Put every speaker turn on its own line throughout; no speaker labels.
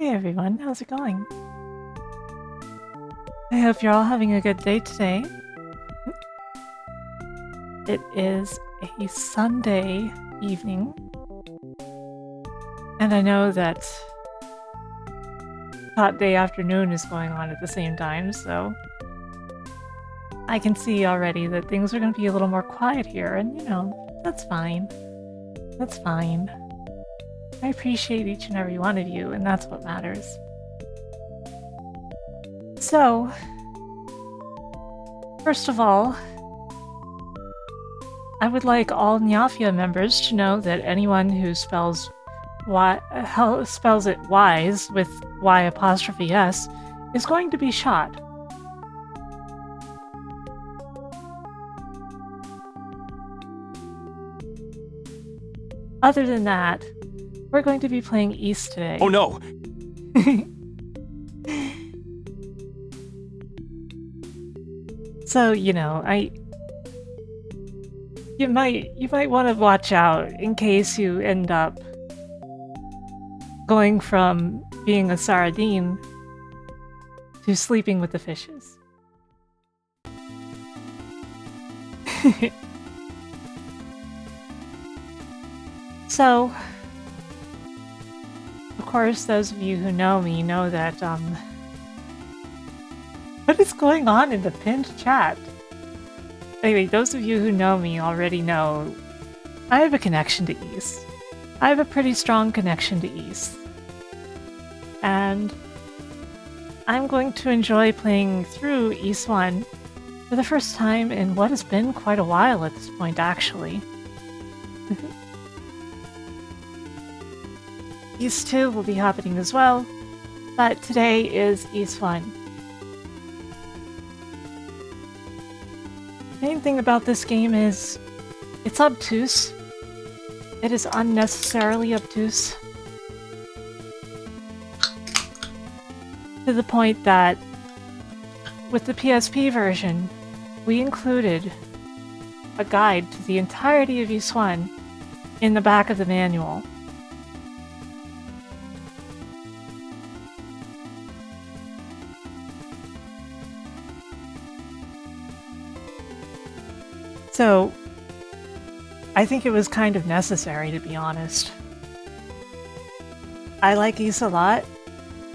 Hey everyone, how's it going? I hope you're all having a good day today. It is a Sunday evening, and I know that hot day afternoon is going on at the same time, so I can see already that things are going to be a little more quiet here, and you know, that's fine. That's fine. I appreciate each and every one of you, and that's what matters. So, first of all, I would like all Nyafia members to know that anyone who spells it wise with Y''S is going to be shot. Other than that, we're going to be playing East today.
Oh no!
So, you know, you might want to watch out in case you end up going from being a sardine to sleeping with the fishes. So, of course, those of you who know me know that, what is going on in the pinned chat? Anyway, those of you who know me already know I have a connection to East. I have a pretty strong connection to East. And I'm going to enjoy playing through East 1 for the first time in what has been quite a while at this point, actually. East 2 will be happening as well, but today is East 1. The main thing about this game is it's obtuse. It is unnecessarily obtuse. To the point that with the PSP version, we included a guide to the entirety of East 1 in the back of the manual. So, I think it was kind of necessary, to be honest. I like East a lot,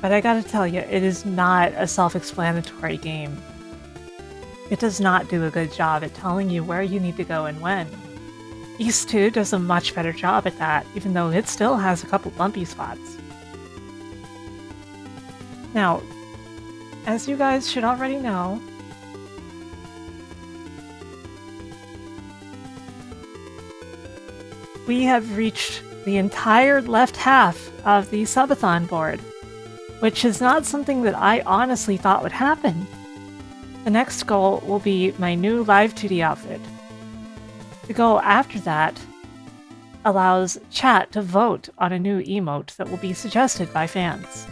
but I gotta tell you, it is not a self-explanatory game. It does not do a good job at telling you where you need to go and when. East 2 does a much better job at that, even though it still has a couple bumpy spots. Now, as you guys should already know, we have reached the entire left half of the subathon board, which is not something that I honestly thought would happen. The next goal will be my new live 2D outfit. The goal after that allows chat to vote on a new emote that will be suggested by fans.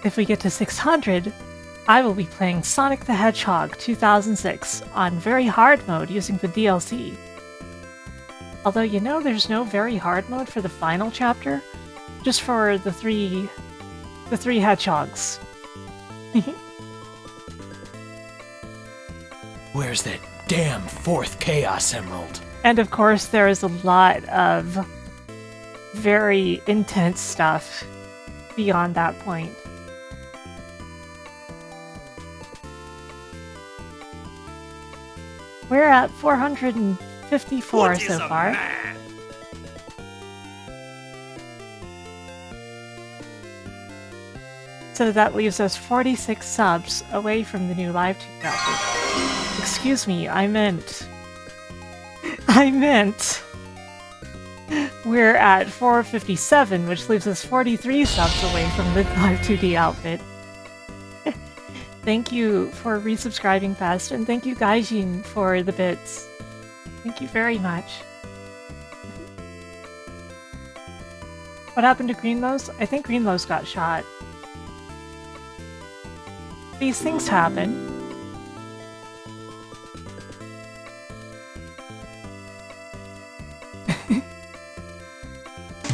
If we get to 600, I will be playing Sonic the Hedgehog 2006 on very hard mode using the DLC. Although you know there's no very hard mode for the final chapter, just for the three hedgehogs.
Where's that damn fourth Chaos Emerald?
And of course there is a lot of very intense stuff beyond that point. We're at 454 so far.
Man?
So that leaves us 46 subs away from the new live outfit. Excuse me, I meant we're at 457, which leaves us 43 subs away from the live 2D outfit. Thank you for resubscribing, Pest, and thank you, Gaijin, for the bits. Thank you very much. What happened to Greenlows? I think Greenlows got shot. These things happen.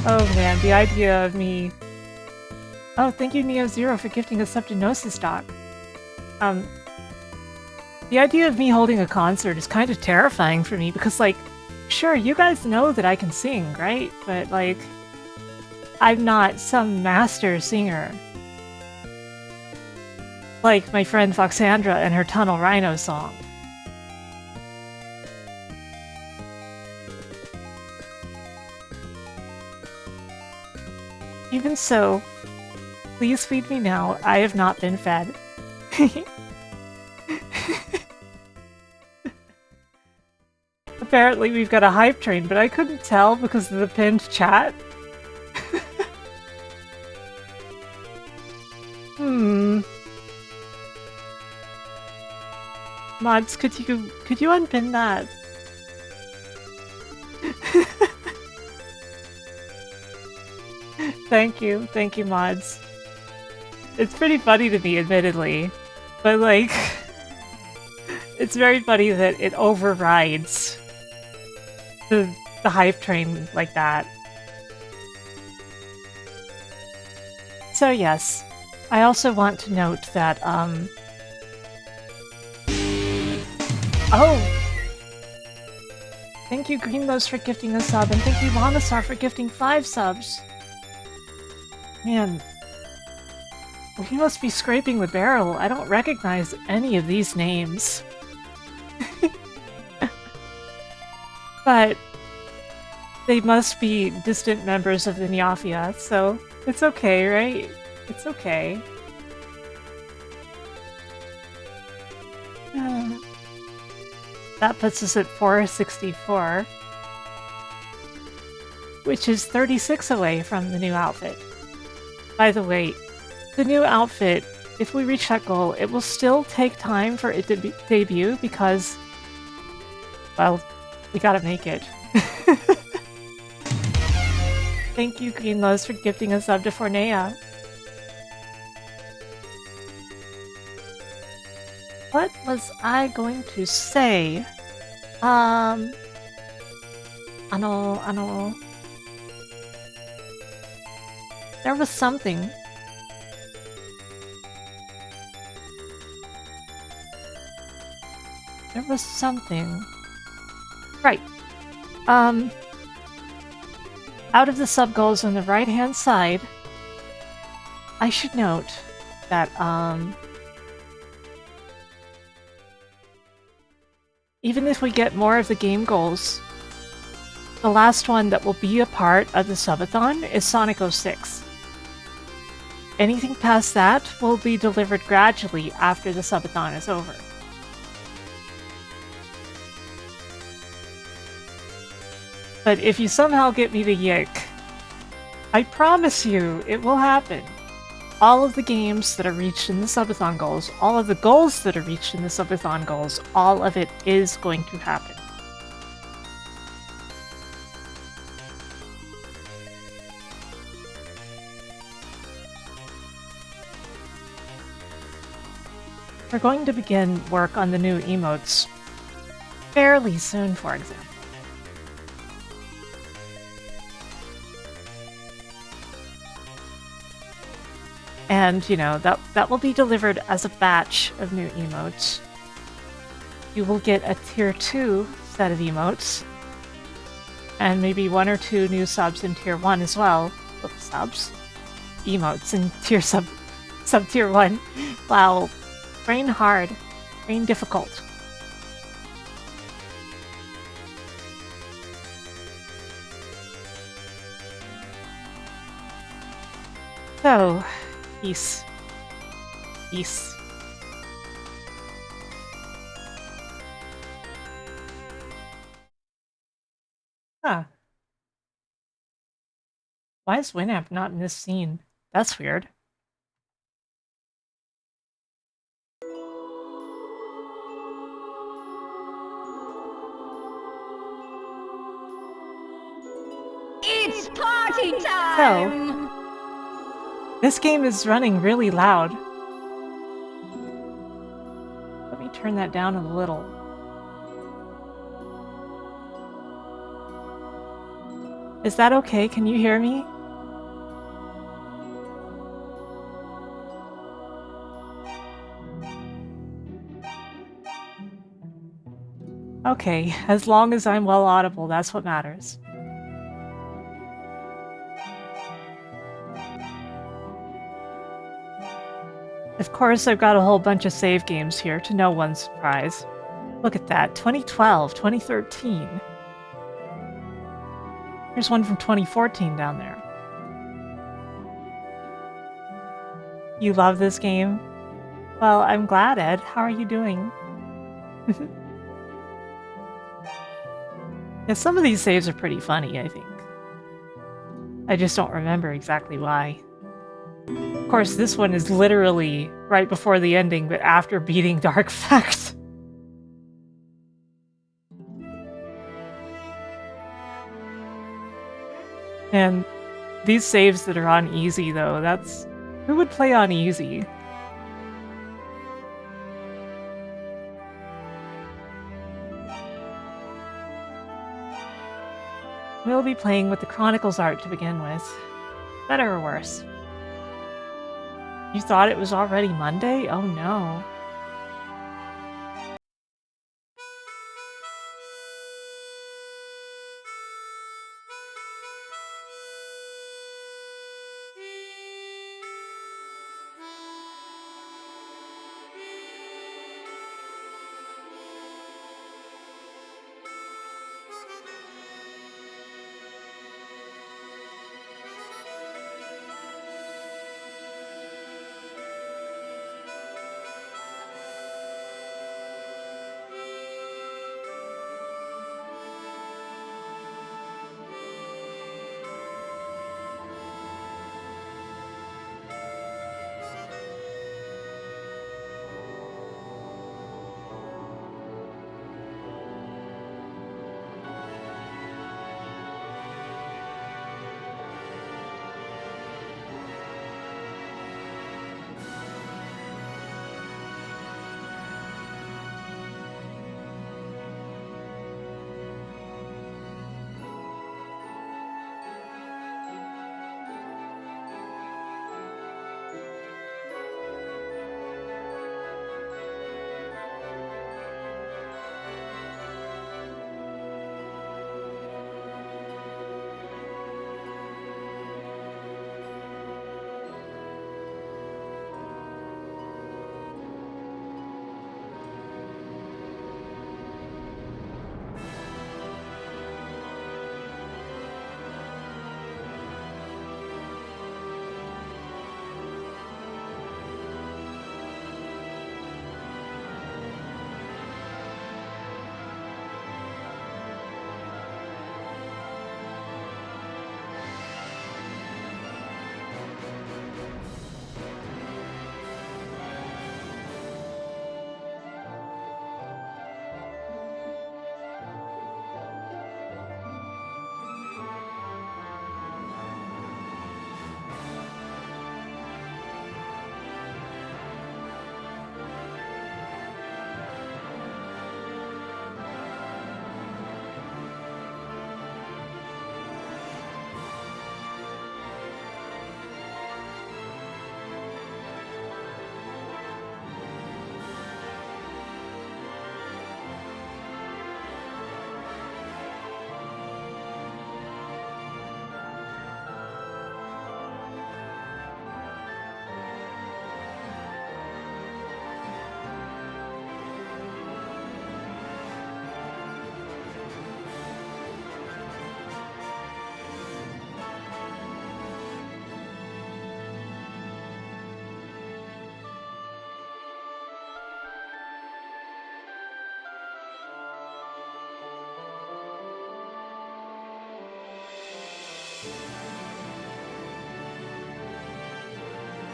Oh man, the idea of me... Oh, thank you Neo0 for gifting a Septinosis doc. The idea of me holding a concert is kind of terrifying for me because, like, sure, you guys know that I can sing, right? But, like, I'm not some master singer. Like my friend Foxandra and her Tunnel Rhino song. Even so, please feed me now. I have not been fed. Apparently we've got a hype train, but I couldn't tell because of the pinned chat. Mods, could you unpin that? Thank you, mods. It's pretty funny to me, admittedly, but like, it's very funny that it overrides the hype train like that. So yes, I also want to note that, oh! Thank you Greenlows for gifting a sub, and thank you Lamasar for gifting 5 subs. Man, we must be scraping the barrel. I don't recognize any of these names. But They must be distant members of the Nyafia, so it's okay, right? It's okay. That puts us at 464, which is 36 away from the new outfit. By the way, the new outfit, if we reach that goal, it will still take time for it to debut because, well, we gotta make it. Thank you, Greenlows, for gifting a sub to Fornea. What was I going to say? Ano. There was something. There was something. Right. Out of the sub-goals on the right-hand side, I should note that, even if we get more of the game goals, the last one that will be a part of the subathon is Sonic 06. Anything past that will be delivered gradually after the subathon is over. But if you somehow get me to Yick, I promise you it will happen. All of the games that are reached in the subathon goals, all of the goals that are reached in the subathon goals, all of it is going to happen. We're going to begin work on the new emotes fairly soon, for example. And, you know, that will be delivered as a batch of new emotes. You will get a tier 2 set of emotes. And maybe 1 or 2 new subs in tier 1 as well. Oops, subs? Emotes in tier sub tier 1. Wow. Brain hard. Brain difficult. So, peace. Peace. Huh. Why is Winamp not in this scene? That's weird.
It's party time!
So, this game is running really loud. Let me turn that down a little. Is that okay? Can you hear me? Okay, as long as I'm well audible, that's what matters. Of course, I've got a whole bunch of save games here, to no one's surprise. Look at that, 2012, 2013. Here's one from 2014 down there. You love this game? Well, I'm glad, Ed. How are you doing? Yeah, some of these saves are pretty funny, I think. I just don't remember exactly why. Of course, this one is literally right before the ending, but after beating Dark Fact. And these saves that are on easy, though, that's... Who would play on easy? We'll be playing with the Chronicles art to begin with. Better or worse? You thought it was already Monday? Oh no.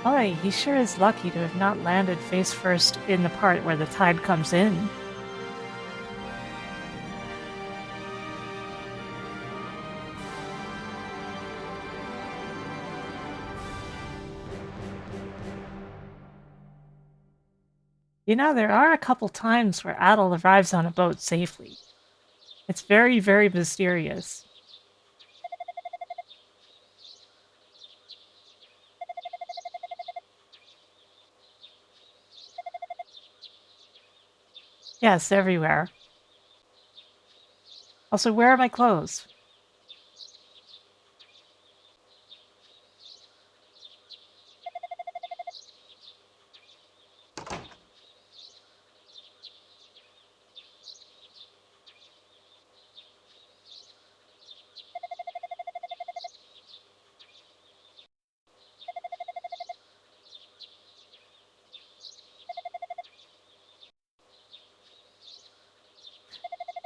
Boy, he sure is lucky to have not landed face first in the part where the tide comes in. You know, there are a couple times where Adel arrives on a boat safely. It's very, very mysterious. Yes, everywhere. Also, where are my clothes?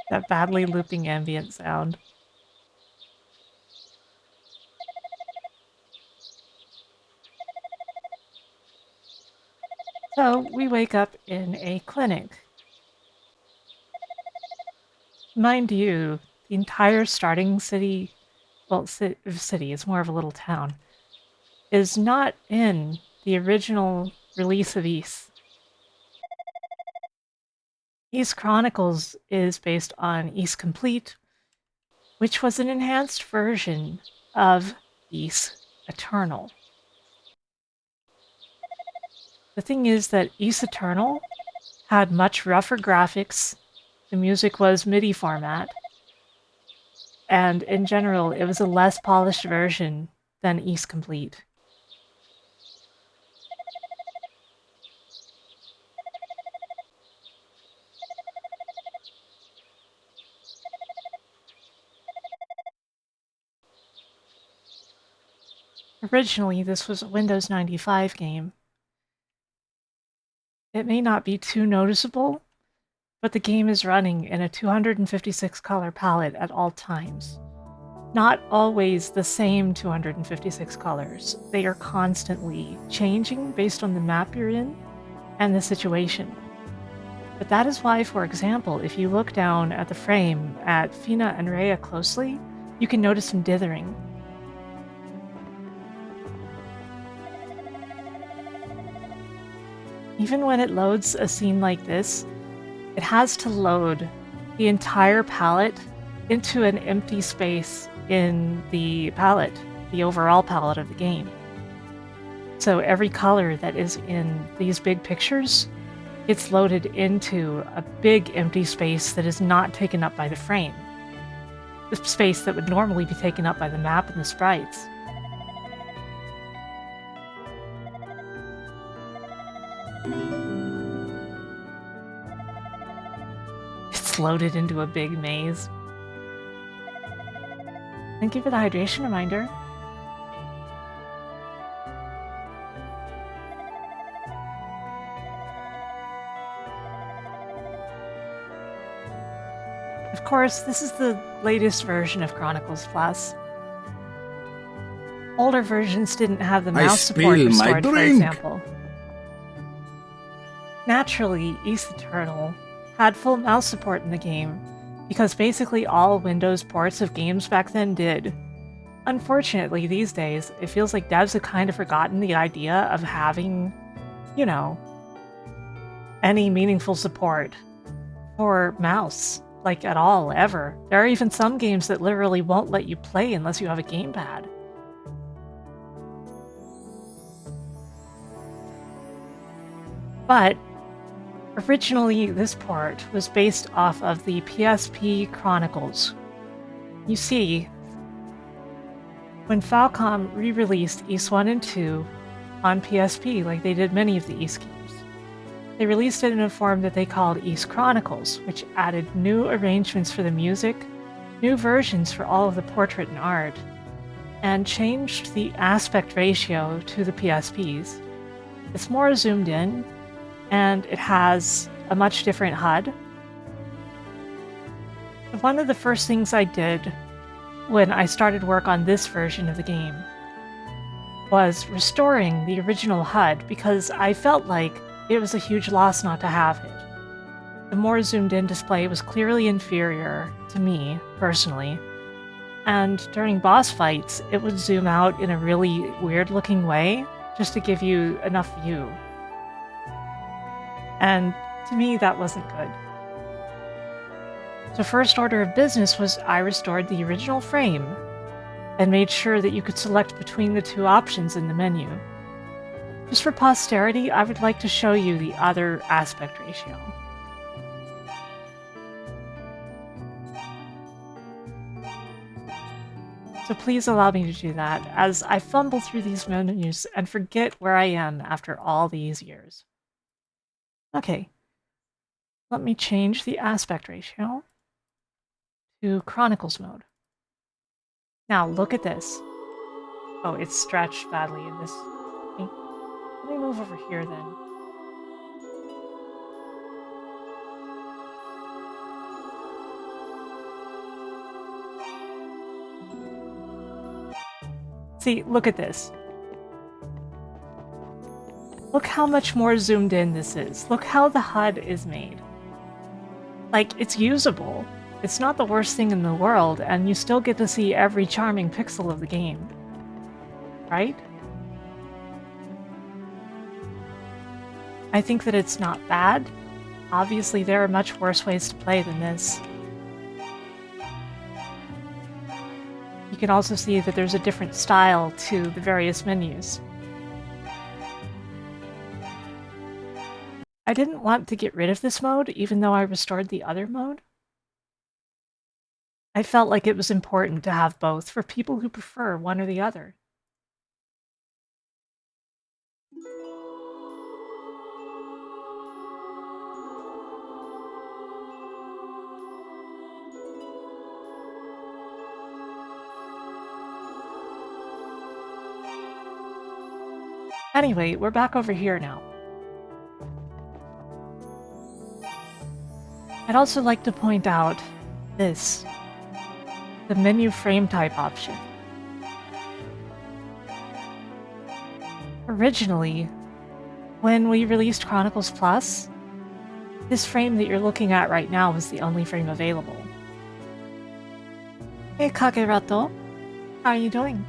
That badly looping ambient sound. So, we wake up in a clinic. Mind you, the entire starting city, well, city, it's more of a little town, is not in the original release of Ys. Ys Chronicles is based on Ys Complete, which was an enhanced version of Ys Eternal. The thing is that Ys Eternal had much rougher graphics, the music was MIDI format, and in general, it was a less polished version than Ys Complete. Originally, this was a Windows 95 game. It may not be too noticeable, but the game is running in a 256 color palette at all times. Not always the same 256 colors. They are constantly changing based on the map you're in and the situation. But that is why, for example, if you look down at the frame at Fina and Rhea closely, you can notice some dithering. Even when it loads a scene like this, it has to load the entire palette into an empty space in the palette, the overall palette of the game. So every color that is in these big pictures, it's loaded into a big empty space that is not taken up by the frame. The space that would normally be taken up by the map and the sprites. It's loaded into a big maze. Thank you for the hydration reminder. Of course, this is the latest version of Chronicles Plus. Older versions didn't have the mouse support restored, for example. Naturally, Ys Eternal had full mouse support in the game, because basically all Windows ports of games back then did. Unfortunately, these days, it feels like devs have kind of forgotten the idea of having, you know, any meaningful support for mouse, like at all, ever. There are even some games that literally won't let you play unless you have a gamepad. But originally, this port was based off of the PSP Chronicles. You see, when Falcom re-released Ys 1 and 2 on PSP, like they did many of the Ys games, they released it in a form that they called Ys Chronicles, which added new arrangements for the music, new versions for all of the portrait and art, and changed the aspect ratio to the PSPs. It's more zoomed in, and it has a much different HUD. One of the first things I did when I started work on this version of the game was restoring the original HUD because I felt like it was a huge loss not to have it. The more zoomed-in display was clearly inferior to me, personally, and during boss fights, it would zoom out in a really weird-looking way just to give you enough view. And to me, that wasn't good. So first order of business was I restored the original frame and made sure that you could select between the two options in the menu. Just for posterity, I would like to show you the other aspect ratio. So please allow me to do that, as I fumble through these menus and forget where I am after all these years. Okay, let me change the aspect ratio to Chronicles mode. Now look at this. Oh, it's stretched badly in this. Let me move over here then. See, look at this. Look how much more zoomed in this is. Look how the HUD is made. Like, it's usable. It's not the worst thing in the world, and you still get to see every charming pixel of the game. Right? I think that it's not bad. Obviously, there are much worse ways to play than this. You can also see that there's a different style to the various menus. I didn't want to get rid of this mode, even though I restored the other mode. I felt like it was important to have both for people who prefer one or the other. Anyway, we're back over here now. I'd also like to point out this, the menu frame type option. Originally, when we released Chronicles Plus, this frame that you're looking at right now was the only frame available. Hey Kagerato, how are you doing?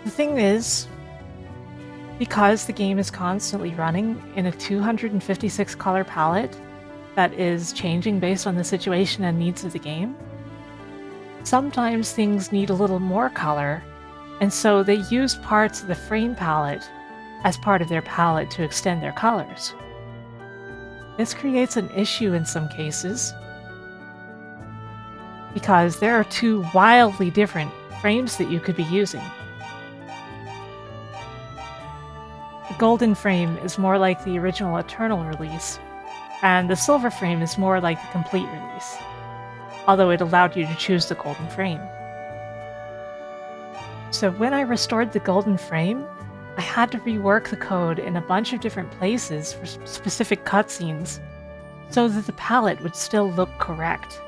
The thing is, because the game is constantly running in a 256 color palette that is changing based on the situation and needs of the game, sometimes things need a little more color, and so they used parts of the frame palette as part of their palette to extend their colors. This creates an issue in some cases, because there are two wildly different frames that you could be using. The golden frame is more like the original Eternal release, and the silver frame is more like the complete release, although it allowed you to choose the golden frame. So when I restored the golden frame, I had to rework the code in a bunch of different places for specific cutscenes so that the palette would still look correct.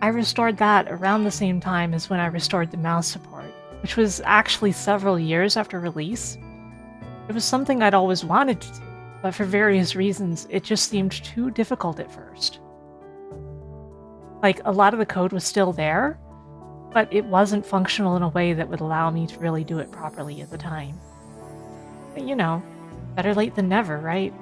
I restored that around the same time as when I restored the mouse support, which was actually several years after release. It was something I'd always wanted to do, but for various reasons, it just seemed too difficult at first. Like, a lot of the code was still there, but it wasn't functional in a way that would allow me to really do it properly at the time. But you know, better late than never, right?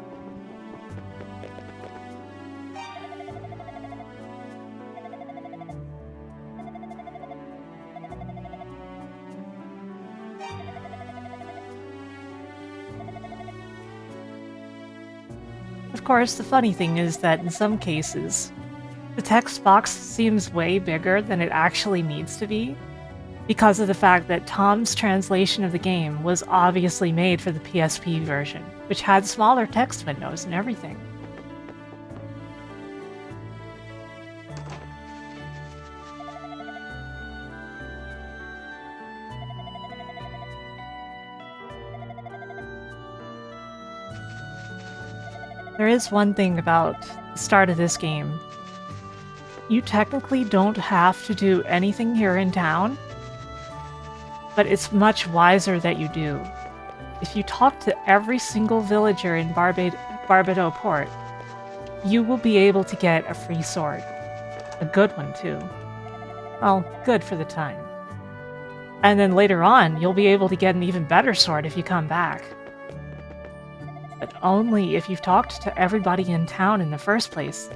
Of course, the funny thing is that in some cases, the text box seems way bigger than it actually needs to be, because of the fact that Tom's translation of the game was obviously made for the PSP version, which had smaller text windows and everything. There is one thing about the start of this game you technically don't have to do anything here in town, but it's much wiser that you do. If you talk to every single villager in Barbado Port, you will be able to get a free sword. A good one, too. Well, good for the time. And then later on, you'll be able to get an even better sword if you come back. But only if you've talked to everybody in town in the first place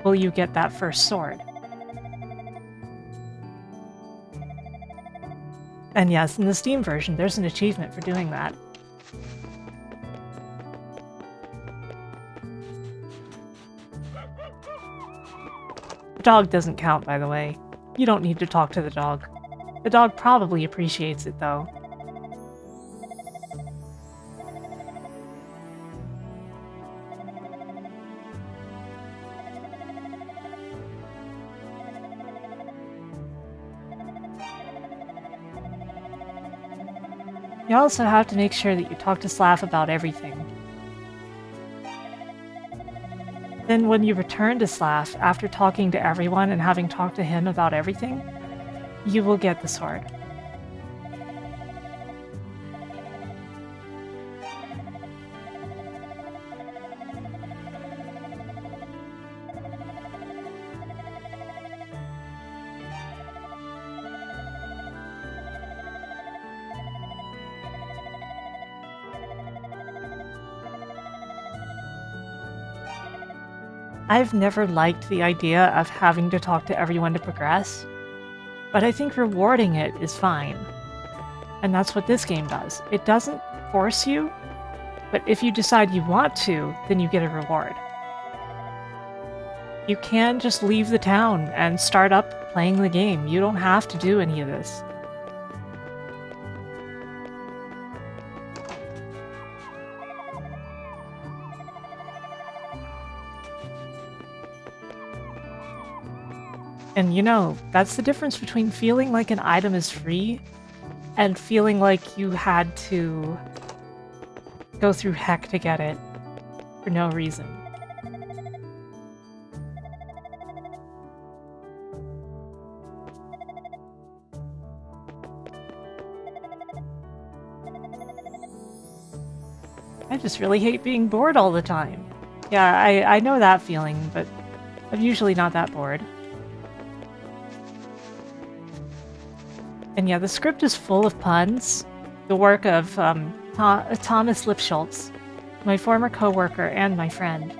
will you get that first sword. And yes, in the Steam version, there's an achievement for doing that. The dog doesn't count, by the way. You don't need to talk to the dog. The dog probably appreciates it, though. You also have to make sure that you talk to Slav about everything. Then when you return to Slav, after talking to everyone and having talked to him about everything, you will get the sword. I've never liked the idea of having to talk to everyone to progress, but I think rewarding it is fine. And that's what this game does. It doesn't force you, but if you decide you want to, then you get a reward. You can just leave the town and start up playing the game. You don't have to do any of this. And you know, that's the difference between feeling like an item is free and feeling like you had to go through heck to get it for no reason. I just really hate being bored all the time. Yeah, I know that feeling, but I'm usually not that bored. And yeah, the script is full of puns. The work of Thomas Lipschultz, my former coworker and my friend.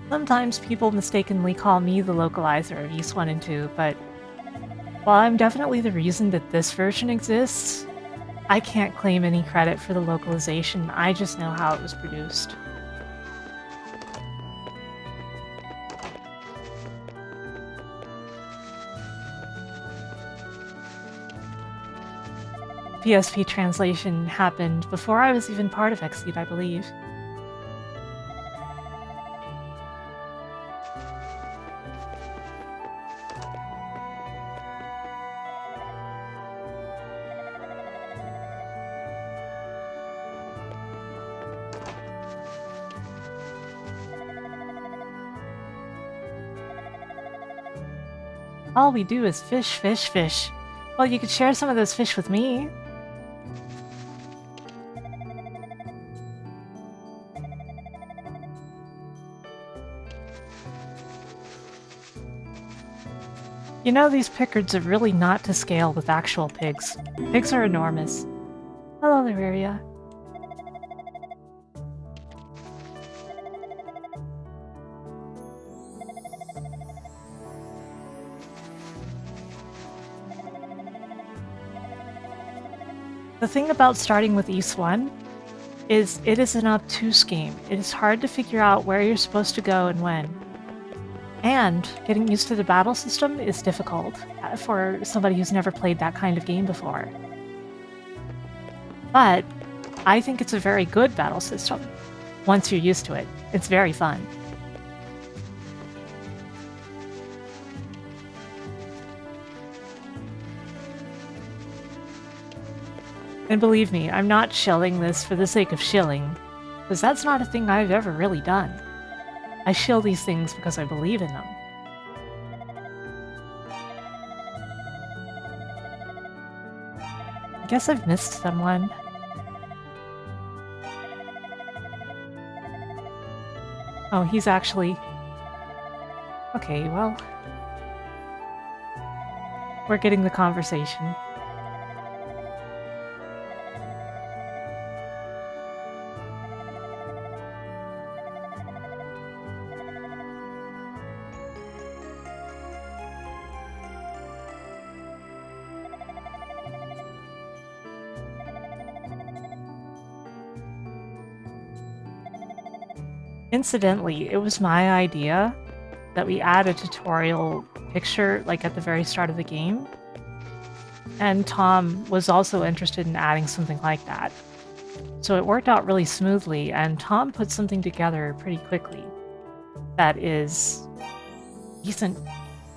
Sometimes people mistakenly call me the localizer of Ys 1 and 2, but while I'm definitely the reason that this version exists, I can't claim any credit for the localization. I just know how it was produced. PSP translation happened before I was even part of Xseed, I believe. All we do is fish, fish, fish. Well, you could share some of those fish with me. You know, these Pickards are really not to scale with actual pigs. Pigs are enormous. Hello, Lyraria. The thing about starting with Ys 1 is it is an obtuse game. It is hard to figure out where you're supposed to go and when. And getting used to the battle system is difficult for somebody who's never played that kind of game before. But I think it's a very good battle system. Once you're used to it, it's very fun. And believe me, I'm not shilling this for the sake of shilling, because that's not a thing I've ever really done. I shill these things because I believe in them. I guess I've missed someone. Oh, he's actually... Okay, well... We're getting the conversation. Incidentally, it was my idea that we add a tutorial picture like at the very start of the game. And Tom was also interested in adding something like that. So it worked out really smoothly, and Tom put something together pretty quickly that is decent.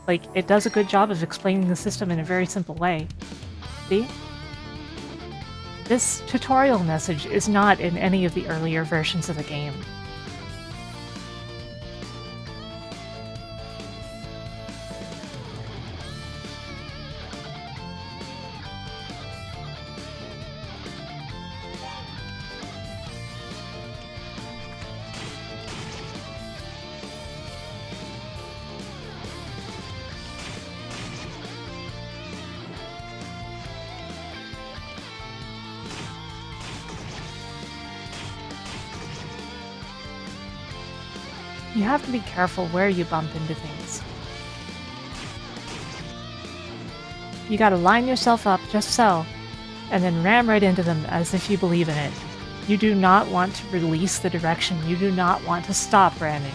Like, it does a good job of explaining the system in a very simple way. See? This tutorial message is not in any of the earlier versions of the game. You have to be careful where you bump into things. You gotta line yourself up just so, and then ram right into them as if you believe in it. You do not want to release the direction. You do not want to stop ramming.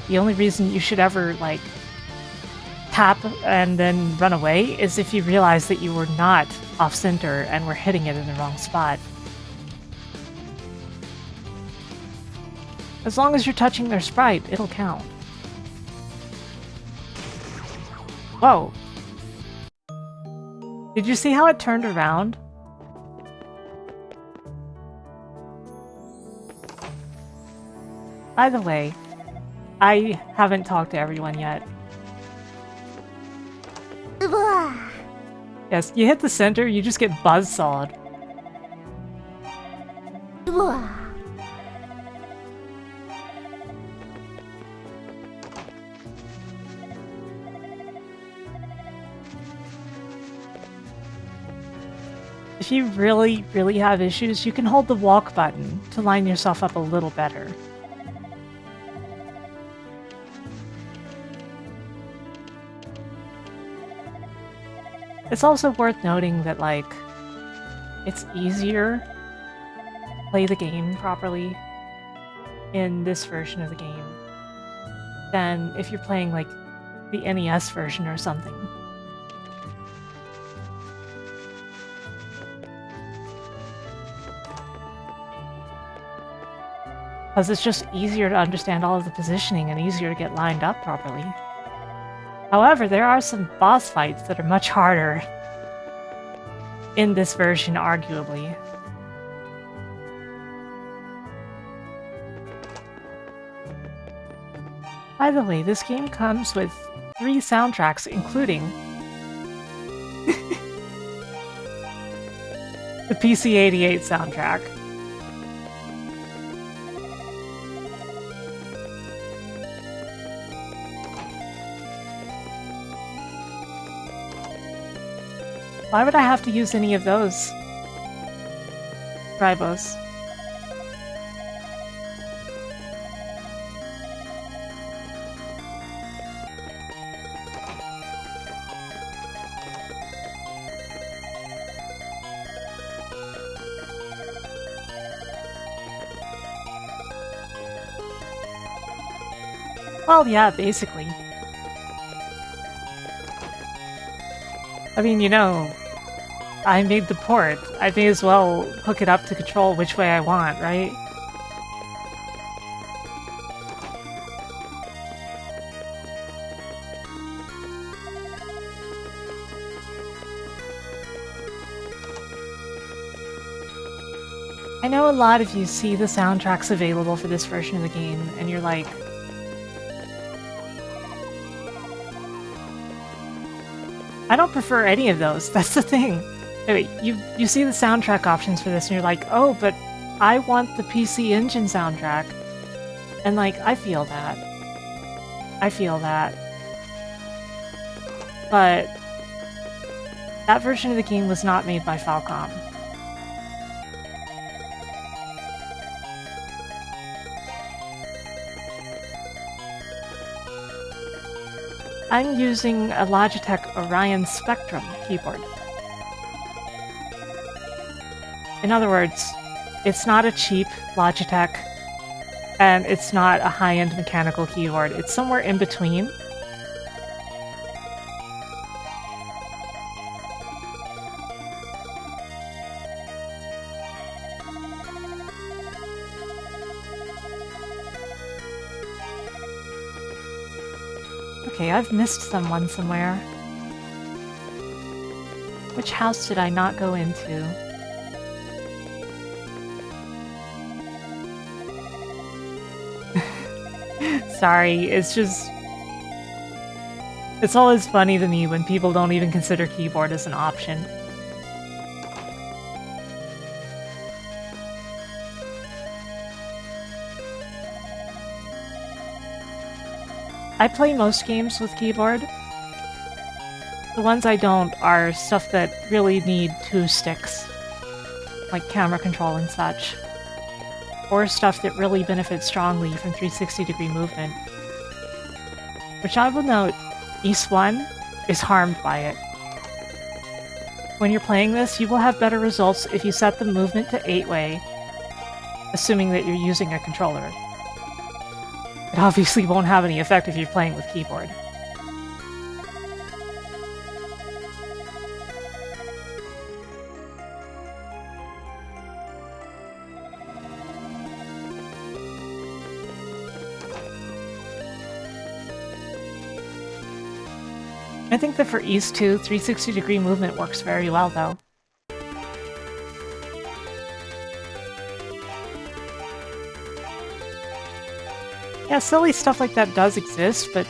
The only reason you should ever, like, tap and then run away is if you realize that you were not off-center and were hitting it in the wrong spot. As long as you're touching their sprite, it'll count. Whoa. Did you see how it turned around? By the way, I haven't talked to everyone yet. Yes, you hit the center, you just get buzzsawed. If you really, really have issues, you can hold the walk button to line yourself up a little better. It's also worth noting that, like, it's easier to play the game properly in this version of the game than if you're playing, like, the NES version or something. Because it's just easier to understand all of the positioning and easier to get lined up properly. However, there are some boss fights that are much harder in this version, arguably. By the way, this game comes with 3 soundtracks, including the PC-88 soundtrack. Why would I have to use any of those ribos? Well, yeah, basically. I mean, you know, I made the port. I may as well hook it up to control which way I want, right? I know a lot of you see the soundtracks available for this version of the game, and you're like, I don't prefer any of those. That's the thing. Anyway, you see the soundtrack options for this, and you're like, oh, but I want the PC Engine soundtrack. And like, I feel that. I feel that. But that version of the game was not made by Falcom. I'm using a Logitech Orion Spectrum keyboard. In other words, it's not a cheap Logitech, and it's not a high-end mechanical keyboard. It's somewhere in between. Okay, I've missed someone somewhere. Which house did I not go into? Sorry, it's just... It's always funny to me when people don't even consider keyboard as an option. I play most games with keyboard. The ones I don't are stuff that really need 2 sticks, like camera control and such. Or stuff that really benefits strongly from 360-degree movement. Which I will note, Ys 1 is harmed by it. When you're playing this, you will have better results if you set the movement to 8-way, assuming that you're using a controller. It obviously won't have any effect if you're playing with keyboard. I think that for Ys 2, 360-degree movement works very well, though. Yeah, silly stuff like that does exist, but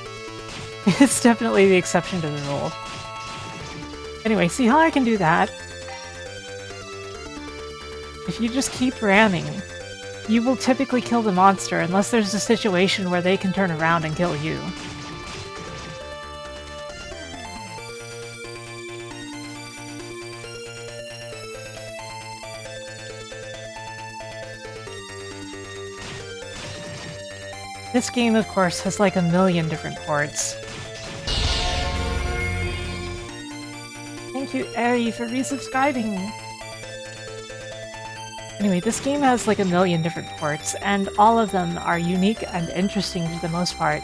it's definitely the exception to the rule. Anyway, see how I can do that? If you just keep ramming, you will typically kill the monster unless there's a situation where they can turn around and kill you. This game, of course, has like a million different ports. Thank you, Eri, for resubscribing! Anyway, this game has like a million different ports, and all of them are unique and interesting for the most part.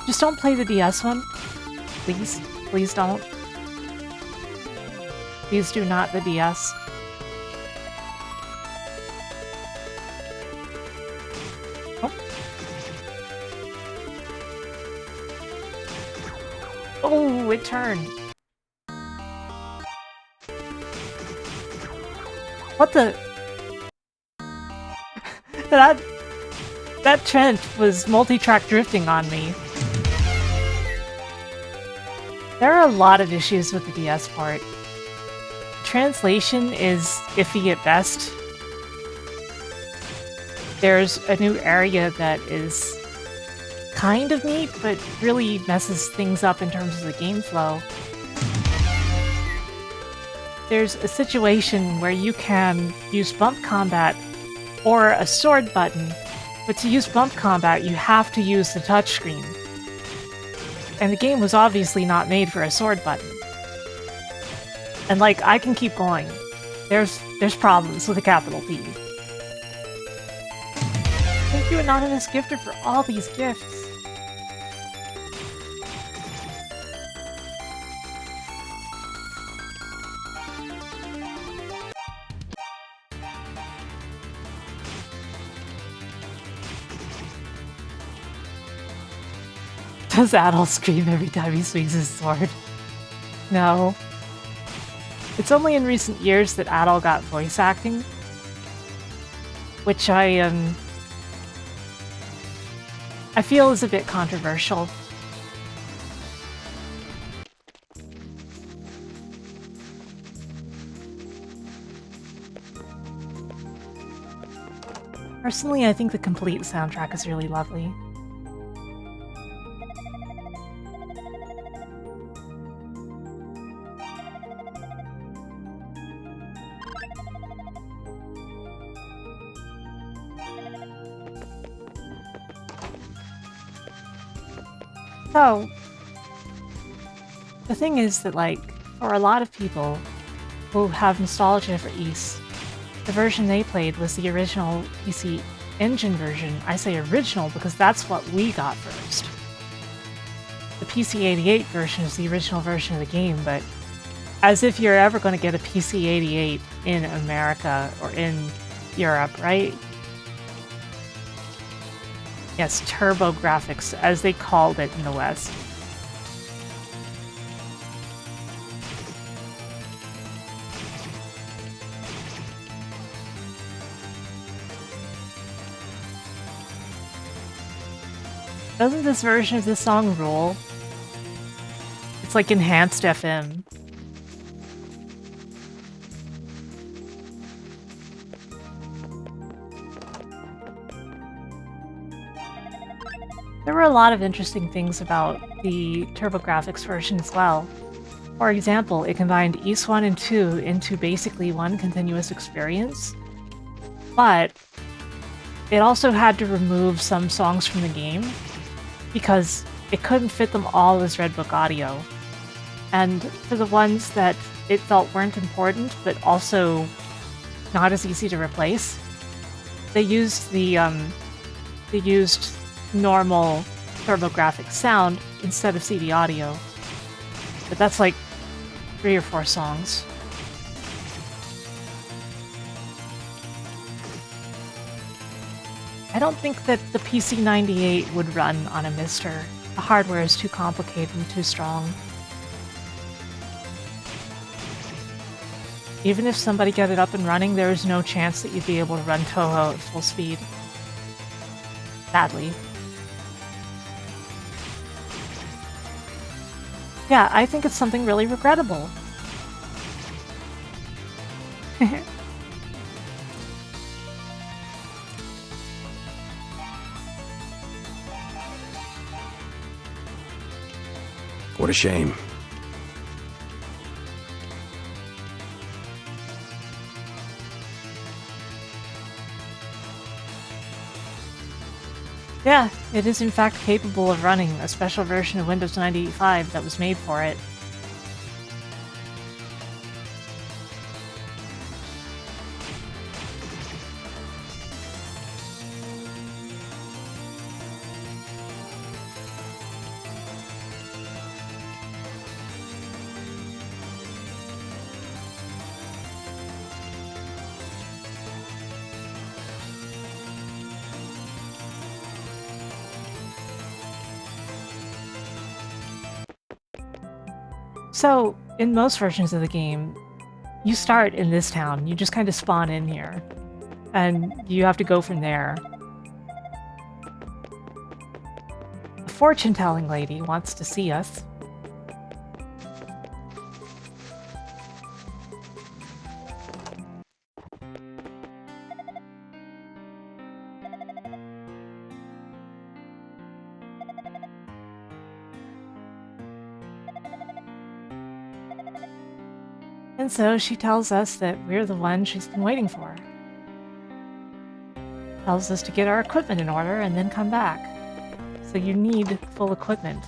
Just don't play the DS one. Please. Please don't. Please do not the DS. Oh, it turned. What the? That Trent was multi-track drifting on me. There are a lot of issues with the DS port. Translation is iffy at best. There's a new area that is kind of neat, but really messes things up in terms of the game flow. There's a situation where you can use bump combat or a sword button, but to use bump combat you have to use the touchscreen. And the game was obviously not made for a sword button. And like, I can keep going. There's problems with a capital P. Thank you, Anonymous Gifter, for all these gifts. Does Adol scream every time he swings his sword? No. It's only in recent years that Adol got voice acting. which I feel is a bit controversial. Personally, I think the complete soundtrack is really lovely. So, the thing is that, like, for a lot of people who have nostalgia for Ys, the version they played was the original PC Engine version. I say original because that's what we got first. The PC-88 version is the original version of the game, but as if you're ever going to get a PC-88 in America or in Europe, right? Yes, turbo graphics, as they called it in the West. Doesn't this version of this song rule? It's like enhanced FM. There were a lot of interesting things about the TurboGrafx version as well. For example, it combined Ys 1 and 2 into basically one continuous experience, but it also had to remove some songs from the game because it couldn't fit them all as Redbook audio. And for the ones that it felt weren't important, but also not as easy to replace, they used normal TurboGrafx sound instead of CD audio. But that's like 3 or 4 songs. I don't think that the PC-98 would run on a Mister. The hardware is too complicated and too strong. Even if somebody got it up and running, there is no chance that you'd be able to run Toho at full speed. Sadly. Yeah, I think it's something really regrettable.
What a shame.
Yeah, it is in fact capable of running a special version of Windows 95 that was made for it. So, in most versions of the game, you start in this town. You just kind of spawn in here. And you have to go from there. The fortune-telling lady wants to see us. And so she tells us that we're the ones she's been waiting for. Tells us to get our equipment in order and then come back. So you need full equipment.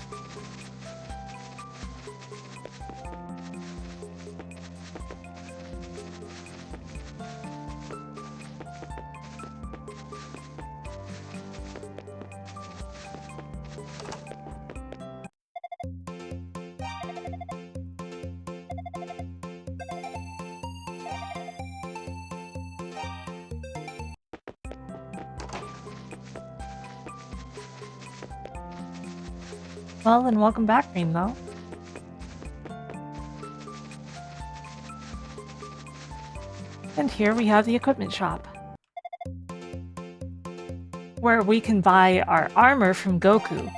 Well, and welcome back, Rainbow. And here we have the equipment shop. where we can buy our armor from Goku.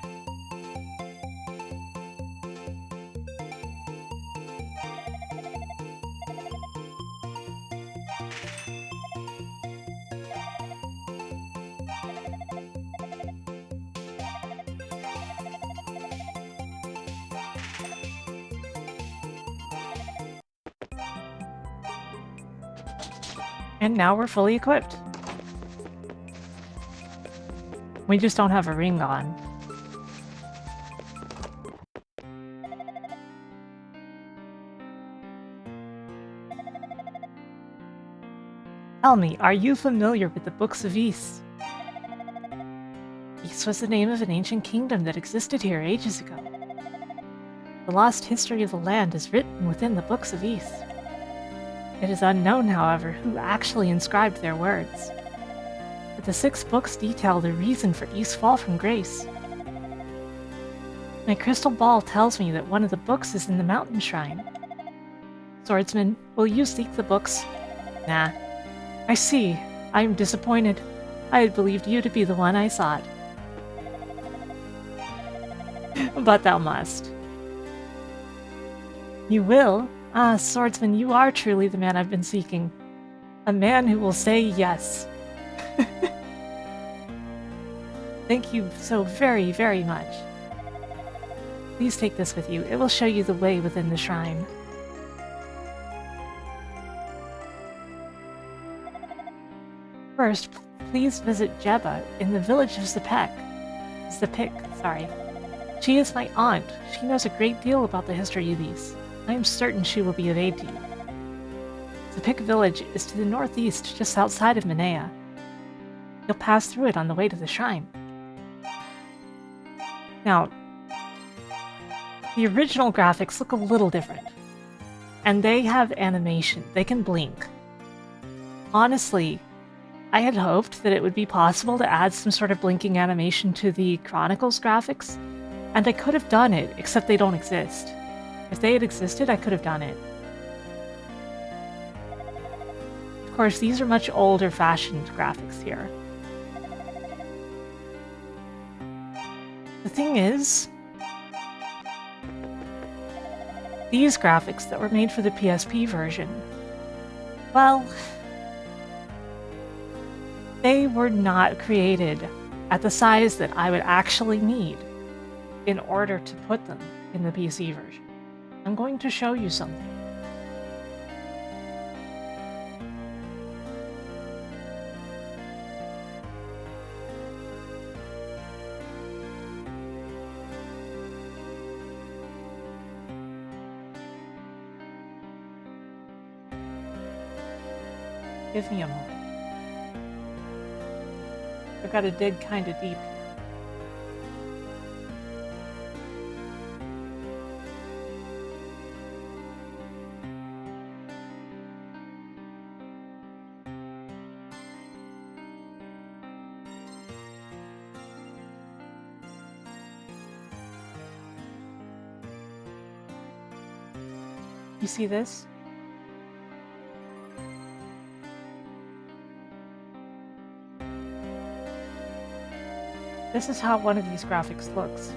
And now we're fully equipped. We just don't have a ring on. Tell me, are you familiar with the Books of Ys? Ys was the name of an ancient kingdom that existed here ages ago. The lost history of the land is written within the Books of Ys. It is unknown, however, who actually inscribed their words. But the 6 books detail the reason for Ys' fall from grace. My crystal ball tells me that one of the books is in the mountain shrine. Swordsman, will you seek the books? Nah. I see. I am disappointed. I had believed you to be the one I sought. But thou must. You will? Ah, Swordsman, you are truly the man I've been seeking. A man who will say yes. Thank you so very, very much. Please take this with you. It will show you the way within the shrine. First, please visit Jeba in the village of Zapik, sorry. She is my aunt. She knows a great deal about the history of Ys. I am certain she will be of aid to you. Zapik village is to the northeast, just outside of Minea. You'll pass through it on the way to the shrine. Now, the original graphics look a little different. And they have animation. They can blink. Honestly, I had hoped that it would be possible to add some sort of blinking animation to the Chronicles graphics, and I could have done it, except they don't exist. If they had existed, I could have done it. Of course, these are much older-fashioned graphics here. The thing is, these graphics that were made for the PSP version, well, they were not created at the size that I would actually need in order to put them in the PC version. I'm going to show you something. Give me a moment. I've got to dig kind of deep here. You see this? This is how one of these graphics looks.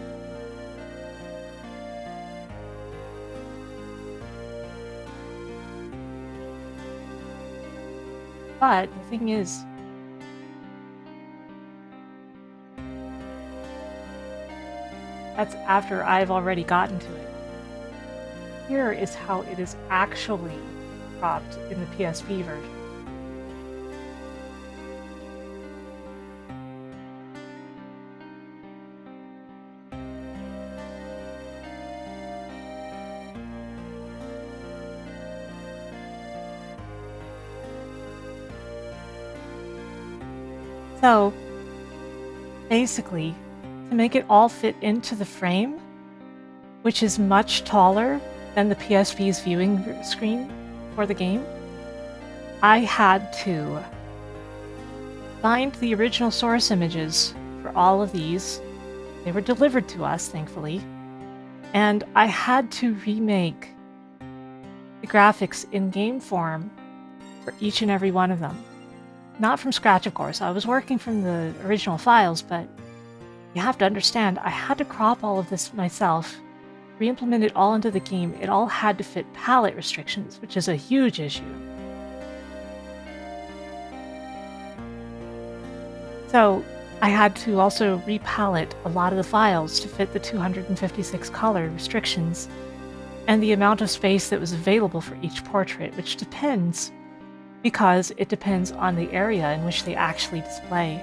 But the thing is, that's after I've already gotten to it. Here is how it is actually cropped in the PSP version. So, basically, to make it all fit into the frame, which is much taller than the PSP's viewing screen for the game, I had to find the original source images for all of these. They were delivered to us, thankfully, and I had to remake the graphics in game form for each and every one of them. Not from scratch, of course. I was working from the original files, but you have to understand, I had to crop all of this myself, re-implement it all into the game. It all had to fit palette restrictions, which is a huge issue. So I had to also repalette a lot of the files to fit the 256 color restrictions and the amount of space that was available for each portrait, which depends, because it depends on the area in which they actually display.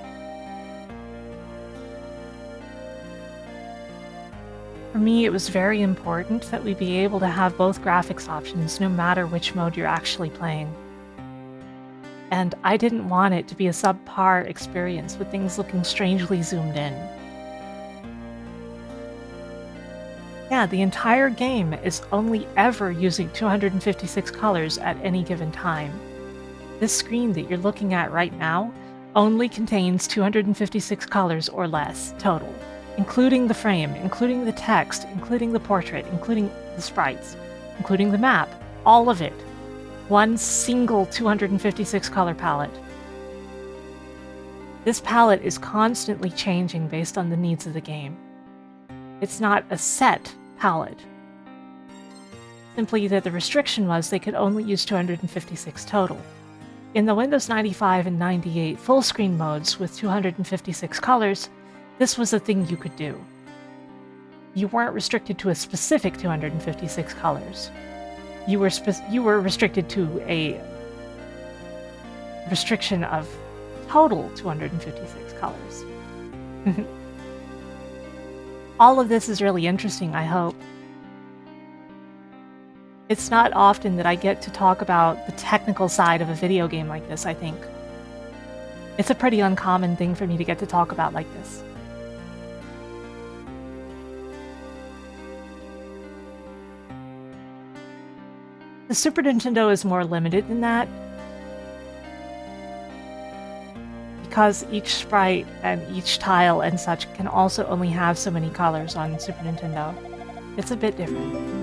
For me, it was very important that we be able to have both graphics options no matter which mode you're actually playing. And I didn't want it to be a subpar experience with things looking strangely zoomed in. Yeah, the entire game is only ever using 256 colors at any given time. This screen that you're looking at right now only contains 256 colors or less total, including the frame, including the text, including the portrait, including the sprites, including the map, all of it. One single 256 color palette. This palette is constantly changing based on the needs of the game. It's not a set palette. Simply that the restriction was they could only use 256 total. In the Windows 95 and 98 full screen modes with 256 colors, this was a thing you could do. You weren't restricted to a specific 256 colors. You were restricted to a restriction of total 256 colors. All of this is really interesting, I hope. It's not often that I get to talk about the technical side of a video game like this, I think. It's a pretty uncommon thing for me to get to talk about like this. The Super Nintendo is more limited than that, because each sprite and each tile and such can also only have so many colors on Super Nintendo. It's a bit different.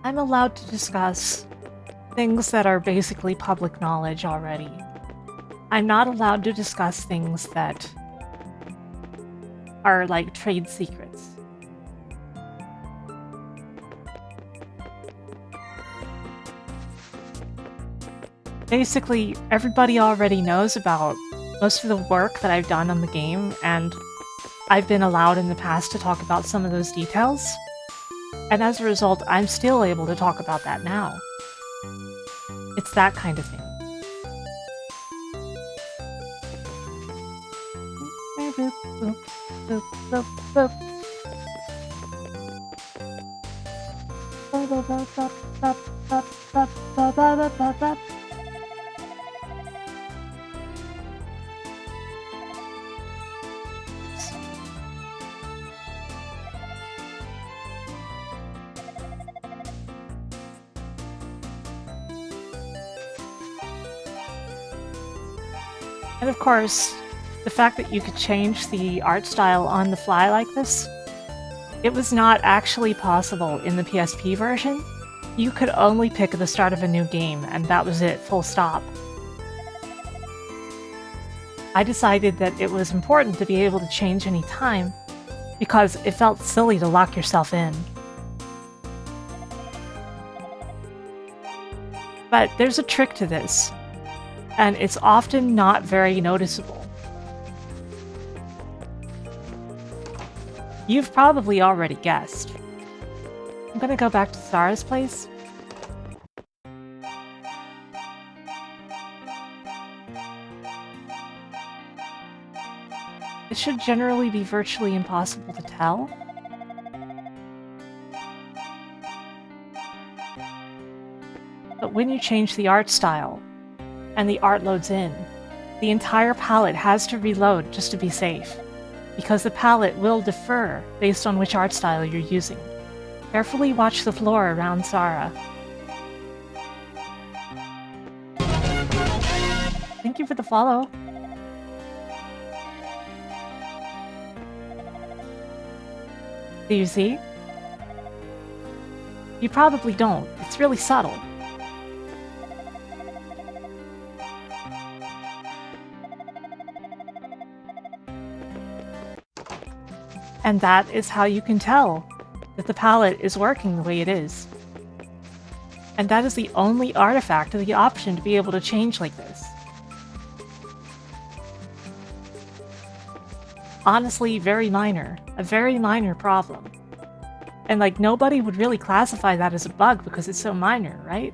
I'm allowed to discuss things that are basically public knowledge already. I'm not allowed to discuss things that are like trade secrets. Basically, everybody already knows about most of the work that I've done on the game, and I've been allowed in the past to talk about some of those details. And as a result, I'm still able to talk about that now. It's that kind of thing. And of course, the fact that you could change the art style on the fly like this, it was not actually possible in the PSP version. You could only pick the start of a new game, and that was it, full stop. I decided that it was important to be able to change any time, because it felt silly to lock yourself in. But there's a trick to this, and it's often not very noticeable. You've probably already guessed. I'm gonna go back to Sarah's place. It should generally be virtually impossible to tell. But when you change the art style, and the art loads in, the entire palette has to reload just to be safe, because the palette will differ based on which art style you're using. Carefully watch the floor around Sarah. Thank you for the follow. Do you see? You probably don't. It's really subtle. And that is how you can tell that the palette is working the way it is. And that is the only artifact of the option to be able to change like this. Honestly, very minor. A very minor problem. And like, nobody would really classify that as a bug because it's so minor, right?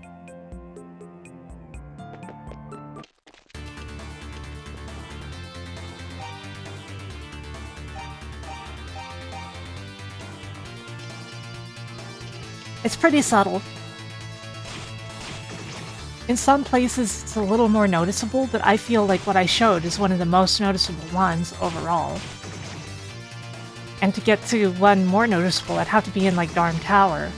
It's pretty subtle. In some places it's a little more noticeable, but I feel like what I showed is one of the most noticeable ones overall. And to get to one more noticeable, I'd have to be in like Darm Tower.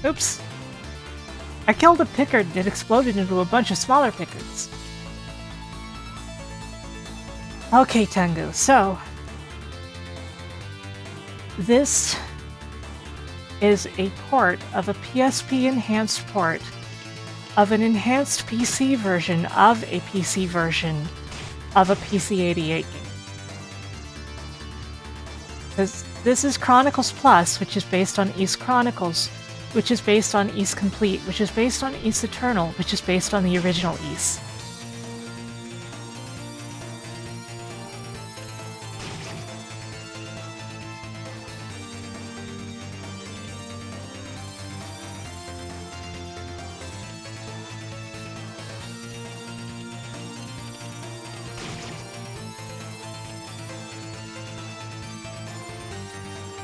Oops. I killed a Pickard and it exploded into a bunch of smaller Pickards. Okay, Tengu, so... this is a port of a PSP enhanced port of an enhanced PC version of a PC version of a PC-88 game. This is Chronicles Plus, which is based on East Chronicles, which is based on East Complete, which is based on East Eternal, which is based on the original East.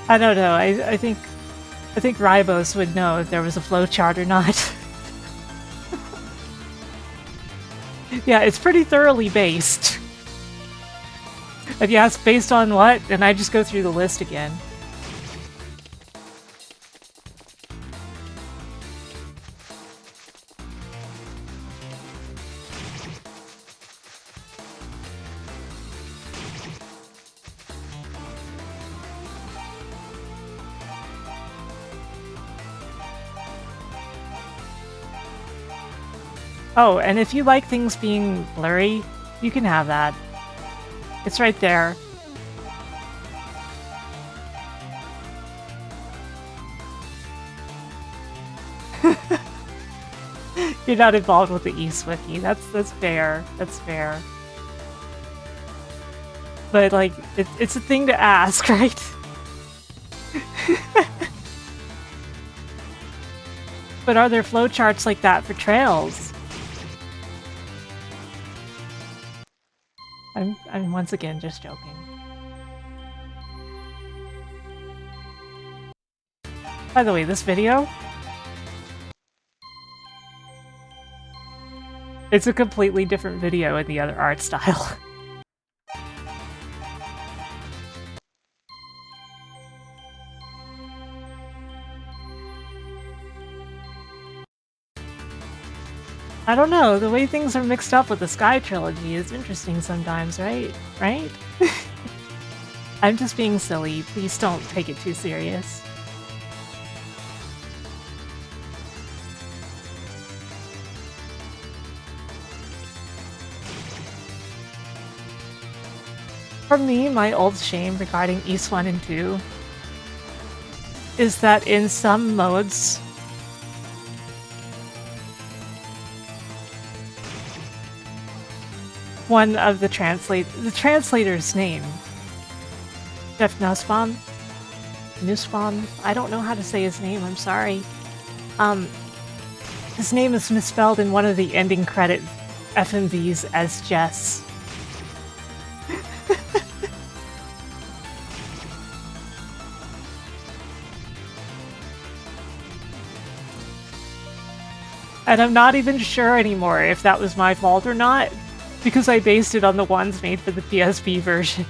I don't know, I think Ribos would know if there was a flowchart or not. Yeah, it's pretty thoroughly based. If you ask based on what, and I just go through the list again. Oh, and if you like things being blurry, you can have that. It's right there. You're not involved with the eSwifty. That's fair. That's fair. But like, it's a thing to ask, right? But are there flowcharts like that for trails? I'm once again just joking. By the way, this video, it's a completely different video in the other art style. I don't know, the way things are mixed up with the Sky Trilogy is interesting sometimes, right? Right? I'm just being silly, please don't take it too serious. For me, my old shame regarding East 1 and 2 is that in some modes, one of the translator's name, Jeff Nussbaum, I don't know how to say his name, I'm sorry. His name is misspelled in one of the ending credit FMVs as Jess. And I'm not even sure anymore if that was my fault or not, because I based it on the ones made for the PSP version.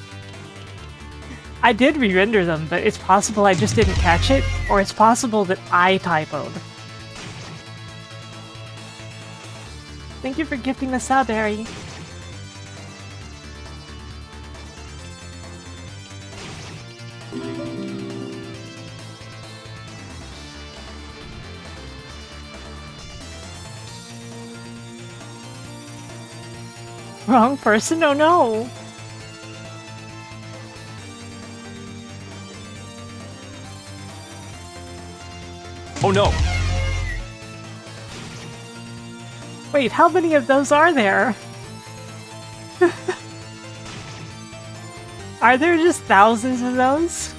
I did re-render them, but it's possible I just didn't catch it, or it's possible that I typoed. Thank you for gifting the sub, Ari. Wrong person? Oh no!
Oh no!
Wait, how many of those are there? Are there just thousands of those?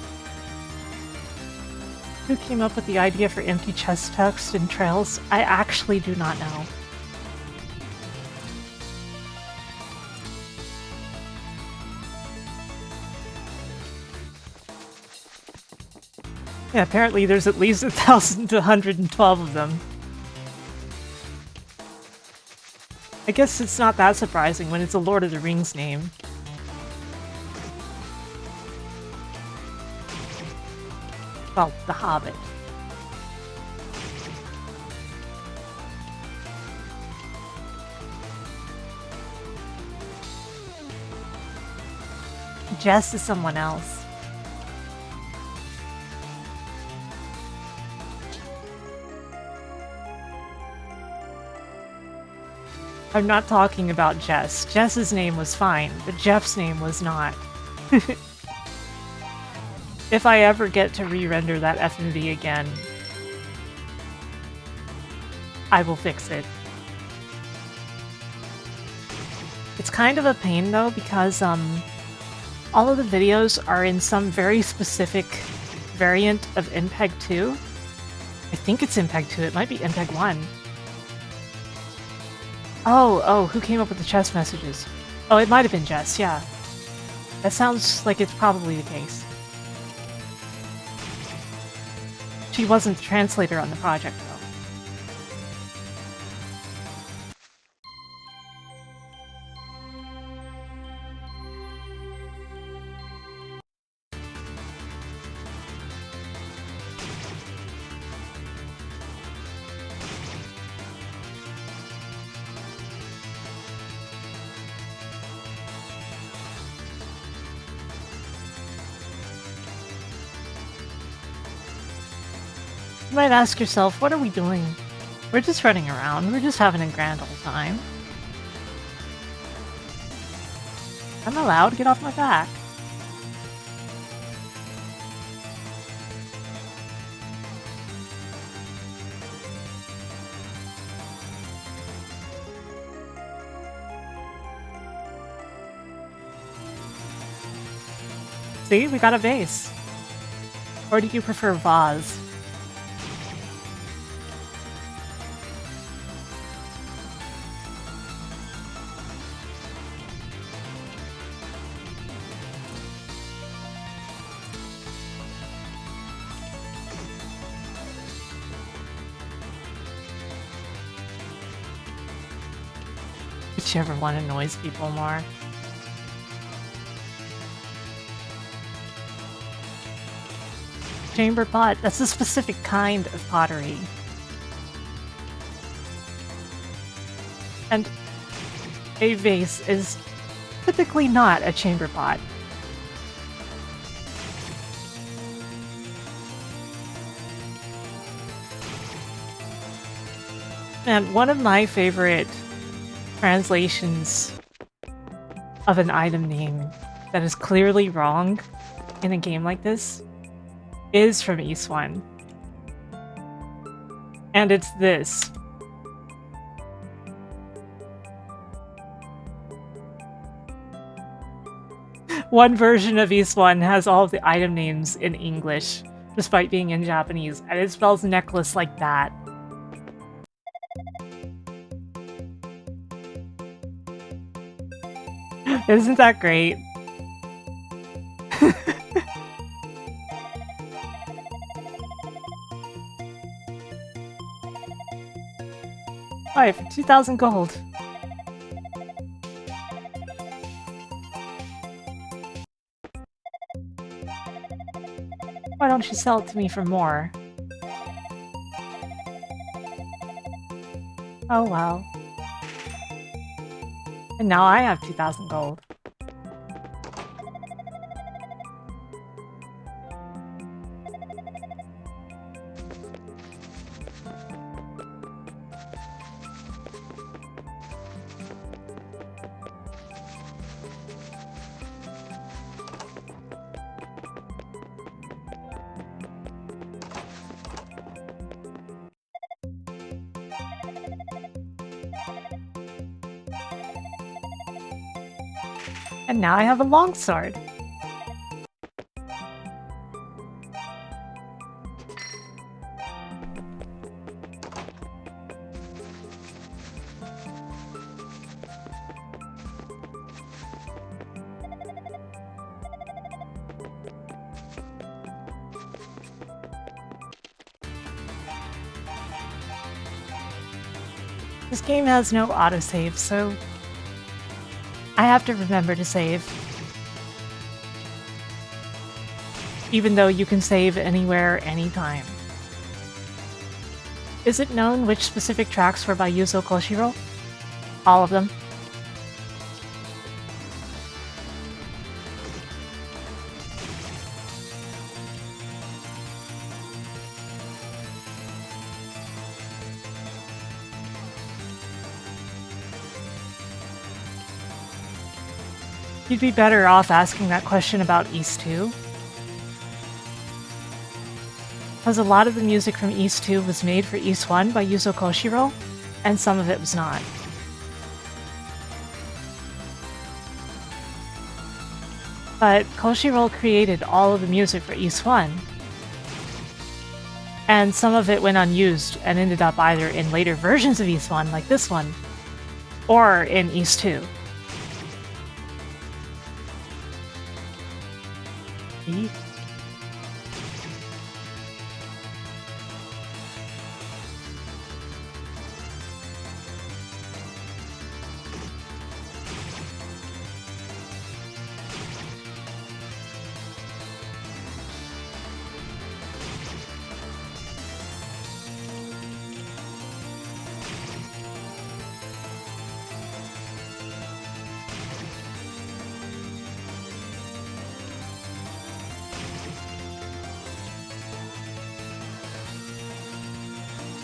Who came up with the idea for empty chest text and trails? I actually do not know. Yeah, apparently there's at least 1,112 of them. I guess it's not that surprising when it's a Lord of the Rings name. Well, The Hobbit. Jess is someone else. I'm not talking about Jess. Jess's name was fine, but Jeff's name was not. If I ever get to re-render that FMV again, I will fix it. It's kind of a pain though, because all of the videos are in some very specific variant of MPEG 2. I think it's MPEG 2, it might be MPEG 1. Oh, who came up with the chess messages? Oh, it might have been Jess, yeah. That sounds like it's probably the case. She wasn't the translator on the project, though. You might ask yourself, what are we doing? We're just running around. We're just having a grand old time. I'm allowed to get off my back. See, we got a vase. Or do you prefer vase? Whichever one annoys people more. Chamber pot, that's a specific kind of pottery. And a vase is typically not a chamber pot. And one of my favorite translations of an item name that is clearly wrong in a game like this is from East One. And it's this. One version of East One has all of the item names in English, despite being in Japanese, and it spells necklace like that. Isn't that great? Alright, for 2,000 gold. Why don't you sell it to me for more? Oh well. And now I have 2,000 gold. And now I have a longsword. This game has no autosave, so I have to remember to save. Even though you can save anywhere, anytime. Is it known which specific tracks were by Yuzo Koshiro? All of them. You'd be better off asking that question about East 2. Because a lot of the music from East 2 was made for East 1 by Yuzo Koshiro, and some of it was not. But Koshiro created all of the music for East 1, and some of it went unused and ended up either in later versions of East 1, like this one, or in East 2. See?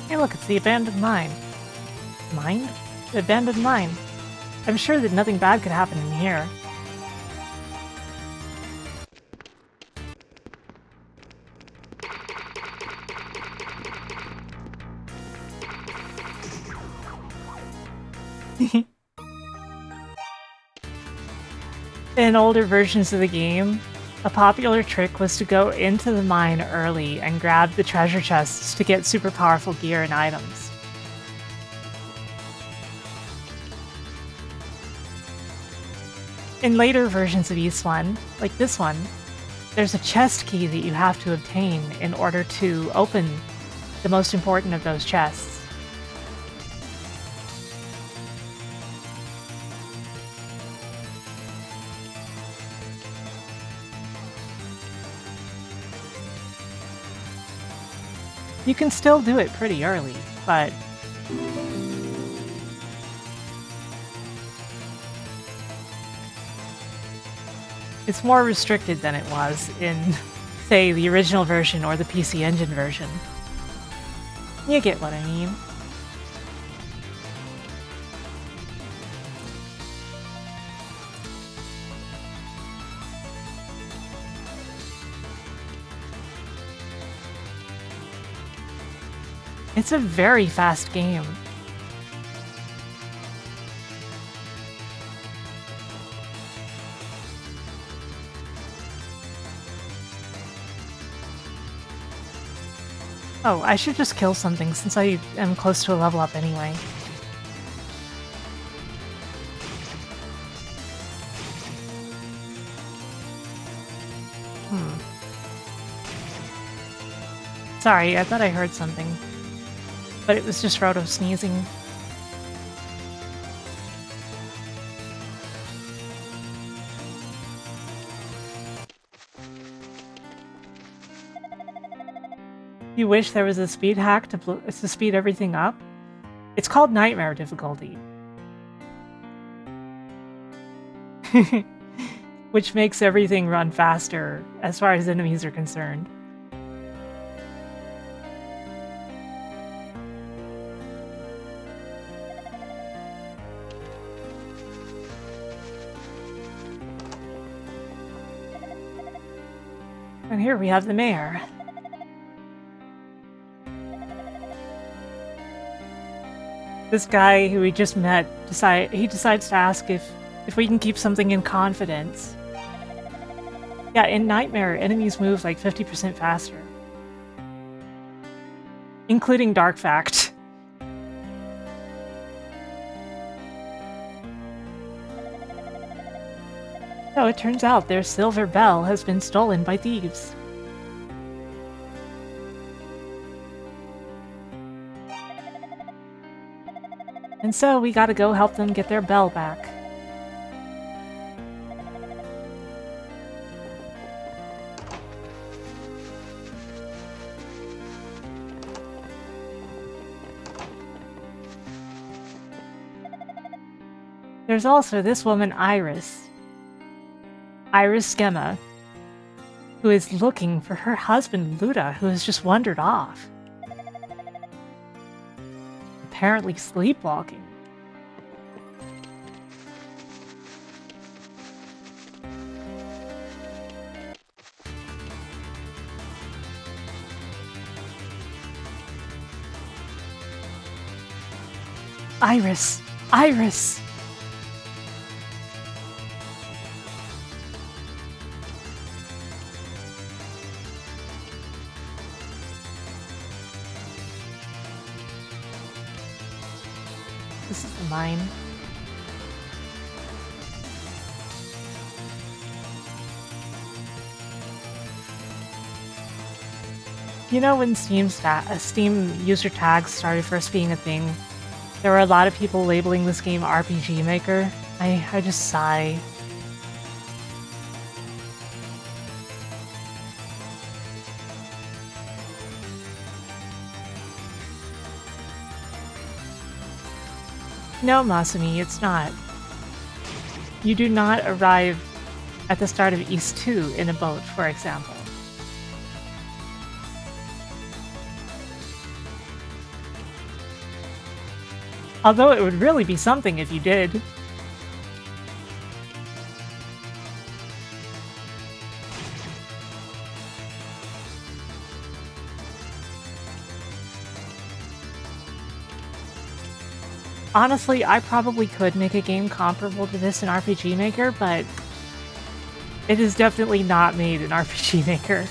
Hey look, it's the abandoned mine. Mine? The abandoned mine. I'm sure that nothing bad could happen in here. In older versions of the game, a popular trick was to go into the mine early and grab the treasure chests to get super powerful gear and items. In later versions of East 1, like this one, there's a chest key that you have to obtain in order to open the most important of those chests. You can still do it pretty early, but it's more restricted than it was in, say, the original version or the PC Engine version. You get what I mean. It's a very fast game. Oh, I should just kill something since I am close to a level up anyway. Sorry, I thought I heard something. But it was just Roto sneezing. You wish there was a speed hack to speed everything up? It's called Nightmare difficulty. Which makes everything run faster as far as enemies are concerned. And here we have the mayor. This guy who we just met decides to ask if we can keep something in confidence. Yeah, in Nightmare, enemies move like 50% faster. Including Dark Fact. So it turns out their silver bell has been stolen by thieves. And so we gotta go help them get their bell back. There's also this woman, Iris Schema, who is looking for her husband, Luda, who has just wandered off. Apparently sleepwalking. Iris! Iris! This is the mine. You know, when Steam user tags started first being a thing, there were a lot of people labeling this game RPG Maker. I just sigh. No, Masumi, it's not. You do not arrive at the start of East 2 in a boat, for example. Although it would really be something if you did. Honestly, I probably could make a game comparable to this in RPG Maker, but it is definitely not made in RPG Maker.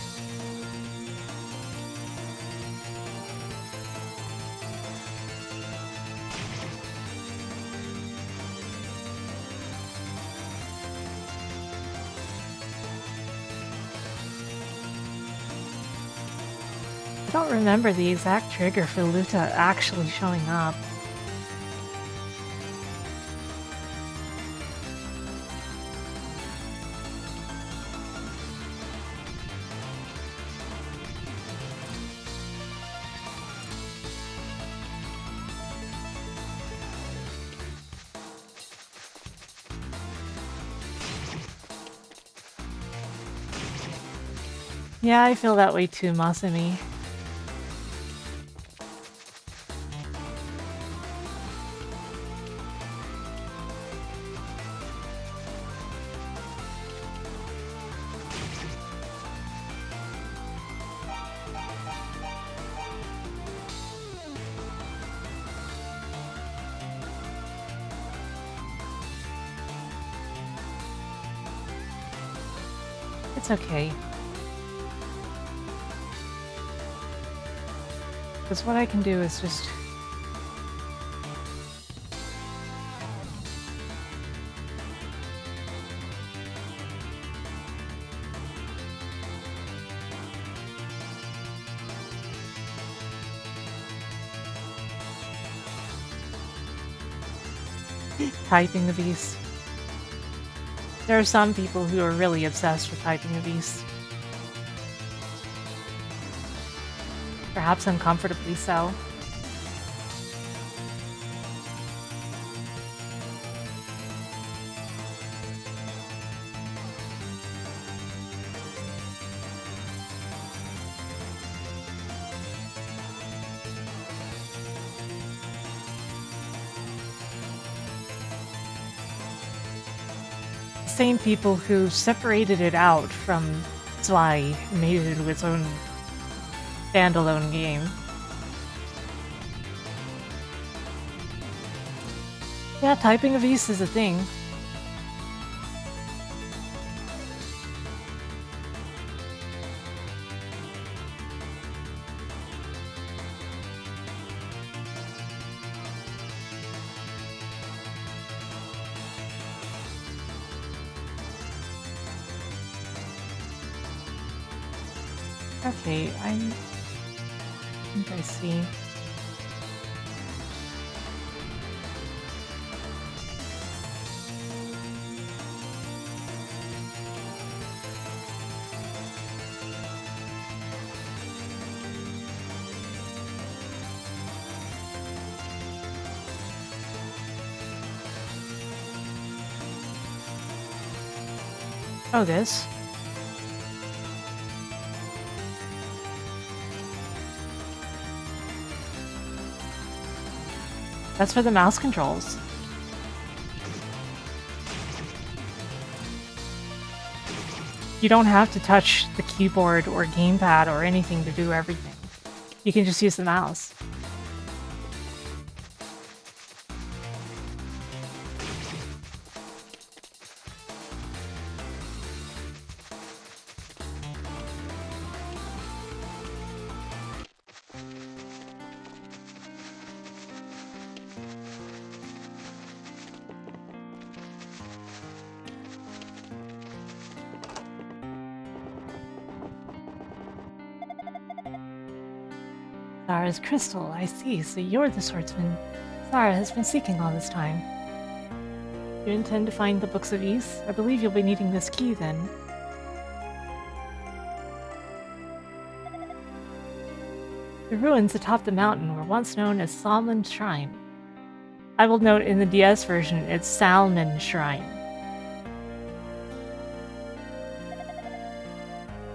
I don't remember the exact trigger for Luta actually showing up. Yeah, I feel that way too, Masumi. It's okay. Because what I can do is just... typing the beast. There are some people who are really obsessed with typing the beast. Perhaps uncomfortably so. Same people who separated it out from Zwei and made it into its own standalone game. Yeah, typing of Ys is a thing. Okay, I think I see. Oh, this. That's for the mouse controls. You don't have to touch the keyboard or gamepad or anything to do everything. You can just use the mouse. Zara's crystal, I see. So you're the swordsman Zara has been seeking all this time. You intend to find the Books of Ys? I believe you'll be needing this key then. The ruins atop the mountain were once known as Salmon Shrine. I will note in the DS version it's Salmon Shrine.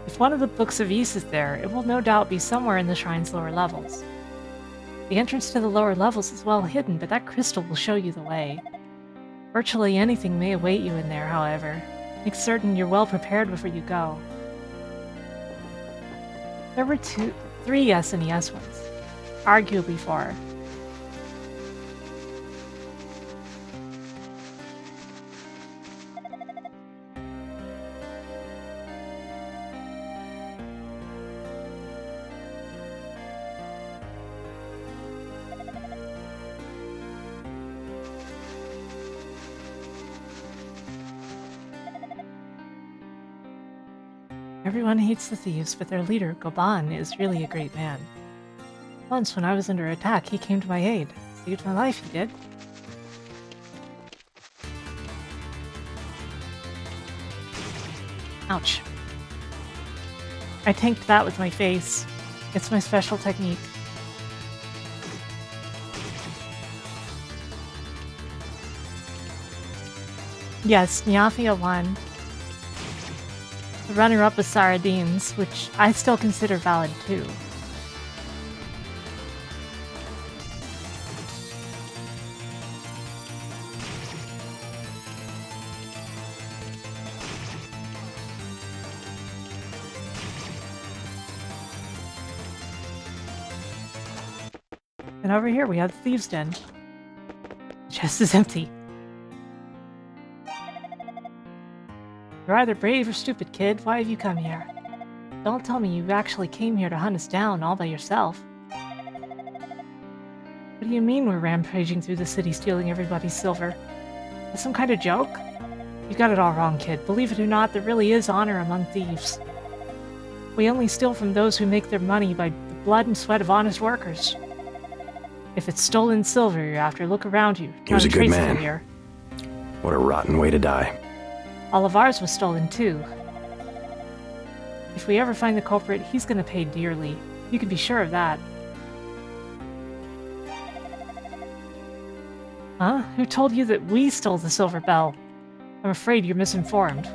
If one of the Books of Ys is there, it will no doubt be somewhere in the shrine's lower levels. The entrance to the lower levels is well hidden, but that crystal will show you the way. Virtually anything may await you in there, however. Make certain you're well prepared before you go. There were three SNES ones. Arguably 4. Everyone hates the thieves, but their leader, Goban, is really a great man. Once, when I was under attack, he came to my aid. Saved my life, he did. Ouch. I tanked that with my face. It's my special technique. Yes, Nyafia won. The runner-up was Saradin's, which I still consider valid too. And over here we have the Thieves' Den. The chest is empty. You're either brave or stupid, kid. Why have you come here? Don't tell me you actually came here to hunt us down all by yourself. What do you mean we're rampaging through the city stealing everybody's silver? Is this some kind of joke? You got it all wrong, kid. Believe it or not, there really is honor among thieves. We only steal from those who make their money by the blood and sweat of honest workers. If it's stolen silver you're after, look around you.
He was a good man.
Here.
What a rotten way to die.
All of ours was stolen too. If we ever find the culprit, he's gonna pay dearly. You can be sure of that. Huh? Who told you that we stole the Silver Bell? I'm afraid you're misinformed.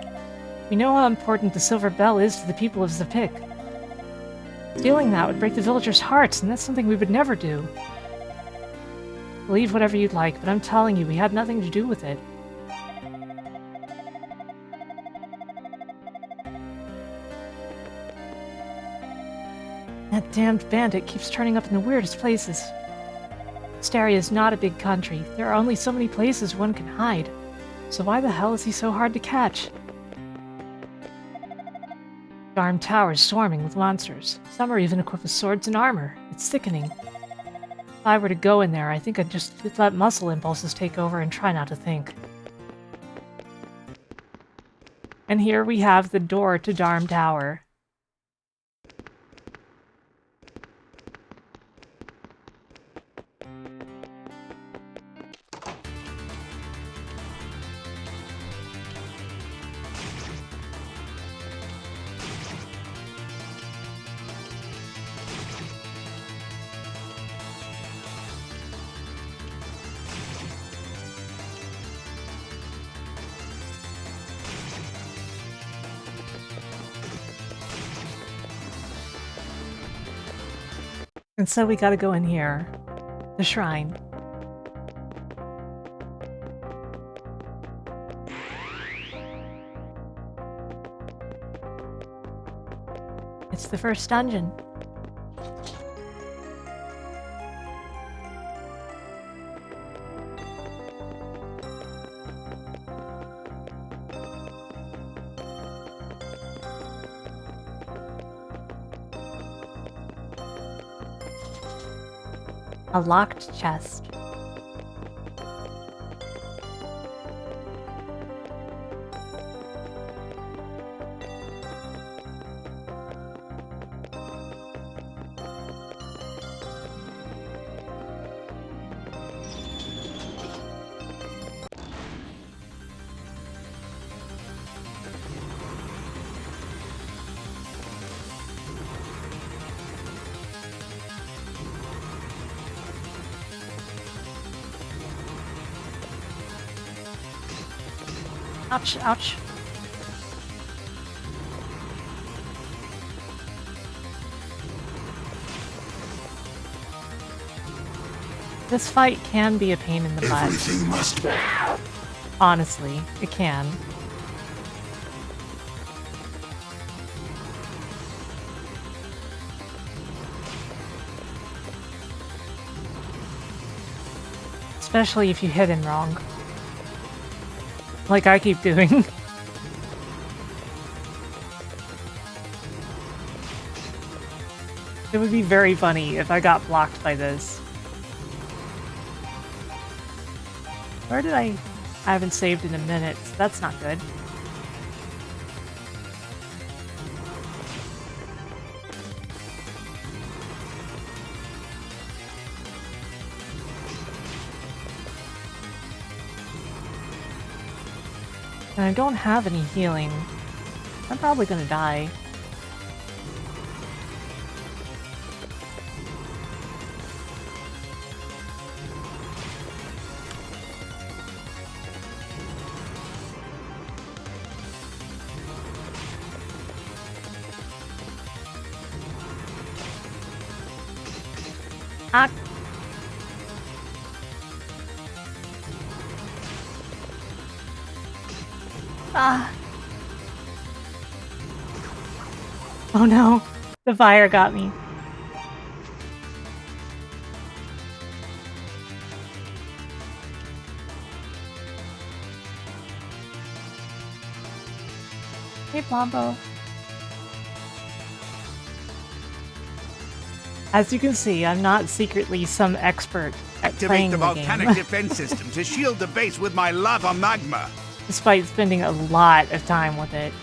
We know how important the Silver Bell is to the people of Zapik. Stealing that would break the villagers' hearts, and that's something we would never do. Believe whatever you'd like, but I'm telling you, we had nothing to do with it. That damned bandit keeps turning up in the weirdest places. Staria is not a big country. There are only so many places one can hide. So why the hell is he so hard to catch? The armed tower is swarming with monsters. Some are even equipped with swords and armor. It's sickening. If I were to go in there, I think I'd just let muscle impulses take over and try not to think. And here we have the door to Darm Tower. And so we gotta go in here. The shrine. It's the first dungeon. A locked chest. Ouch, ouch. This fight can be a pain in the butt.
Everything must be.
Honestly, it can. Especially if you hit him wrong. Like I keep doing. It would be very funny if I got blocked by this. Where did I haven't saved in a minute, so that's not good. And I don't have any healing. I'm probably gonna die. Ah! Ah! Oh no! The fire got me. Hey, Plombo. As you can see, I'm not secretly some expert at playing
Activate the
the
volcanic
game,
defense system to shield the base with my lava magma.
despite spending a lot of time with it.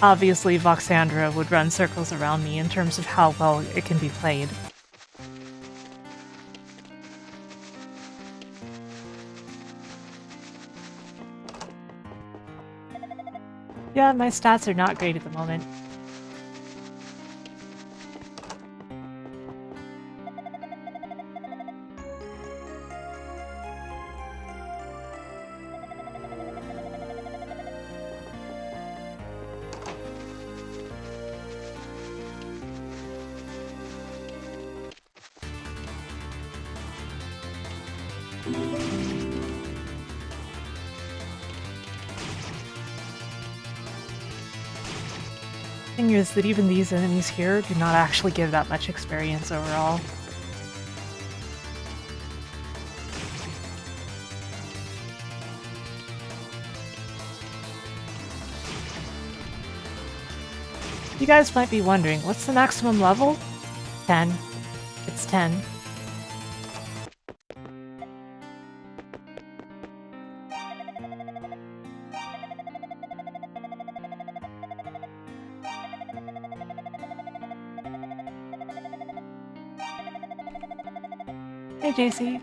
Obviously, Voxandra would run circles around me in terms of how well it can be played. Yeah, my stats are not great at the moment. Thing is that even these enemies here do not actually give that much experience overall. You guys might be wondering, what's the maximum level? 10. It's 10. Hey, JC.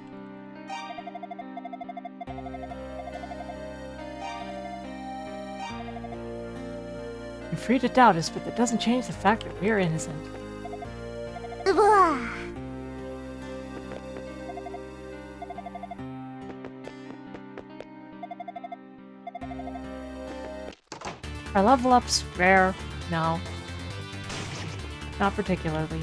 You're free to doubt us, but that doesn't change the fact that we're innocent. Are level ups rare? No. Not particularly.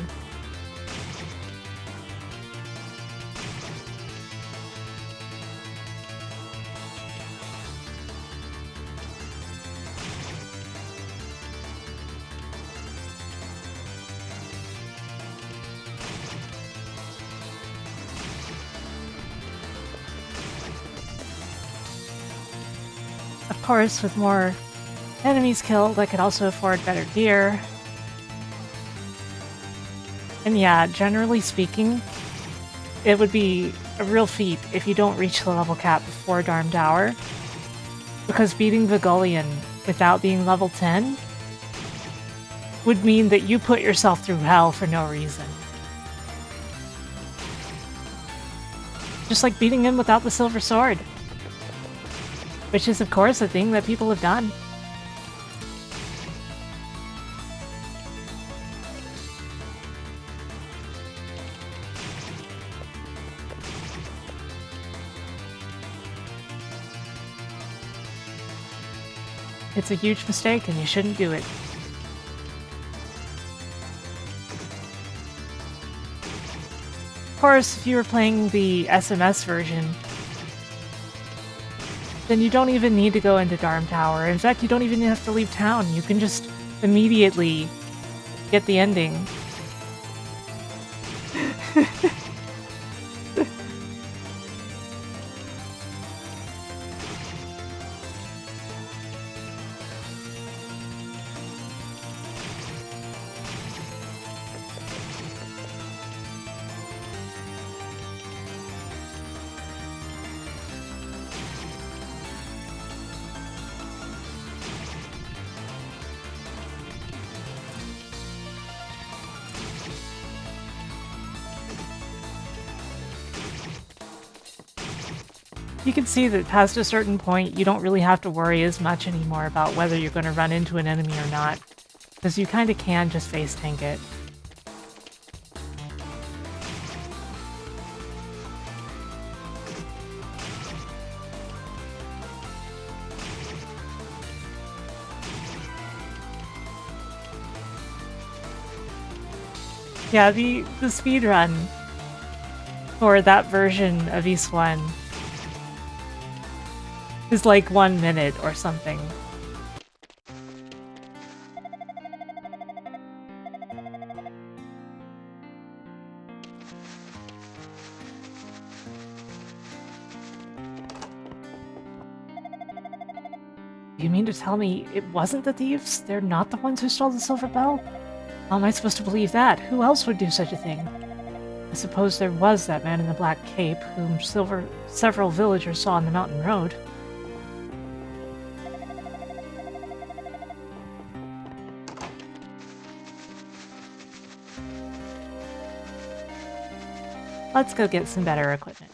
Of course, with more enemies killed, I could also afford better gear. And yeah, generally speaking, it would be a real feat if you don't reach the level cap before Darm Tower. Because beating Vigolian without being level 10 would mean that you put yourself through hell for no reason. Just like beating him without the silver sword. Which is, of course, a thing that people have done. It's a huge mistake and you shouldn't do it. Of course, if you were playing the SMS version, then you don't even need to go into Darm Tower. In fact, you don't even have to leave town. You can just immediately get the ending. You can see that past a certain point, you don't really have to worry as much anymore about whether you're going to run into an enemy or not, because you kind of can just face tank it. Yeah, the speed run for that version of East 1 is like 1 minute or something. You mean to tell me it wasn't the thieves? They're not the ones who stole the silver bell? How am I supposed to believe that? Who else would do such a thing? I suppose there was that man in the black cape, whom several villagers saw on the mountain road. Let's go get some better equipment.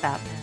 Batman.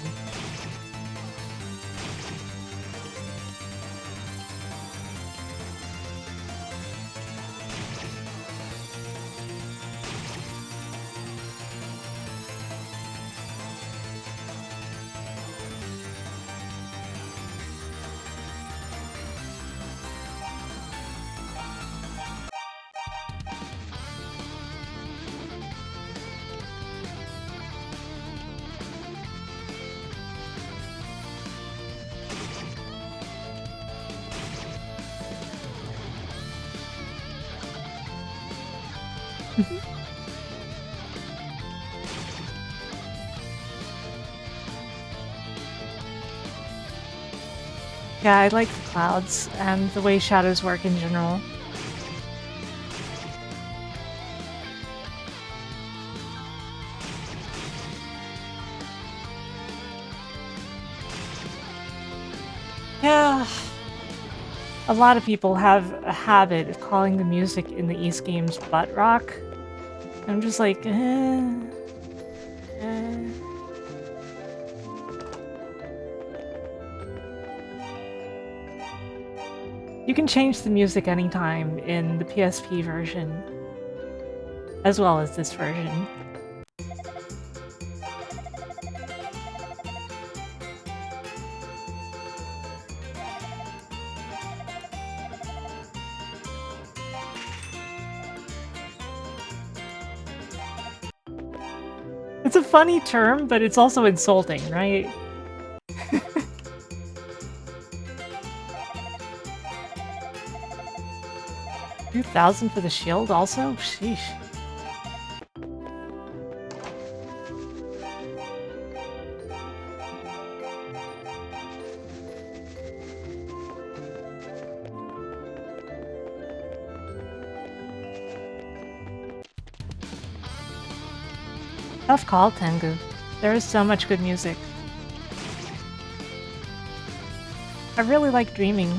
Yeah, I like the clouds and the way shadows work in general. Yeah. A lot of people have a habit of calling the music in the East games butt rock. I'm just like, You can change the music anytime in the PSP version, as well as this version. It's a funny term, but it's also insulting, right? 2,000 for the shield also? Sheesh. Tough call, Tengu. There is so much good music. I really like Dreaming.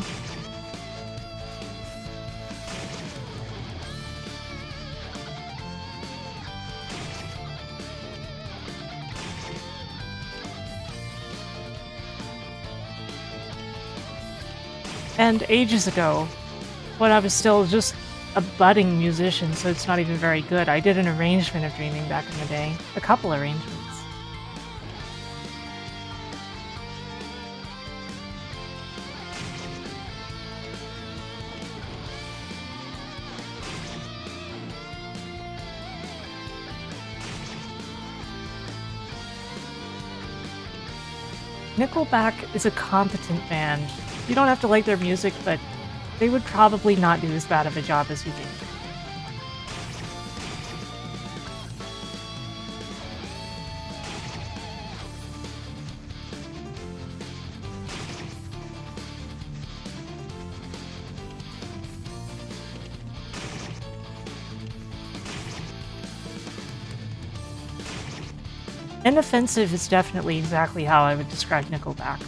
And ages ago, when I was still just a budding musician, so it's not even very good, I did an arrangement of Dreaming back in the day. A couple arrangements. Nickelback is a competent band. You don't have to like their music, but they would probably not do as bad of a job as you think. Inoffensive is definitely exactly how I would describe Nickelback.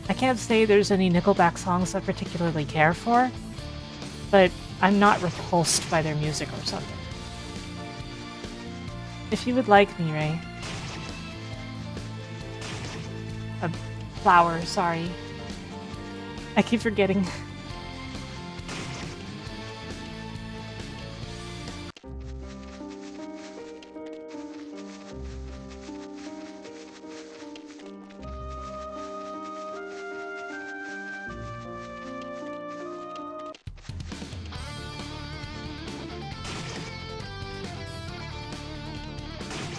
I can't say there's any Nickelback songs I particularly care for, but I'm not repulsed by their music or something. If you would like me, Ray. A flower, sorry. I keep forgetting.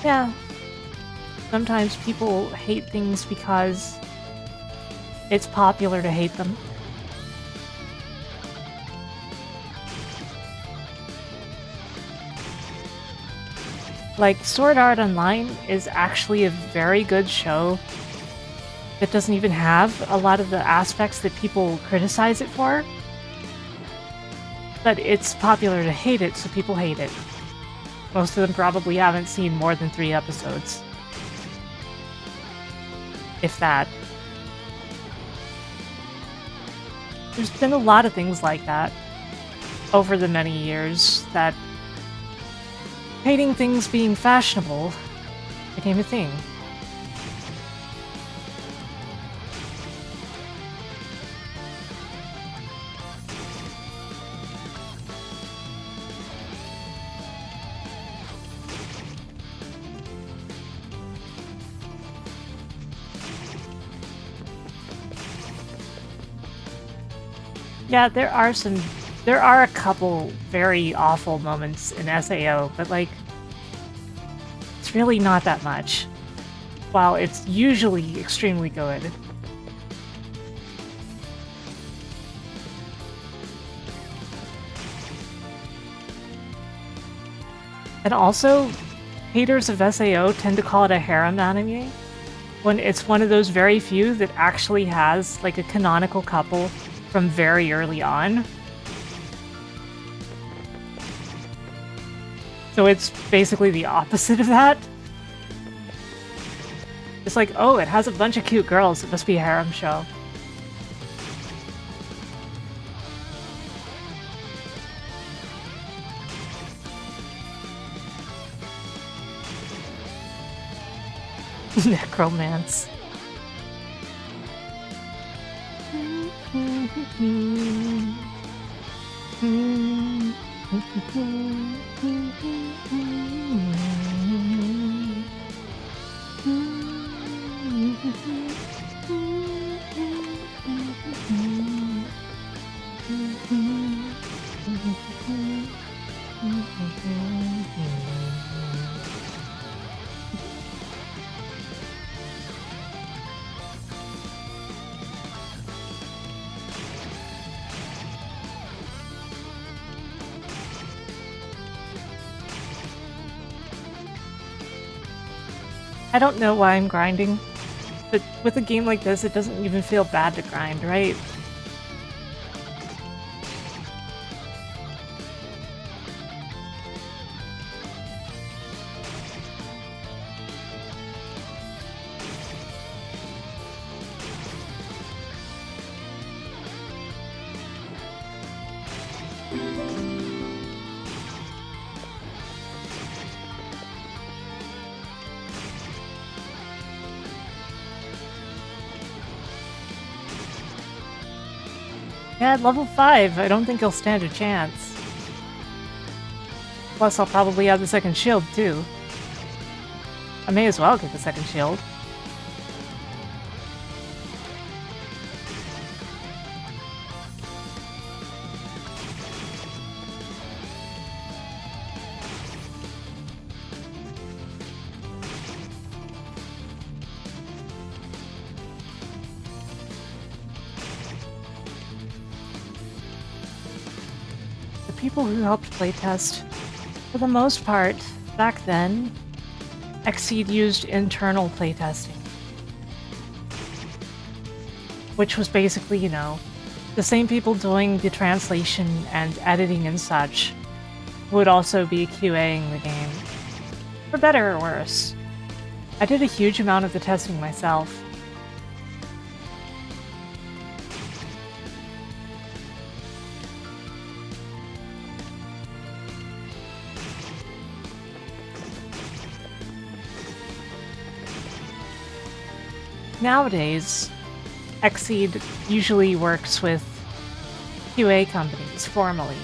Yeah. Sometimes people hate things because it's popular to hate them. Like, Sword Art Online is actually a very good show that doesn't even have a lot of the aspects that people criticize it for. But it's popular to hate it, so people hate it. Most of them probably haven't seen more than 3 episodes. if that. There's been a lot of things like that over the many years that hating things being fashionable became a thing. Yeah, there are a couple very awful moments in SAO, but like, it's really not that much. While it's usually extremely good. And also, haters of SAO tend to call it a harem anime, when it's one of those very few that actually has like a canonical couple from very early on. So it's basically the opposite of that. It's like, oh, it has a bunch of cute girls, it must be a harem show. Necromance. I don't know why I'm grinding, but with a game like this, it doesn't even feel bad to grind, right? Yeah, at level 5, I don't think he'll stand a chance. Plus, I'll probably have the second shield, too. I may as well get the second shield. People who helped playtest, for the most part, back then, Xseed used internal playtesting. Which was basically, you know, the same people doing the translation and editing and such would also be QAing the game. For better or worse. I did a huge amount of the testing myself. Nowadays, Xseed usually works with QA companies formally.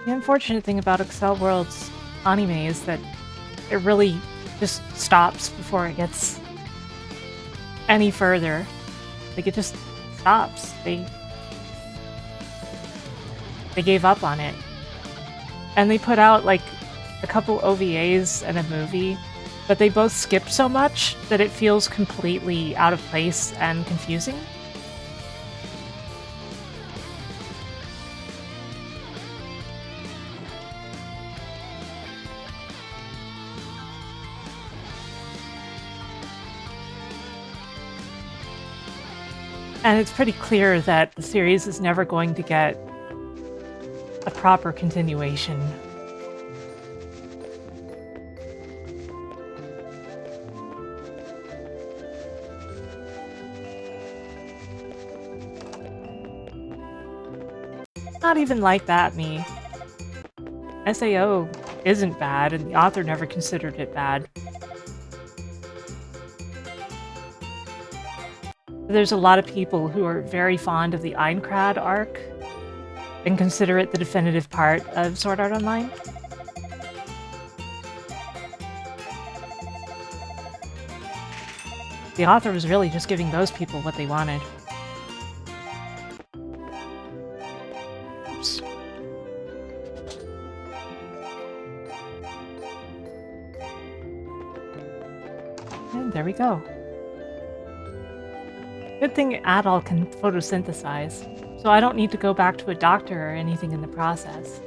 The unfortunate thing about Excel World's anime is that it really just stops before it gets any further. Like, it just stops. They gave up on it. And they put out, like, a couple OVAs and a movie, but they both skip so much that it feels completely out of place and confusing. And it's pretty clear that the series is never going to get a proper continuation. Not even like that, me. SAO isn't bad, and the author never considered it bad. There's a lot of people who are very fond of the Aincrad arc and consider it the definitive part of Sword Art Online. The author was really just giving those people what they wanted. Oops. And there we go. Good thing Adol can photosynthesize, so I don't need to go back to a doctor or anything in the process.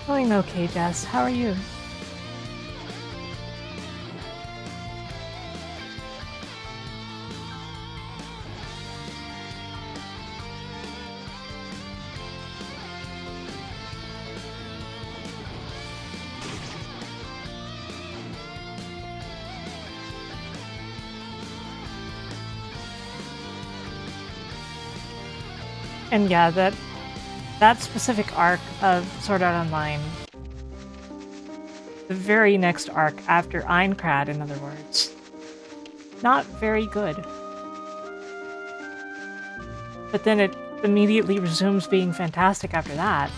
Doing okay, Jess. How are you? And yeah, that specific arc of Sword Art Online, the very next arc after Aincrad, in other words, not very good. But then it immediately resumes being fantastic after that.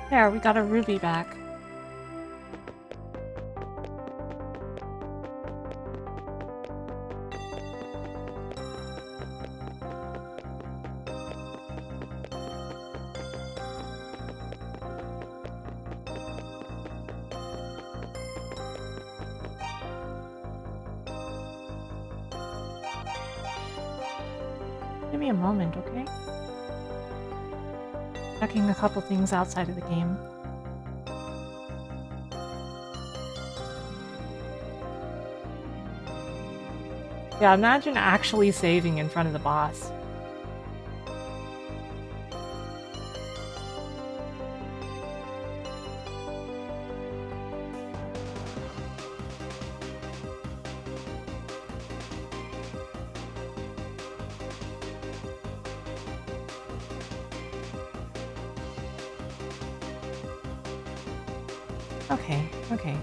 There, we got a ruby back. Give me a moment, okay? Checking a couple things outside of the game. Yeah, imagine actually saving in front of the boss. Okay, okay.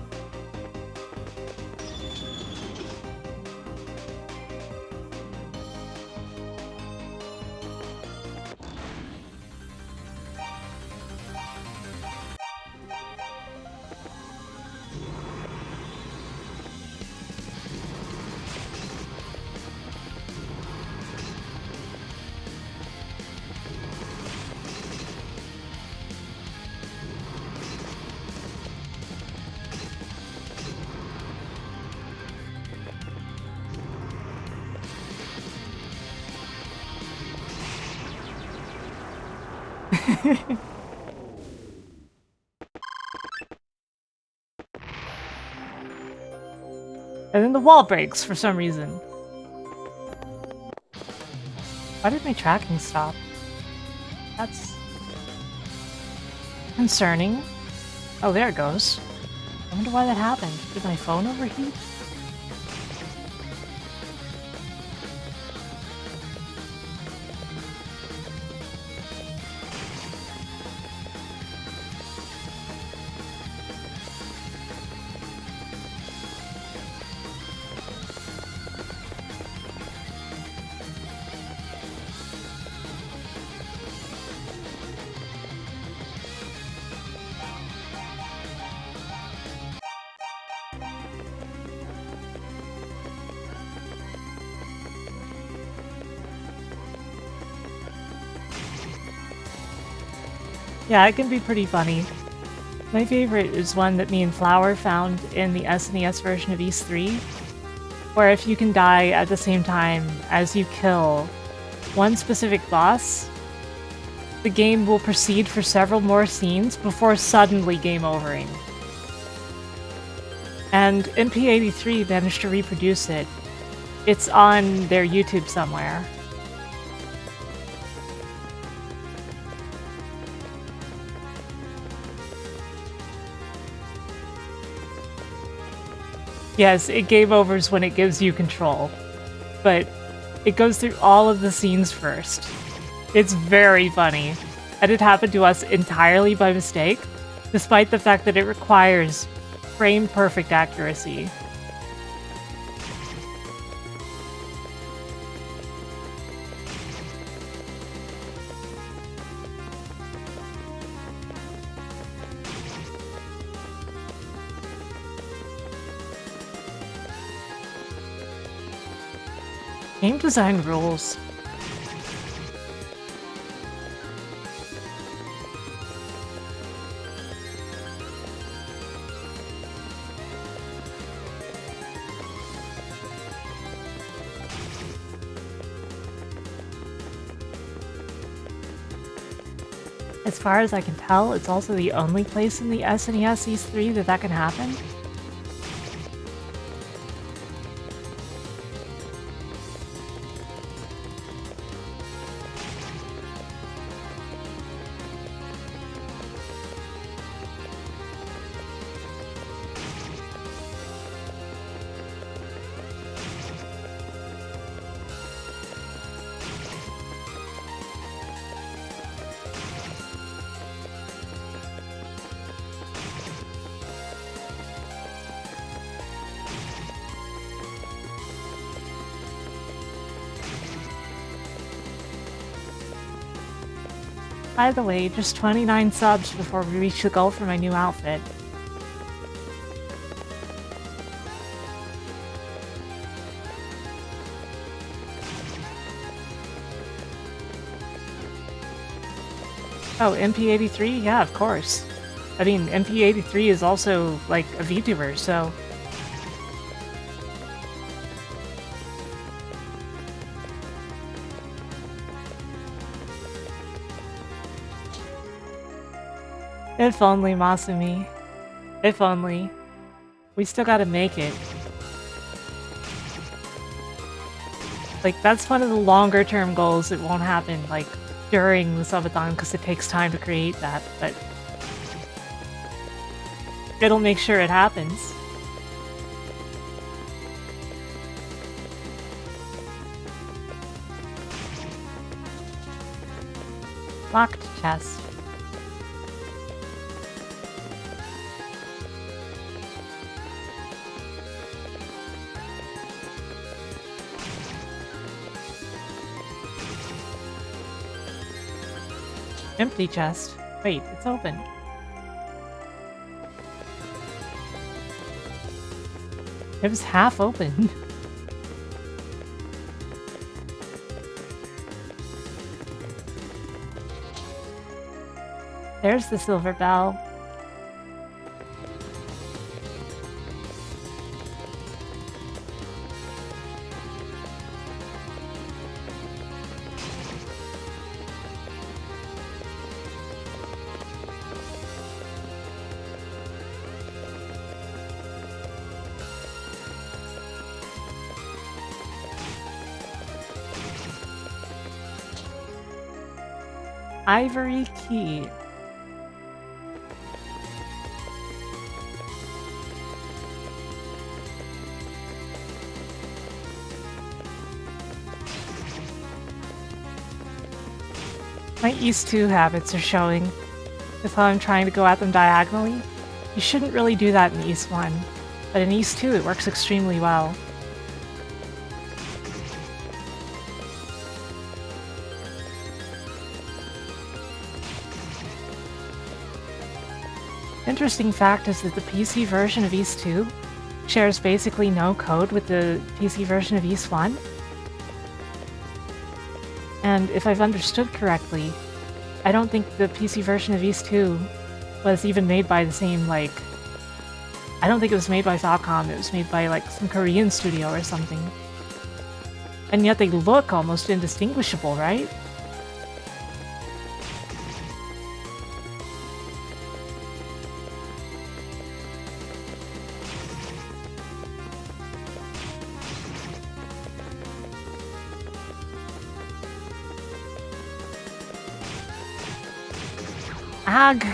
And then the wall breaks for some reason. Why did my tracking stop? That's concerning. Oh, there it goes. I wonder why that happened. Did my phone overheat? Yeah, it can be pretty funny. My favorite is one that me and Flower found in the SNES version of East 3, where if you can die at the same time as you kill one specific boss, the game will proceed for several more scenes before suddenly game overing. And MP83 managed to reproduce it. It's on their YouTube somewhere. Yes, it game overs when it gives you control, but it goes through all of the scenes first. It's very funny, and it happened to us entirely by mistake, despite the fact that it requires frame-perfect accuracy. Game design rules. As far as I can tell, it's also the only place in the SNES East 3 that can happen. By the way, just 29 subs before we reach the goal for my new outfit. Oh, MP83? Yeah, of course. I mean, MP83 is also, like, a VTuber, so... If only, Masumi. If only. We still gotta make it. Like, that's one of the longer term goals. It won't happen, like, during the subathon because it takes time to create that, but... it'll make sure it happens. Locked chest. Empty chest. Wait, it's open. It was half open. There's the silver bell. Ivory key. My East 2 habits are showing. With how I'm trying to go at them diagonally. You shouldn't really do that in East 1, but in East 2 it works extremely well. Interesting fact is that the PC version of East 2 shares basically no code with the PC version of East 1. And if I've understood correctly, I don't think the PC version of East 2 was even made by the same, like... I don't think it was made by Falcom, it was made by, like, some Korean studio or something. And yet they look almost indistinguishable, right? Ag!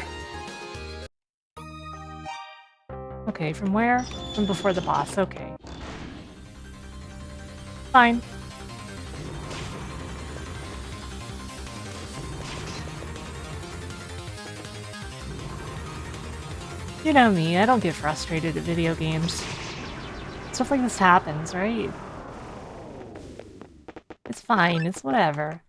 Okay, from where? From before the boss, okay. Fine. You know me, I don't get frustrated at video games. Stuff like this happens, right? It's fine, it's whatever.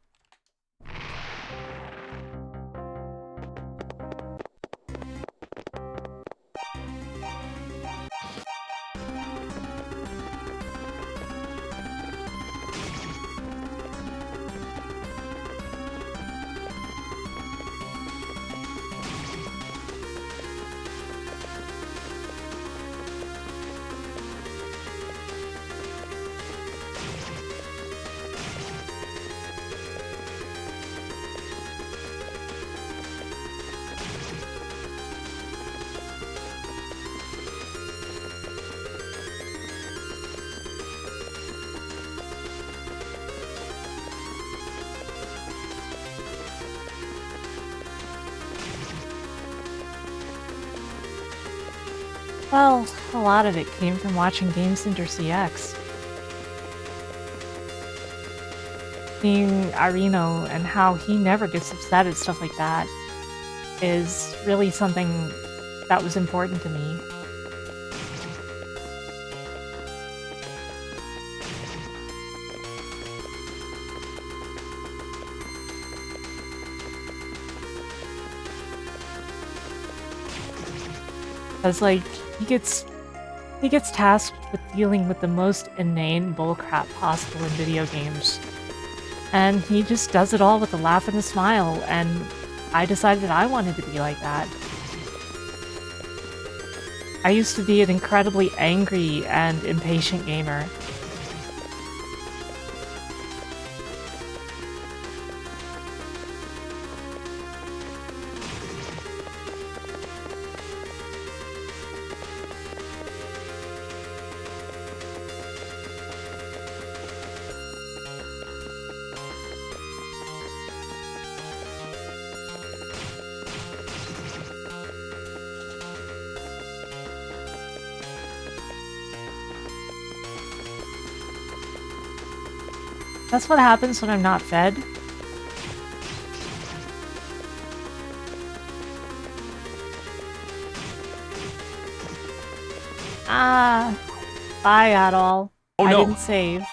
Well, a lot of it came from watching Game Center CX. Seeing Arino and how he never gets upset at stuff like that is really something that was important to me. Because, like, he gets tasked with dealing with the most inane bullcrap possible in video games. And he just does it all with a laugh and a smile, and I decided I wanted to be like that. I used to be an incredibly angry and impatient gamer. That's what happens when I'm not fed. Ah, bye, Adol.
Oh,
I
no.
didn't save.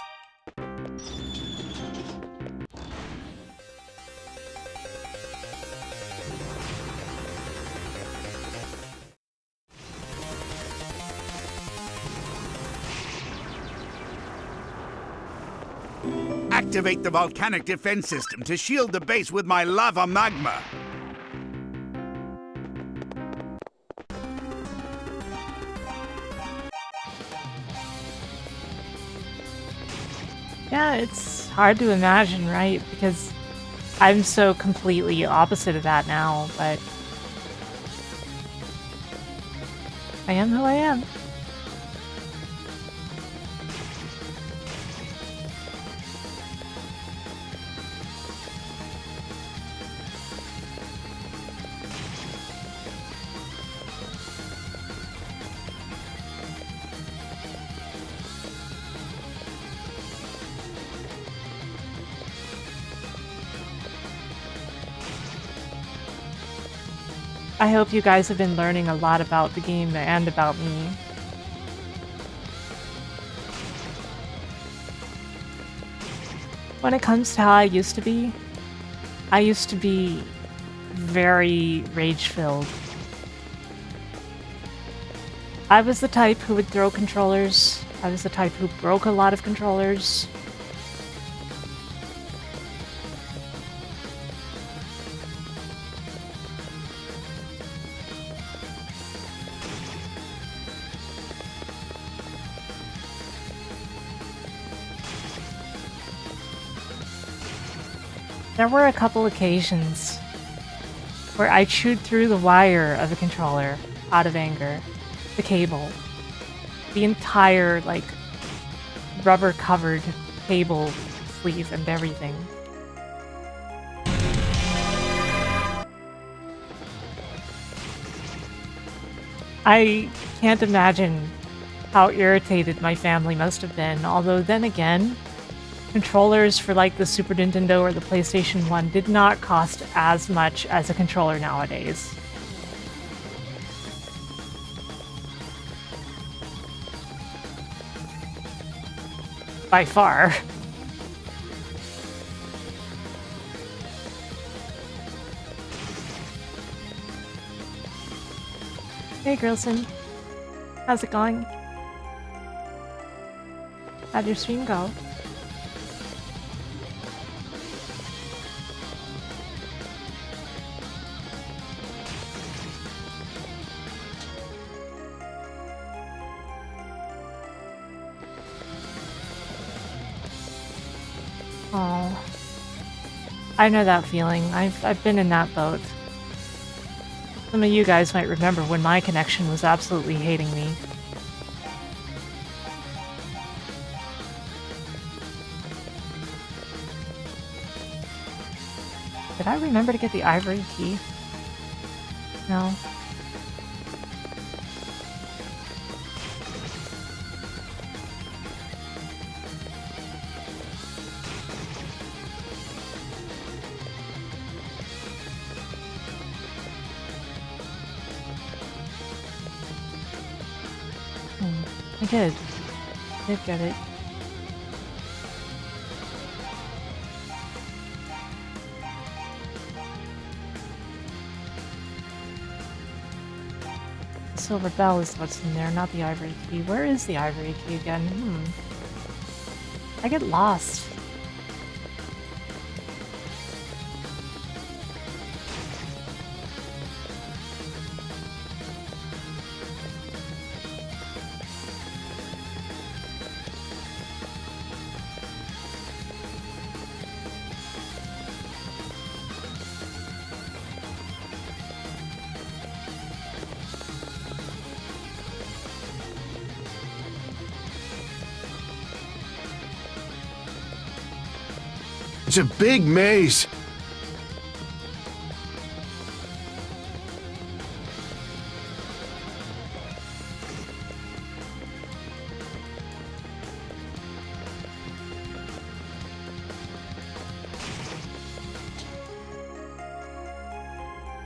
Activate the volcanic defense system to shield the base with my lava magma.
Yeah, it's hard to imagine, right? Because I'm so completely opposite of that now, but I am who I am. I hope you guys have been learning a lot about the game and about me. When it comes to how I used to be very rage-filled. I was the type who would throw controllers. I was the type who broke a lot of controllers. There were a couple occasions where I chewed through the wire of a controller out of anger. The cable. The entire, like, rubber-covered cable sleeve and everything. I can't imagine how irritated my family must have been, although then again, controllers for like the Super Nintendo or the PlayStation 1 did not cost as much as a controller nowadays. By far. Hey, Grilson. How's it going? How'd your stream go? Oh, I know that feeling. I've been in that boat. Some of you guys might remember when my connection was absolutely hating me. Did I remember to get the ivory key? No. I did. I did get it. The silver bell is what's in there, not the ivory key. Where is the ivory key again? I get lost.
It's a big maze.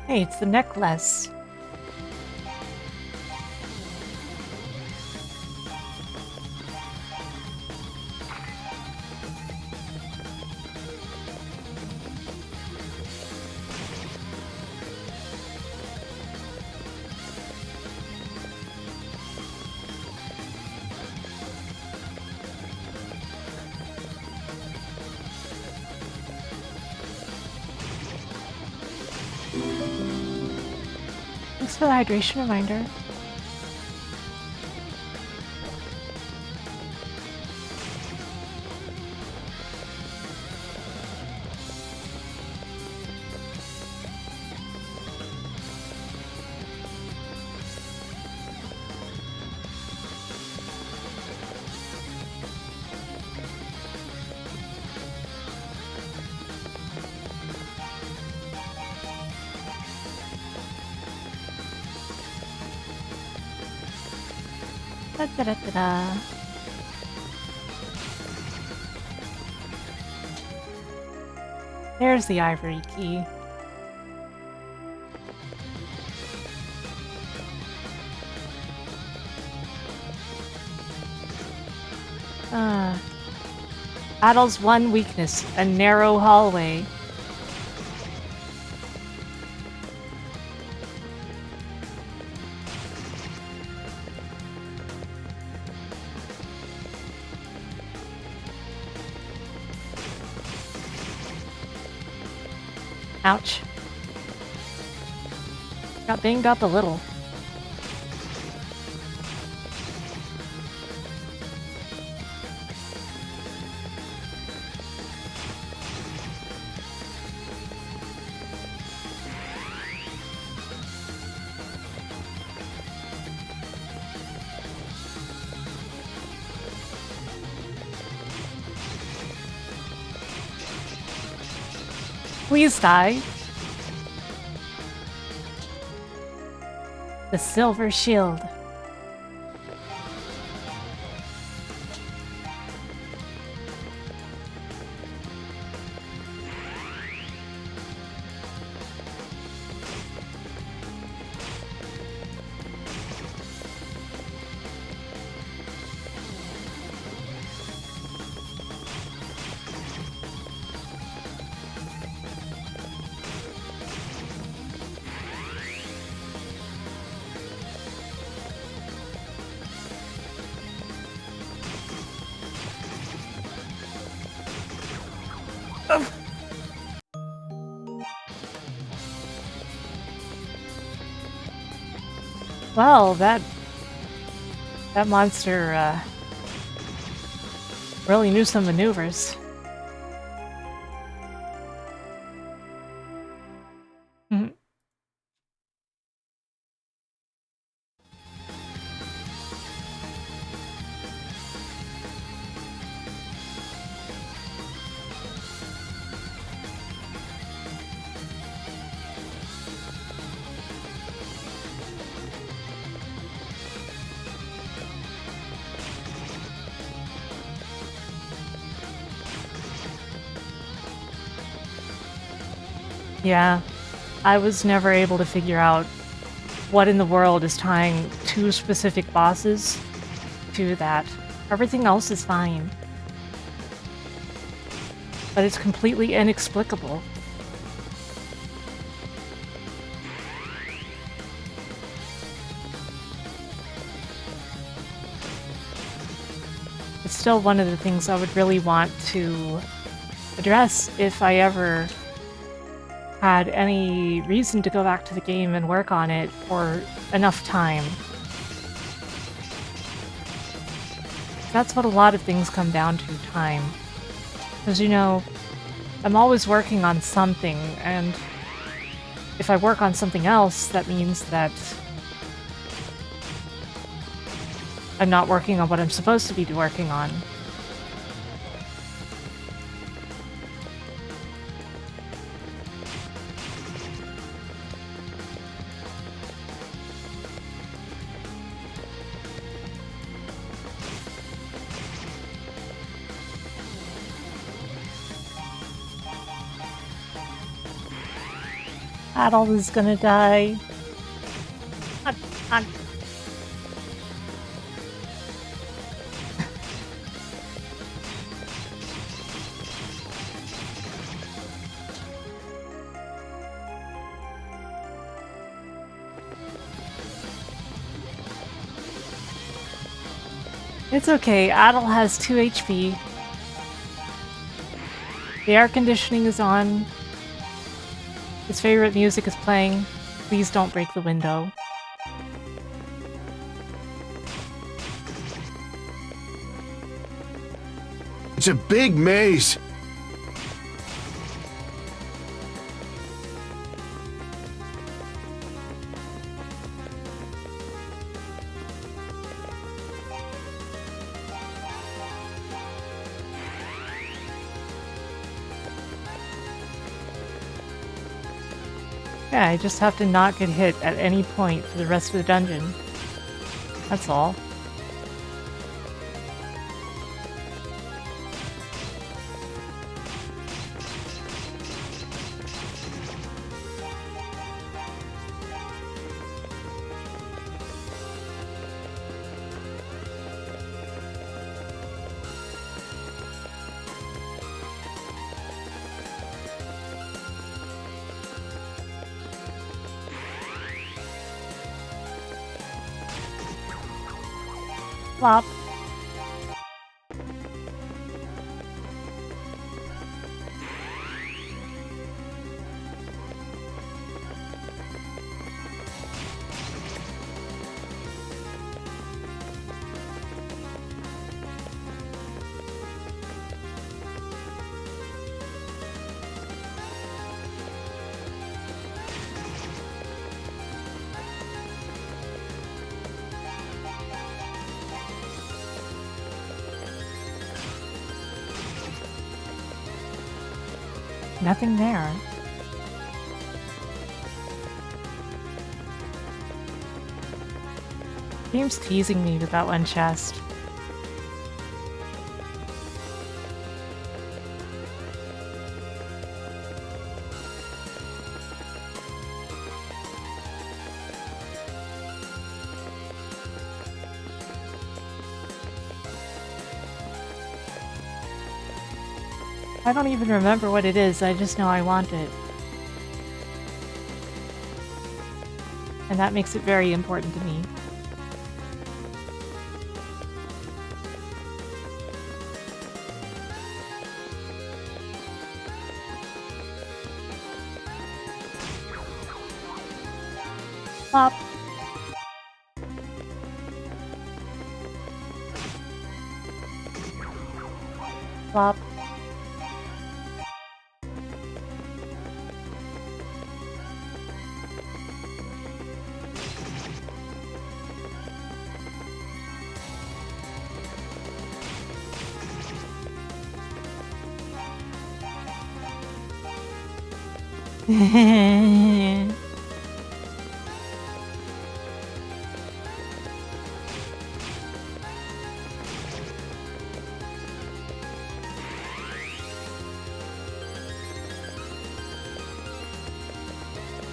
Hey, it's the necklace. Thanks for the hydration reminder. Da-da-da-da-da. There's the ivory key. Battle's one weakness, a narrow hallway. Ouch. Got banged up a little. Please die. The silver shield. Well, that monster really knew some maneuvers. Mhm. Yeah, I was never able to figure out what in the world is tying two specific bosses to that. Everything else is fine. But it's completely inexplicable. It's still one of the things I would really want to address if I ever had any reason to go back to the game and work on it for enough time. That's what a lot of things come down to, time. Because, you know, I'm always working on something, and if I work on something else, that means that I'm not working on what I'm supposed to be working on. Adol is gonna die. It's okay, Adol has 2 HP. The air conditioning is on. His favorite music is playing. Please don't break the window.
It's a big maze.
Yeah, I just have to not get hit at any point for the rest of the dungeon. That's all. Flop. Nothing there. Game's teasing me with that one chest. I don't even remember what it is, I just know I want it. And that makes it very important to me. Plop. Plop.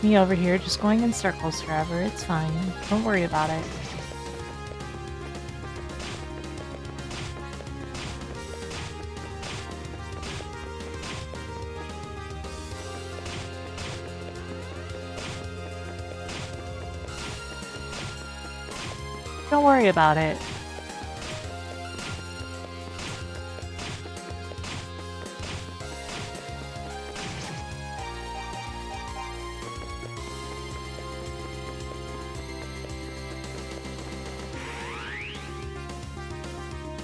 Me over here just going in circles forever, it's fine. Don't worry about it. Don't worry about it.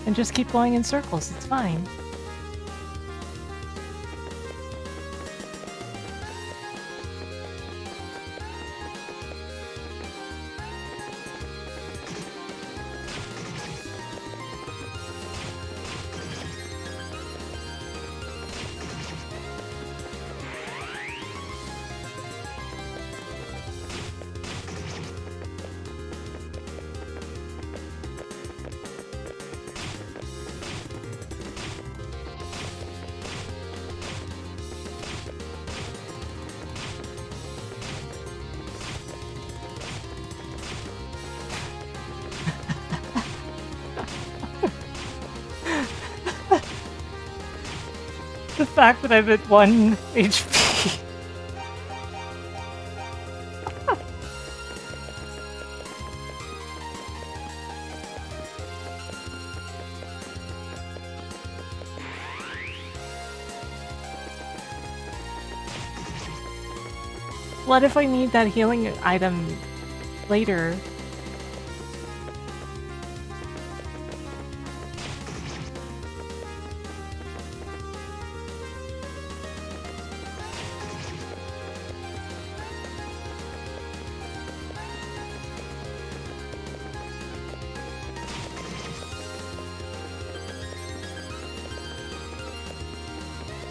And just keep going in circles, it's fine. The fact that I'm at 1 HP. What if I need that healing item later?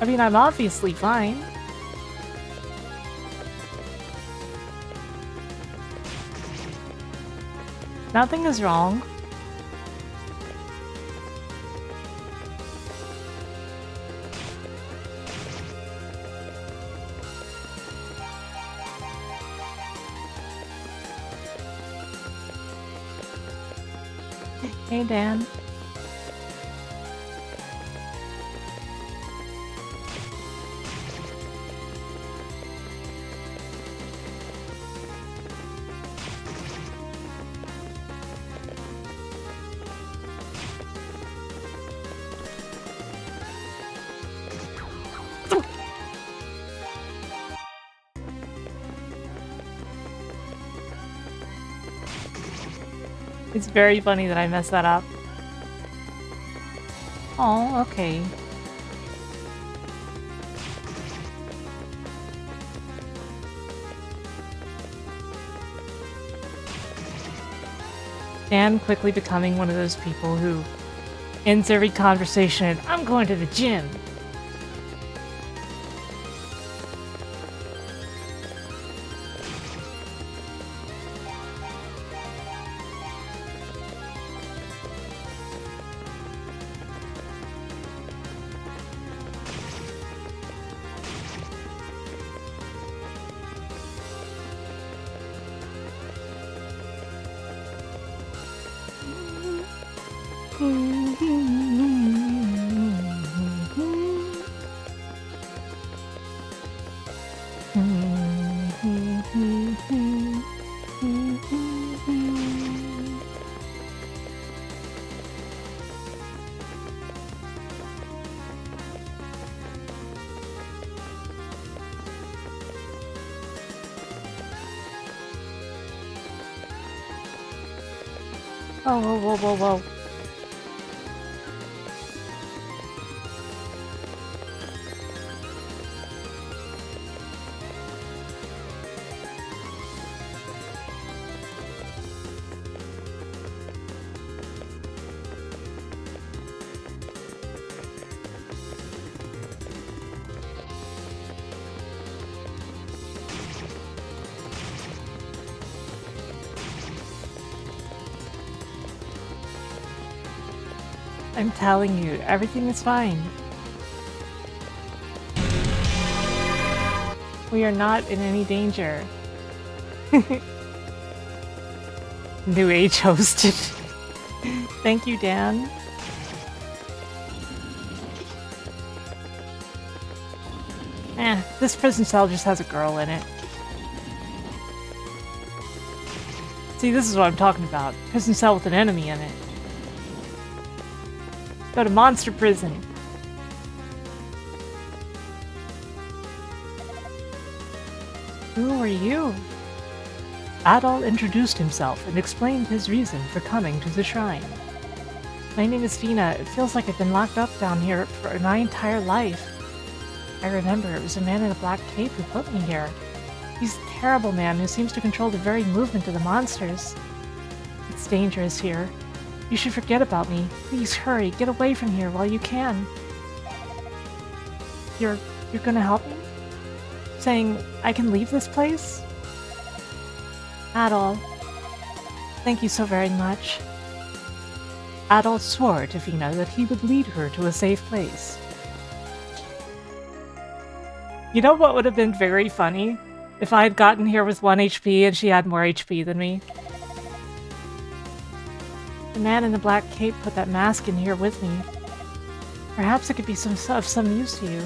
I mean, I'm obviously fine. Nothing is wrong. Hey, Dan. It's very funny that I messed that up. Oh, okay. Dan quickly becoming one of those people who ends every conversation, I'm going to the gym. Oh, whoa, whoa, whoa, whoa. I'm telling you, everything is fine. We are not in any danger. New Age hosted. Thank you, Dan. This prison cell just has a girl in it. See, this is what I'm talking about. Prison cell with an enemy in it. Go to monster prison. Who are you? Adol introduced himself and explained his reason for coming to the shrine. My name is Fina. It feels like I've been locked up down here for my entire life. I remember it was a man in a black cape who put me here. He's a terrible man who seems to control the very movement of the monsters. It's dangerous here. You should forget about me. Please hurry, get away from here while you can. You're gonna help me? Saying I can leave this place? Adol, thank you so very much. Adol swore to Fina that he would lead her to a safe place. You know what would have been very funny? If I had gotten here with 1 HP and she had more HP than me. The man in the black cape put that mask in here with me. Perhaps it could be of some use to you.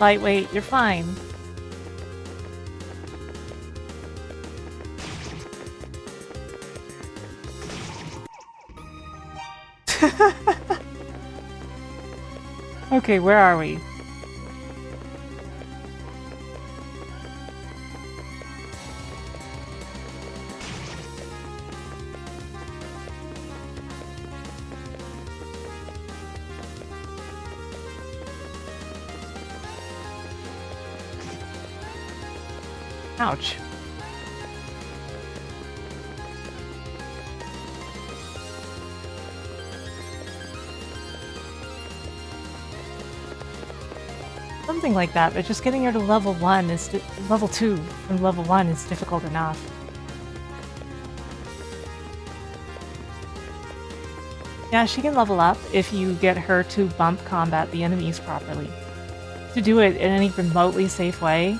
Lightweight, you're fine. Okay, where are we? Ouch. Something like that, but just getting her to level 1 is level 2 from level 1 is difficult enough. Yeah, she can level up if you get her to bump combat the enemies properly. To do it in any remotely safe way,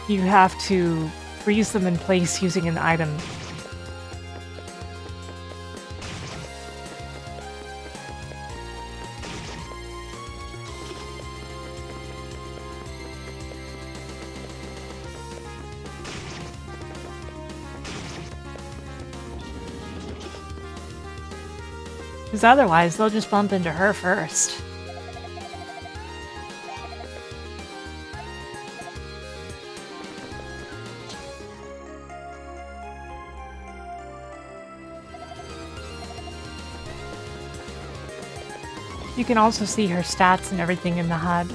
you have to freeze them in place using an item. Because otherwise, they'll just bump into her first. You can also see her stats and everything in the HUD.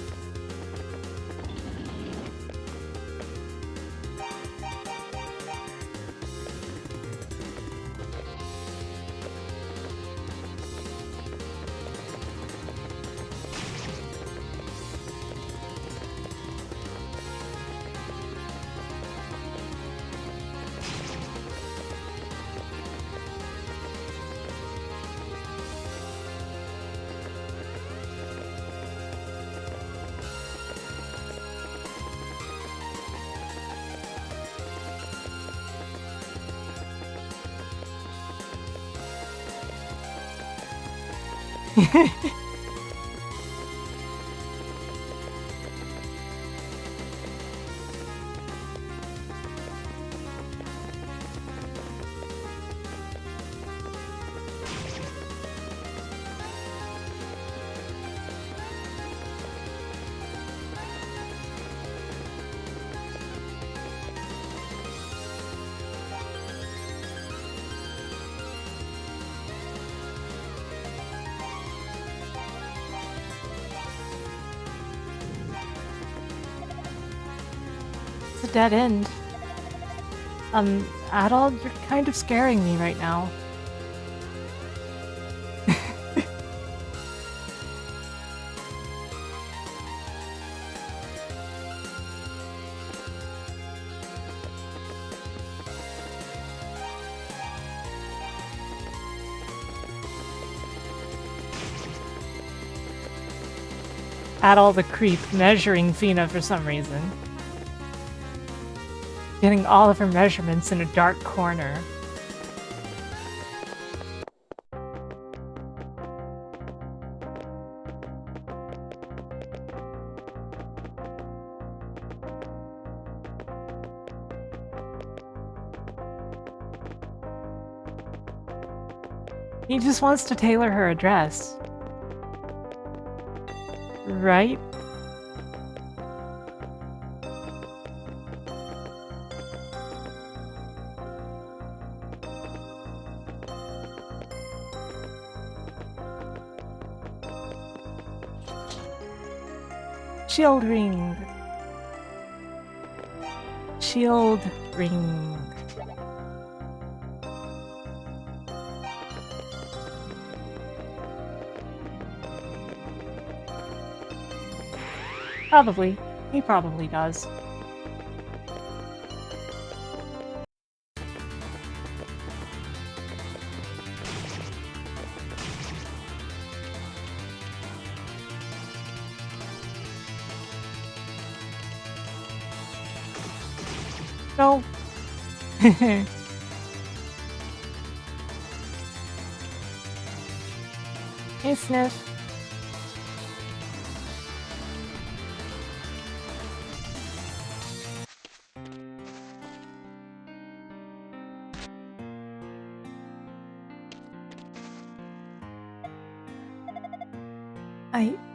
It's a dead end. Adol, you're kind of scaring me right now. Adol the creep measuring Fina for some reason. Getting all of her measurements in a dark corner. He just wants to tailor her a dress. Right? Shield ring. Shield ring. Probably. He probably does. No. Hey, Sniff.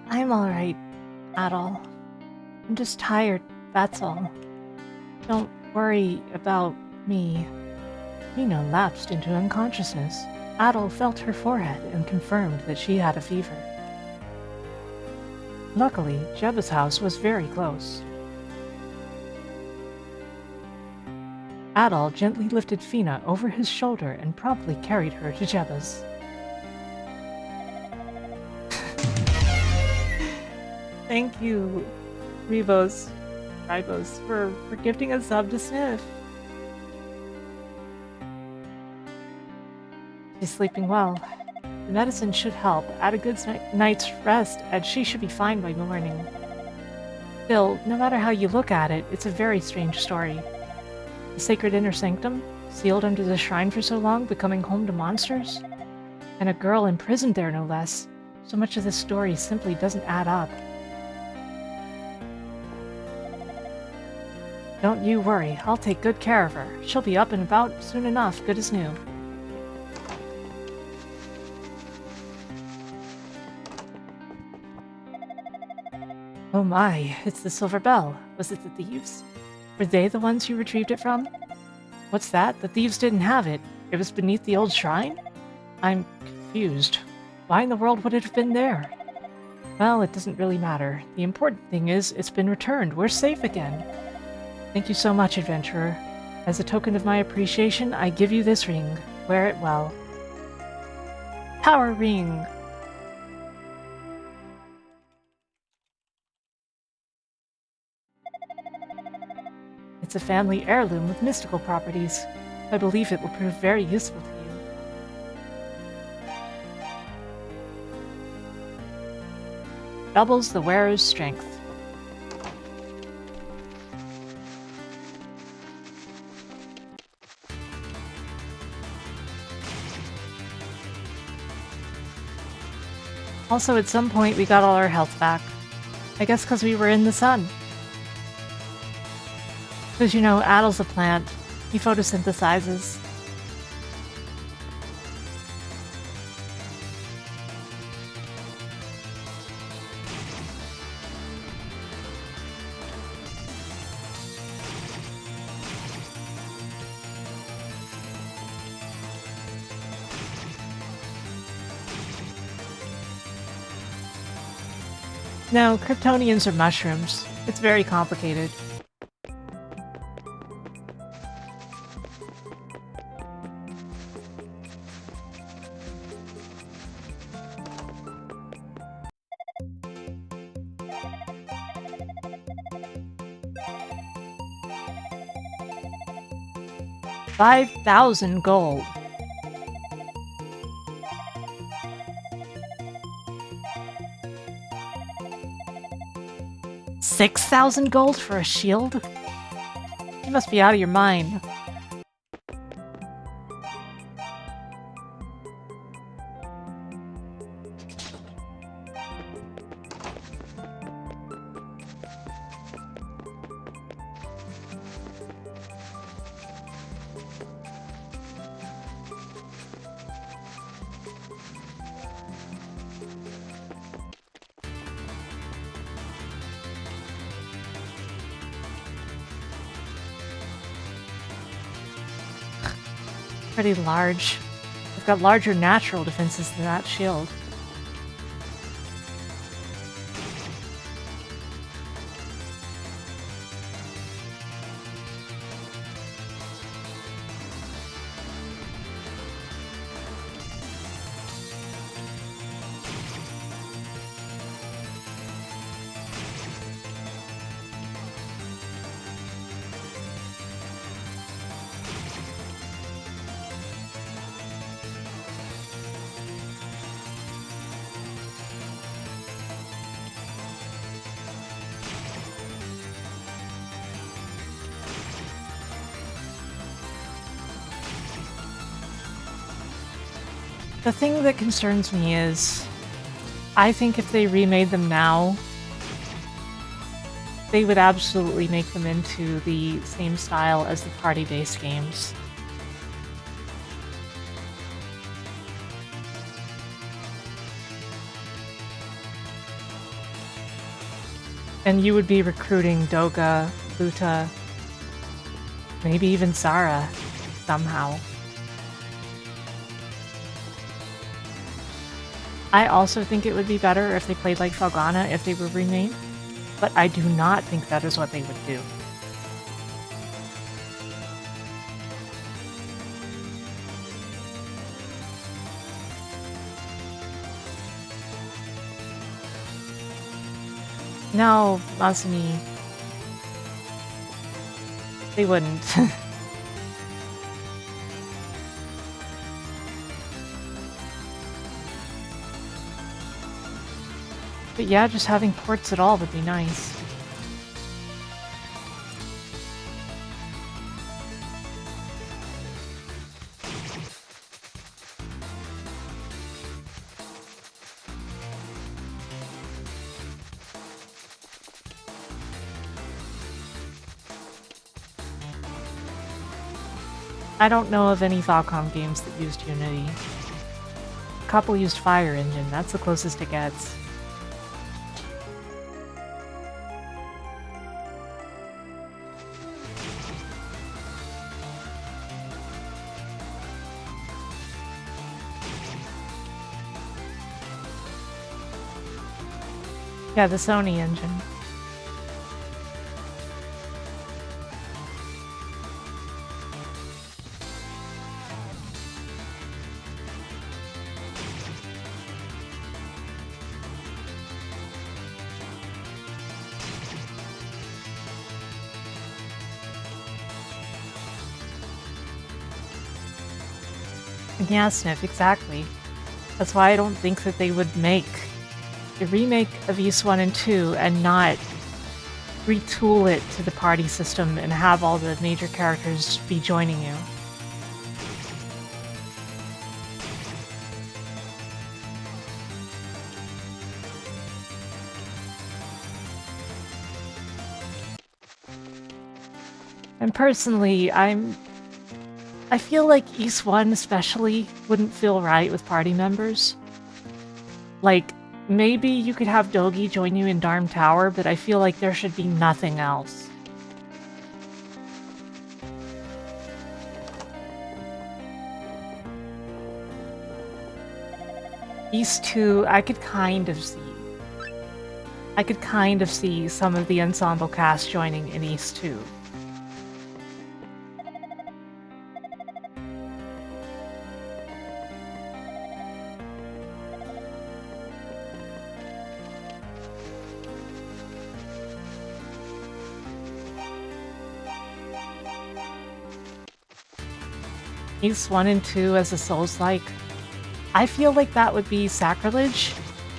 I'm alright, Adol. I'm just tired, that's all. Don't worry about me. Mina lapsed into unconsciousness. Adol felt her forehead and confirmed that she had a fever. Luckily, Jebba's house was very close. Adol gently lifted Fina over his shoulder and promptly carried her to Jebba's. Thank you, Ribos, for gifting a sub to Sniff. She's sleeping well. The medicine should help. Add a good night's rest, and she should be fine by morning. Still, no matter how you look at it, it's a very strange story. The sacred inner sanctum, sealed under the shrine for so long, becoming home to monsters? And a girl imprisoned there, no less. So much of this story simply doesn't add up. Don't you worry, I'll take good care of her. She'll be up and about soon enough, good as new. Oh my, it's the Silver Bell. Was it the thieves? Were they the ones you retrieved it from? What's that? The thieves didn't have it. It was beneath the old shrine? I'm confused. Why in the world would it have been there? Well, it doesn't really matter. The important thing is, it's been returned. We're safe again. Thank you so much, adventurer. As a token of my appreciation, I give you this ring. Wear it well. Power ring! It's a family heirloom with mystical properties. I believe it will prove very useful to you. Doubles the wearer's strength. Also, at some point, we got all our health back. I guess because we were in the sun. Because, you know, Adel's a plant. He photosynthesizes. No, Kryptonians are mushrooms. It's very complicated. $5,000 gold. $6,000 gold for a shield? You must be out of your mind. Pretty large. They've got larger natural defenses than that shield. The thing that concerns me is, I think if they remade them now, they would absolutely make them into the same style as the party-based games. And you would be recruiting Doga, Luta, maybe even Sarah, somehow. I also think it would be better if they played like Felghana if they were remade, but I do not think that is what they would do. No, Masumi. They wouldn't. But yeah, just having ports at all would be nice. I don't know of any Falcom games that used Unity. A couple used Fire Engine, that's the closest it gets. Yeah, the Sony engine. Yeah, Sniff, exactly. That's why I don't think that they would make a remake of Ys 1 and 2 and not retool it to the party system and have all the major characters be joining you. And personally, I feel like East 1 especially wouldn't feel right with party members. Like, maybe you could have Dogi join you in Darm Tower, but I feel like there should be nothing else. East 2, I could kind of see. I could kind of see some of the ensemble cast joining in East 2. East 1 and 2 as a Souls-like. I feel like that would be sacrilege,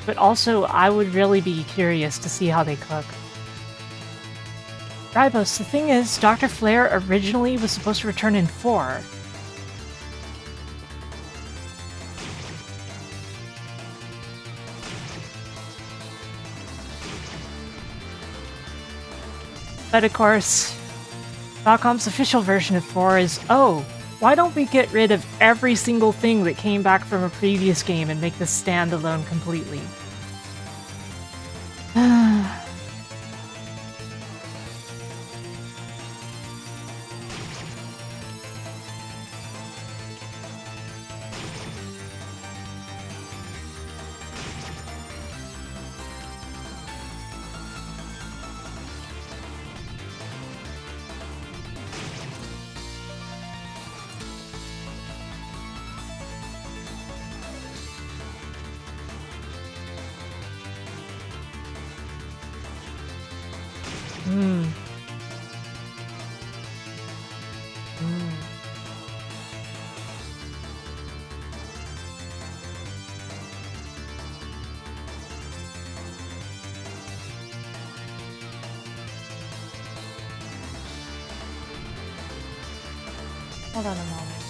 but also I would really be curious to see how they cook. Ribos, the thing is, Dr. Flare originally was supposed to return in 4. But of course, Falcom's official version of 4 is, oh, why don't we get rid of every single thing that came back from a previous game and make this stand alone completely? Hold on a moment.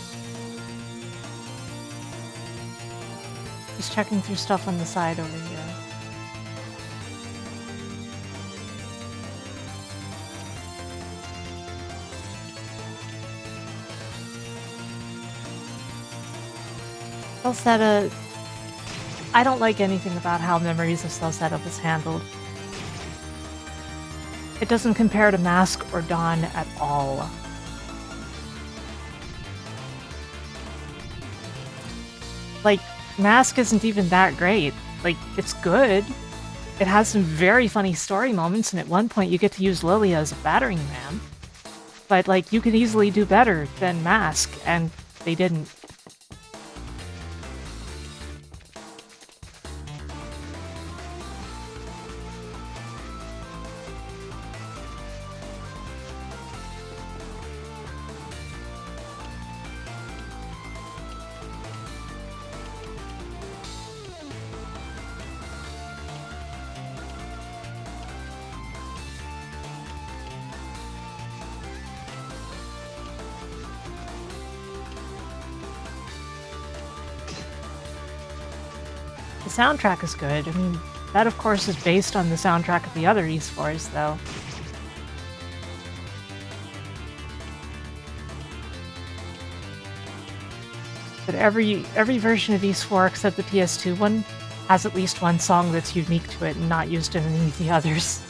Just checking through stuff on the side over here. Celceta, I don't like anything about how Memories of Celceta was handled. It doesn't compare to Mask or Dawn at all. Like, Mask isn't even that great. Like, it's good. It has some very funny story moments, and at one point you get to use Lilia as a battering ram. But, like, you could easily do better than Mask, and they didn't. The soundtrack is good. I mean, that of course is based on the soundtrack of the other East 4s, though. But every version of East 4 except the PS2 one has at least one song that's unique to it and not used in any of the others.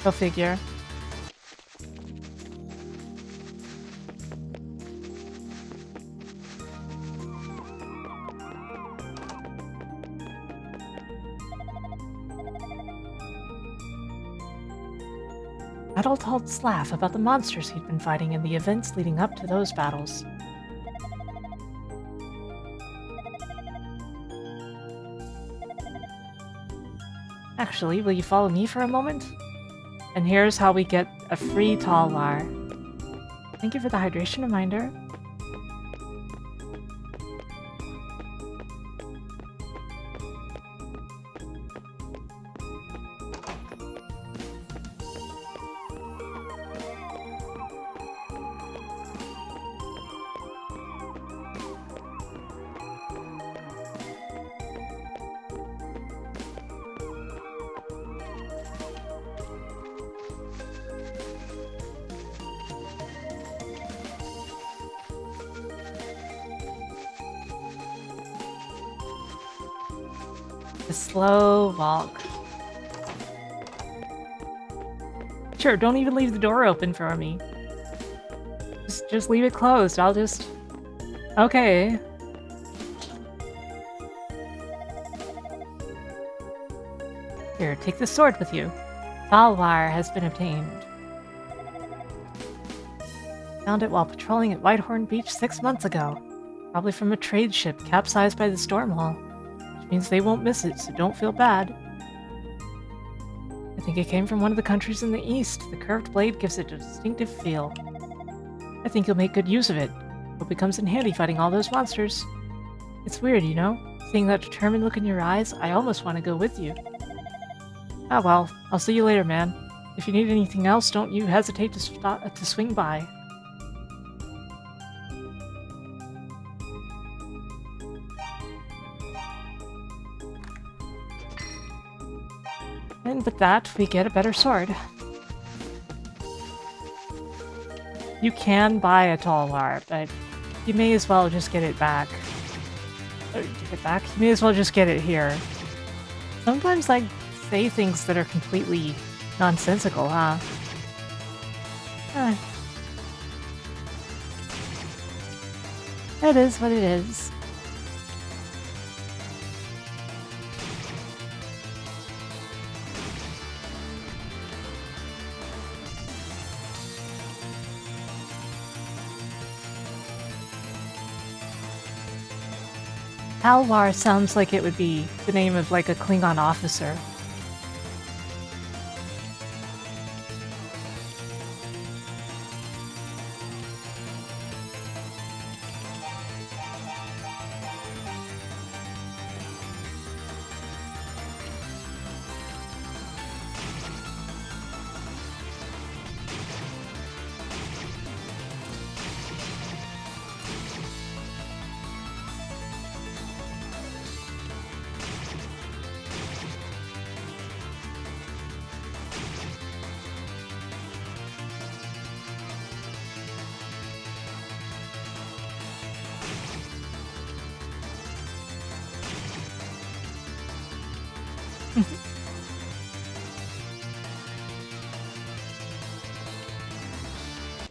Go figure. Adult Halt's laugh about the monsters he'd been fighting in the events leading up to those battles. Actually, will you follow me for a moment? And here's how we get a free Talwar. Thank you for the hydration reminder. a slow walk. Sure, don't even leave the door open for me. Just leave it closed. I'll just... Okay. Here, take the sword with you. Talwire has been obtained. Found it while patrolling at Whitehorn Beach 6 months ago. Probably from a trade ship capsized by the storm hull. Which means they won't miss it, so don't feel bad. I think it came from one of the countries in the east. The curved blade gives it a distinctive feel. I think you'll make good use of it. Hope it comes in handy fighting all those monsters. It's weird, you know? Seeing that determined look in your eyes, I almost want to go with you. Ah well, I'll see you later, man. If you need anything else, don't you hesitate to swing by. And with that, we get a better sword. You can buy a Talwire, but you may as well just get it back. You may as well just get it here. Sometimes I say things that are completely nonsensical, huh? It is what it is. Talwar sounds like it would be the name of like a Klingon officer.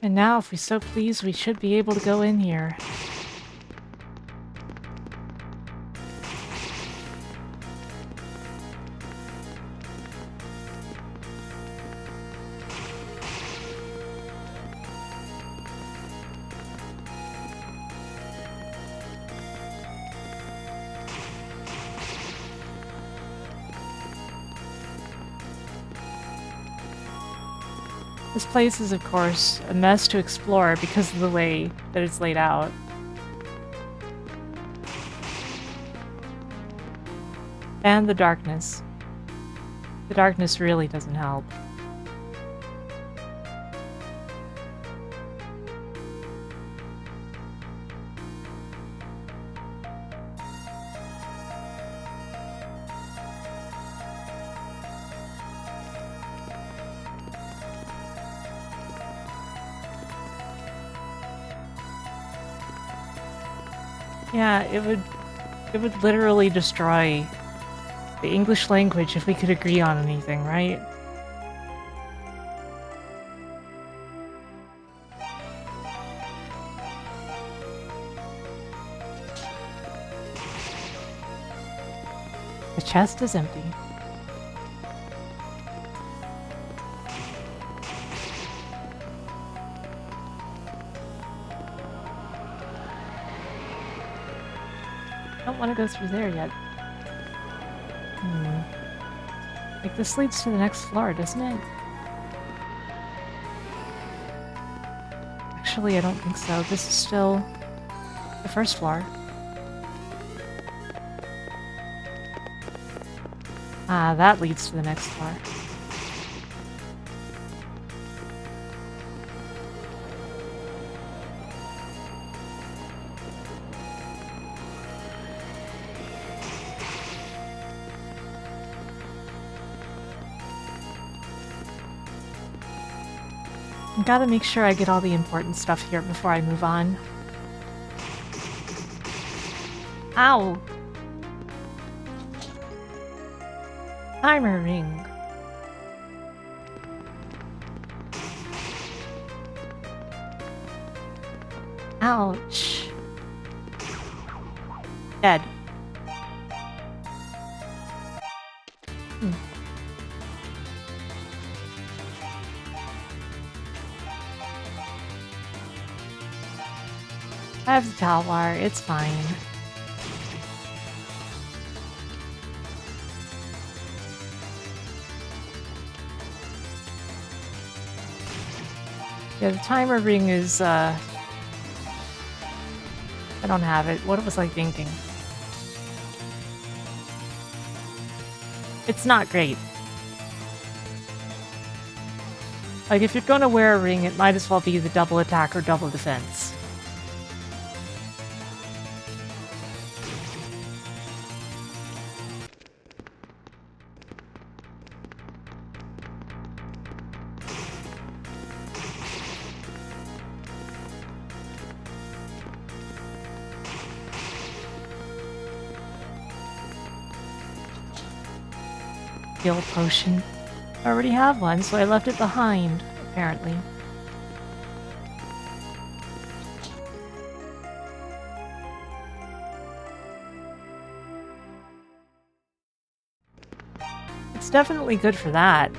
And now, if we so please, we should be able to go in here. This place is, of course, a mess to explore because of the way that it's laid out. And the darkness. The darkness really doesn't help. Yeah, it would literally destroy the English language if we could agree on anything, right? The chest is empty. I don't want to go through there yet. Like, this leads to the next floor, doesn't it? Actually, I don't think so. This is still the first floor. Ah, that leads to the next floor. I gotta make sure I get all the important stuff here before I move on. Ow! Timer ring. Ouch. Dead. Hmm. I have the towel wire, it's fine. Yeah, the timer ring is, I don't have it. What was I thinking? It's not great. Like, if you're gonna wear a ring, it might as well be the double attack or double defense. Heal potion. I already have one, so I left it behind, apparently. It's definitely good for that,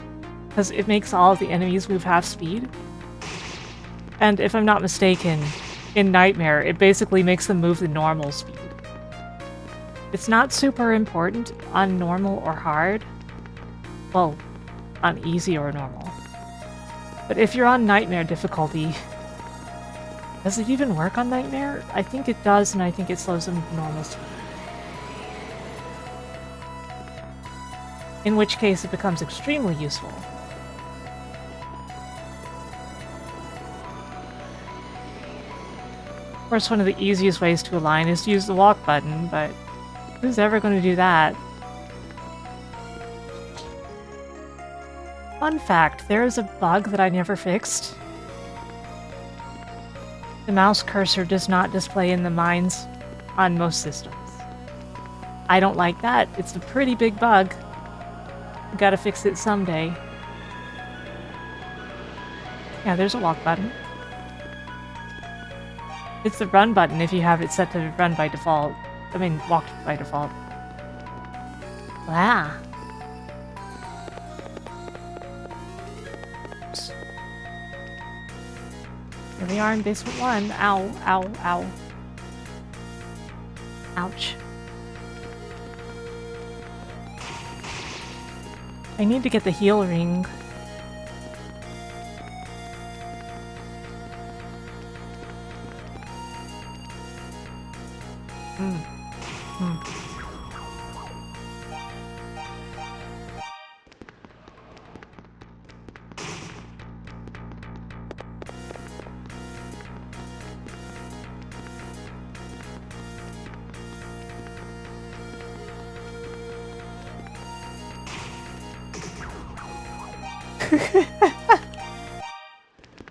because it makes all of the enemies move half speed. And if I'm not mistaken, in Nightmare, it basically makes them move the normal speed. It's not super important on normal or hard. Well, on easy or normal. But if you're on Nightmare difficulty... Does it even work on Nightmare? I think it does, and I think it slows them to normal speed. In which case it becomes extremely useful. Of course, one of the easiest ways to align is to use the walk button, but who's ever going to do that? Fun fact, there is a bug that I never fixed. The mouse cursor does not display in the mines on most systems. I don't like that. It's a pretty big bug. Gotta fix it someday. Yeah, there's a walk button. It's the run button if you have it set to run by default. I mean, walk by default. Wow. Here we are in basement 1. Ow, ow, ow. Ouch. I need to get the heal ring.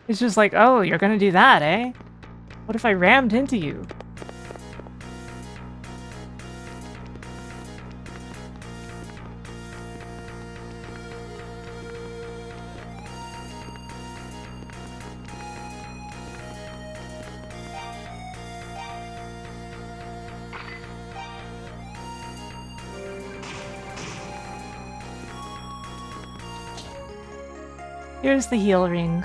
It's just like, oh, you're gonna do that, eh? What if I rammed into you? Here's the heal ring.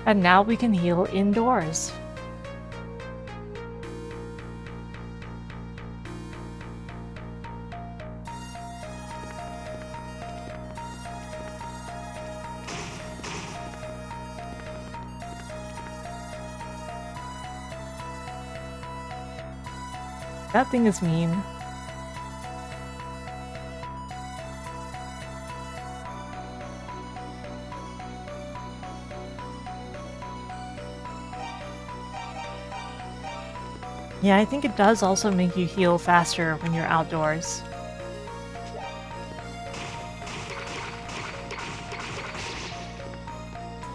And now we can heal indoors. That thing is mean. Yeah, I think it does also make you heal faster when you're outdoors.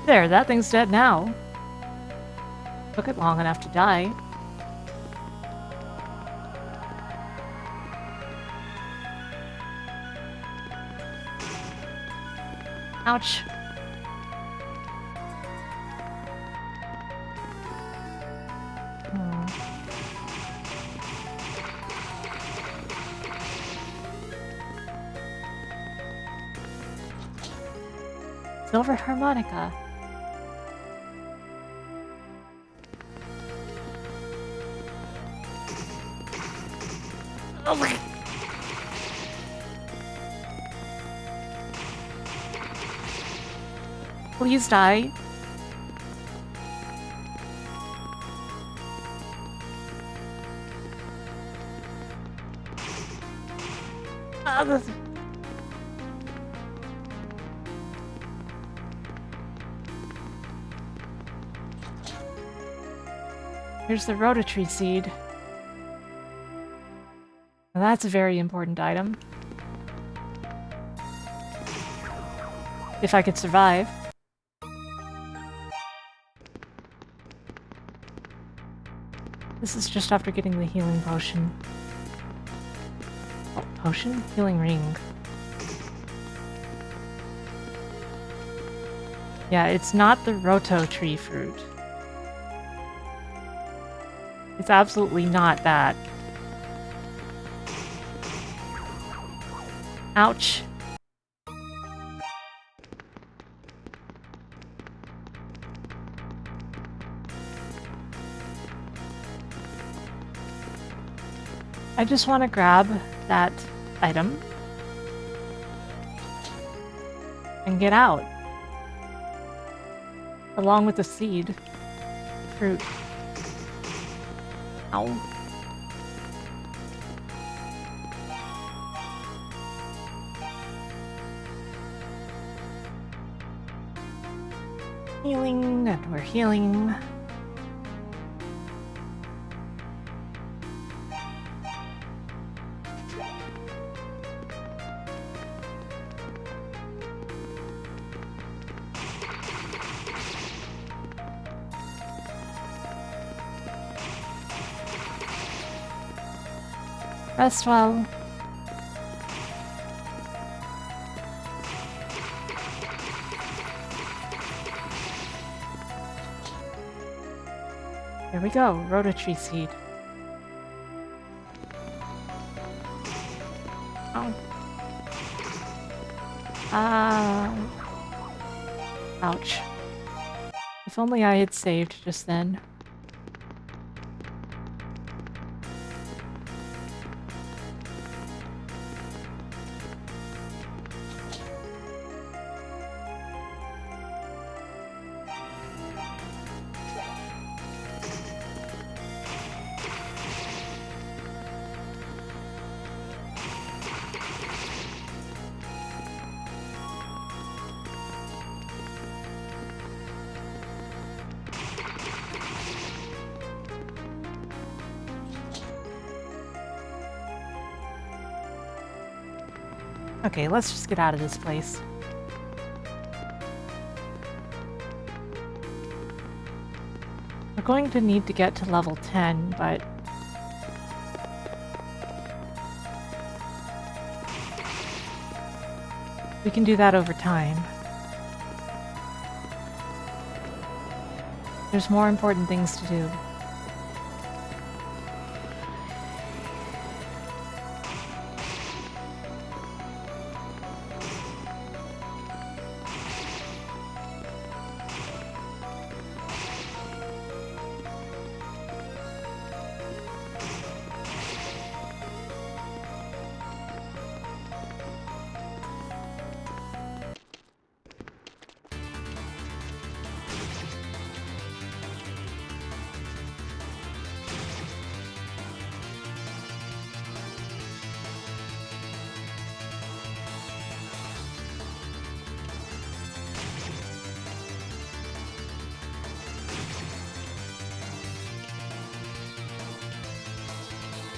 There, that thing's dead now. Took it long enough to die. Ouch. Silver harmonica. Oh my. Please die. This... Here's the rotatory seed. Now that's a very important item. If I could survive. This is just after getting the healing potion. Oh, potion? Healing ring. Yeah, it's not the roto tree fruit. It's absolutely not that. Ouch. I just want to grab that item and get out. Along with the seed. Fruit. Ow. Healing, and we're healing. Rest well. There we go, rotatory seed. Oh. Ouch. If only I had saved just then. Okay, let's just get out of this place. We're going to need to get to level 10, but... we can do that over time. There's more important things to do.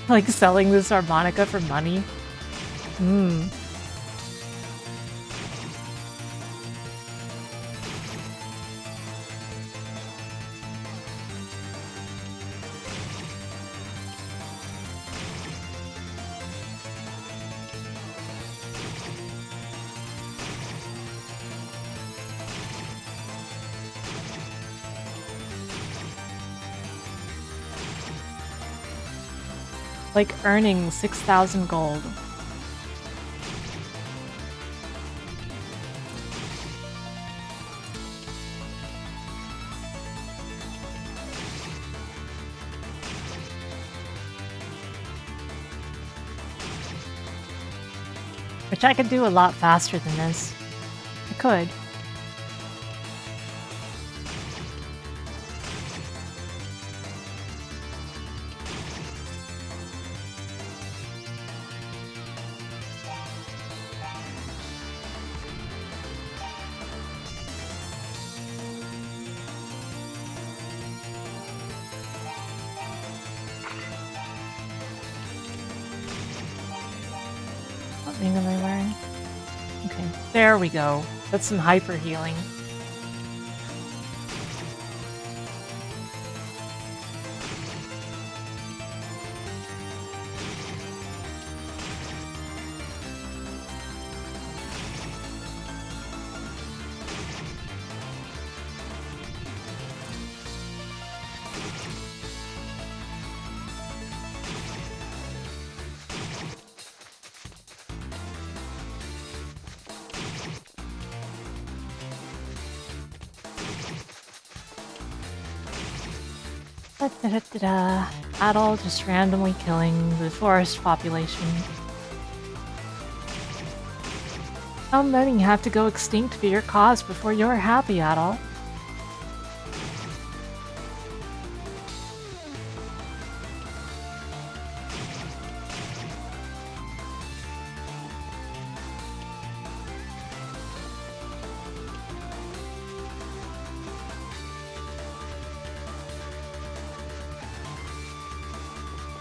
Like selling this harmonica for money? Like earning 6,000 gold. Which I could do a lot faster than this. I could. What ring am I wearing? Okay, there we go. That's some hyper healing. Da-da-da-da-da. Adult just randomly killing the forest population. How many have to go extinct for your cause before you're happy, Adult?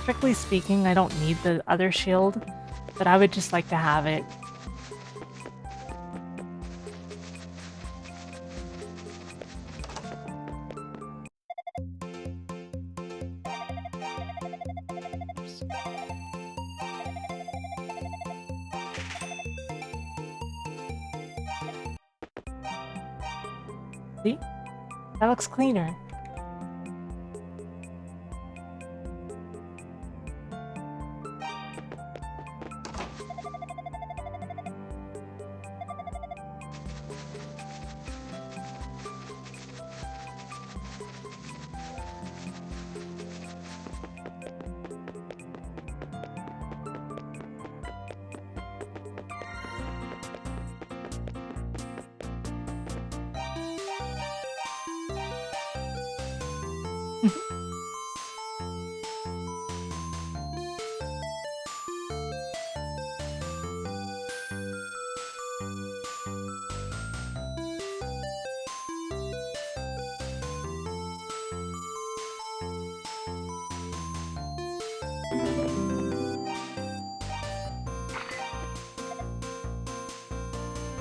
Strictly speaking, I don't need the other shield, but I would just like to have it. See? That looks cleaner.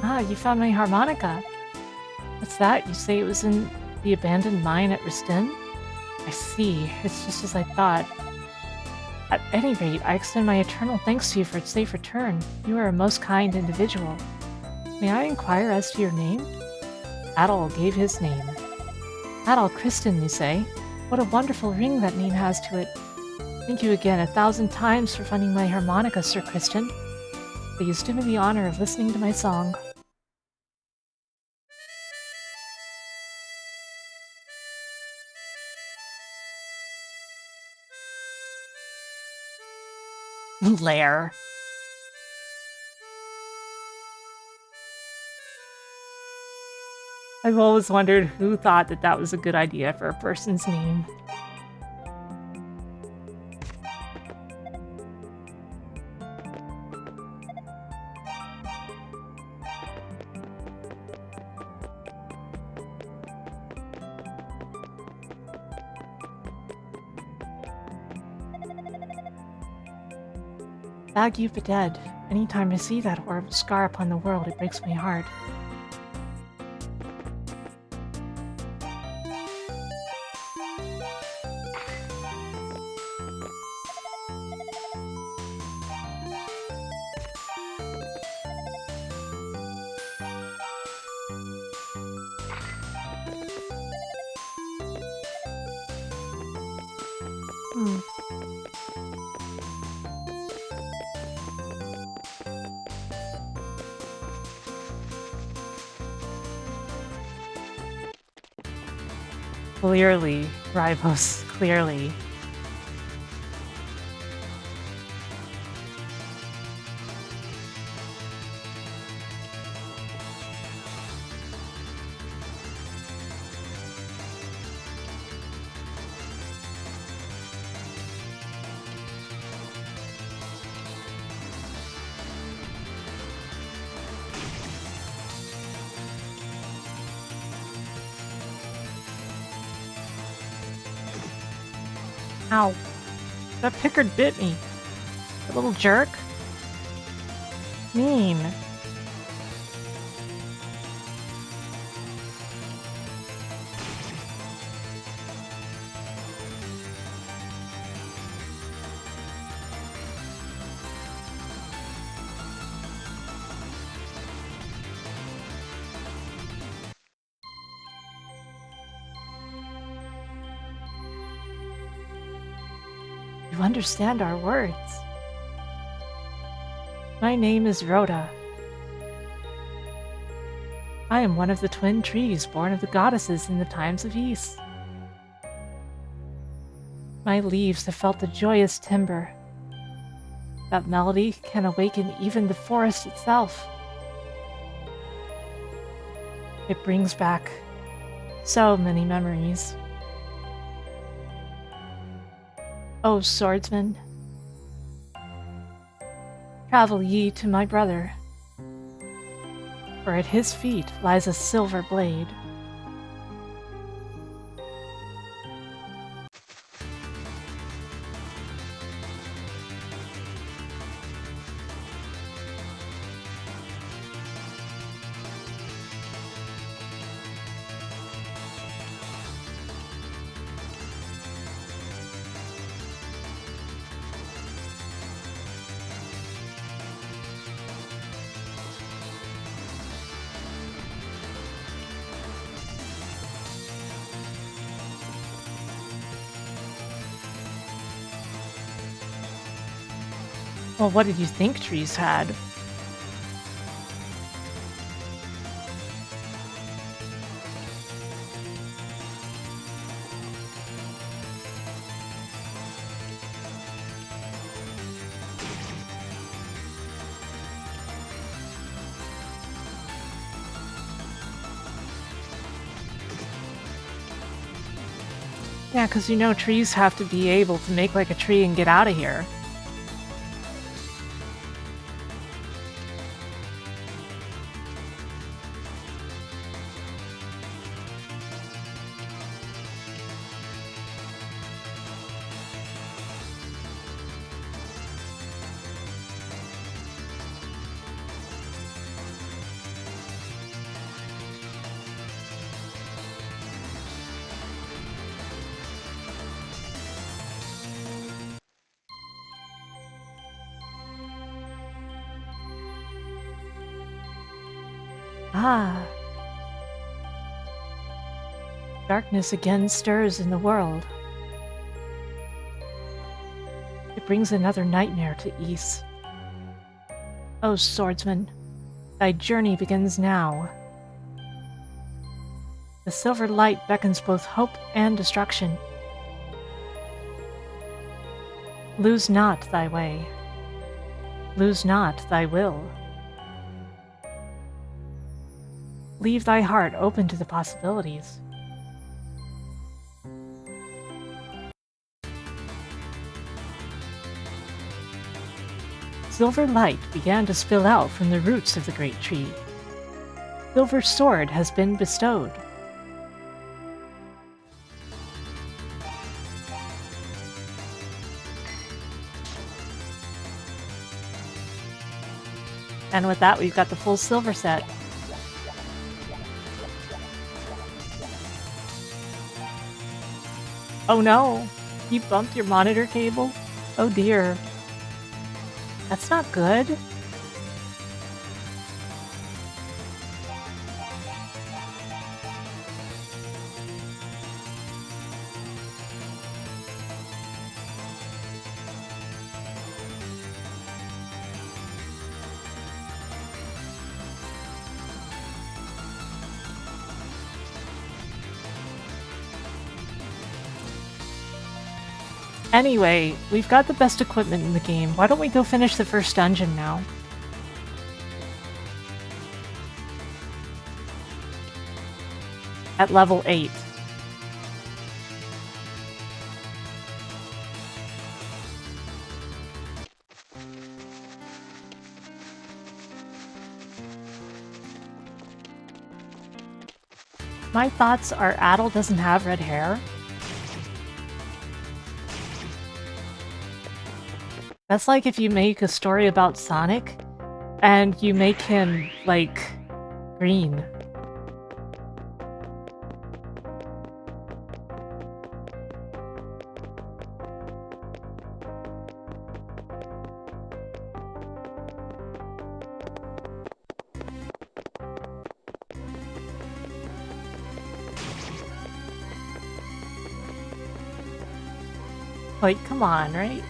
Ah, you found my harmonica. What's that? You say it was in the abandoned mine at Ristin? I see. It's just as I thought. At any rate, I extend my eternal thanks to you for its safe return. You are a most kind individual. May I inquire as to your name? Adol gave his name. Adol Kristen, you say? What a wonderful ring that name has to it. Thank you again 1,000 times for finding my harmonica, Sir Kristen. Please do me the honor of listening to my song. Lair. I've always wondered who thought that that was a good idea for a person's name. Bag you for dead. Anytime I see that horrible scar upon the world, it breaks my heart. Clearly, Ribos, clearly. Ow. That Pickard bit me. That little jerk. Mean. You understand our words. My name is Rhoda. I am one of the twin trees born of the goddesses in the times of Ys. My leaves have felt the joyous timber. That melody can awaken even the forest itself. It brings back so many memories. O swordsman, travel ye to my brother, for at his feet lies a silver blade. Well, what did you think trees had? Yeah, because you know trees have to be able to make like a tree and get out of here. Ah. Darkness again stirs in the world. It brings another nightmare to Ys. O swordsman, thy journey begins now. The silver light beckons both hope and destruction. Lose not thy way. Lose not thy will. Leave thy heart open to the possibilities. Silver light began to spill out from the roots of the great tree. Silver sword has been bestowed. And with that, we've got the full silver set. Oh no! You bumped your monitor cable? Oh dear. That's not good. Anyway, we've got the best equipment in the game. Why don't we go finish the first dungeon now? At level 8. My thoughts are Adel doesn't have red hair. That's like if you make a story about Sonic and you make him, like, green. Like, come on, right?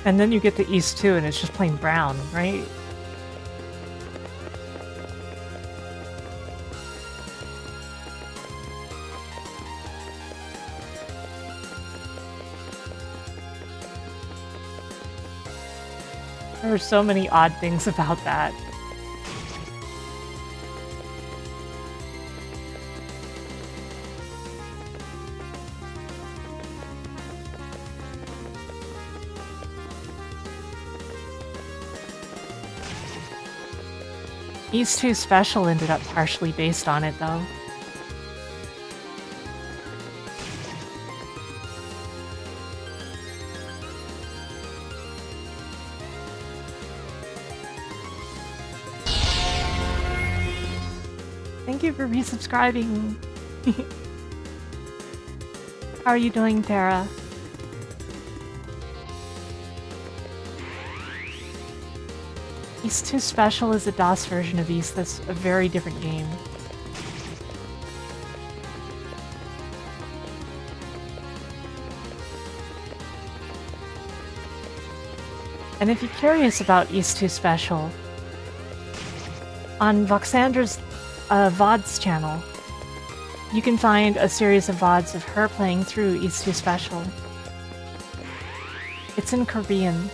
And then you get to East 2 and it's just plain brown, right? There are so many odd things about that. East 2 Special ended up partially based on it, though. Thank you for resubscribing. How are you doing, Tara? East 2 Special is a DOS version of East that's a very different game. And if you're curious about East 2 Special, on Voxandra's VODs channel, you can find a series of VODs of her playing through East 2 Special. It's in Korean.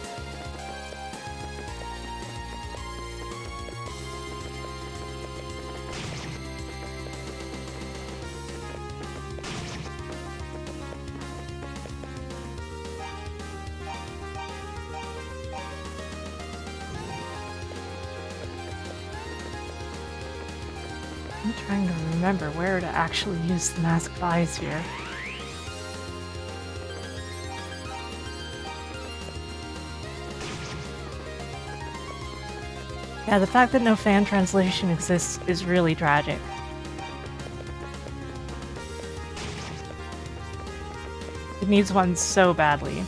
I'm trying to remember where to actually use the Masked Eyes here. Yeah, the fact that no fan translation exists is really tragic. It needs one so badly.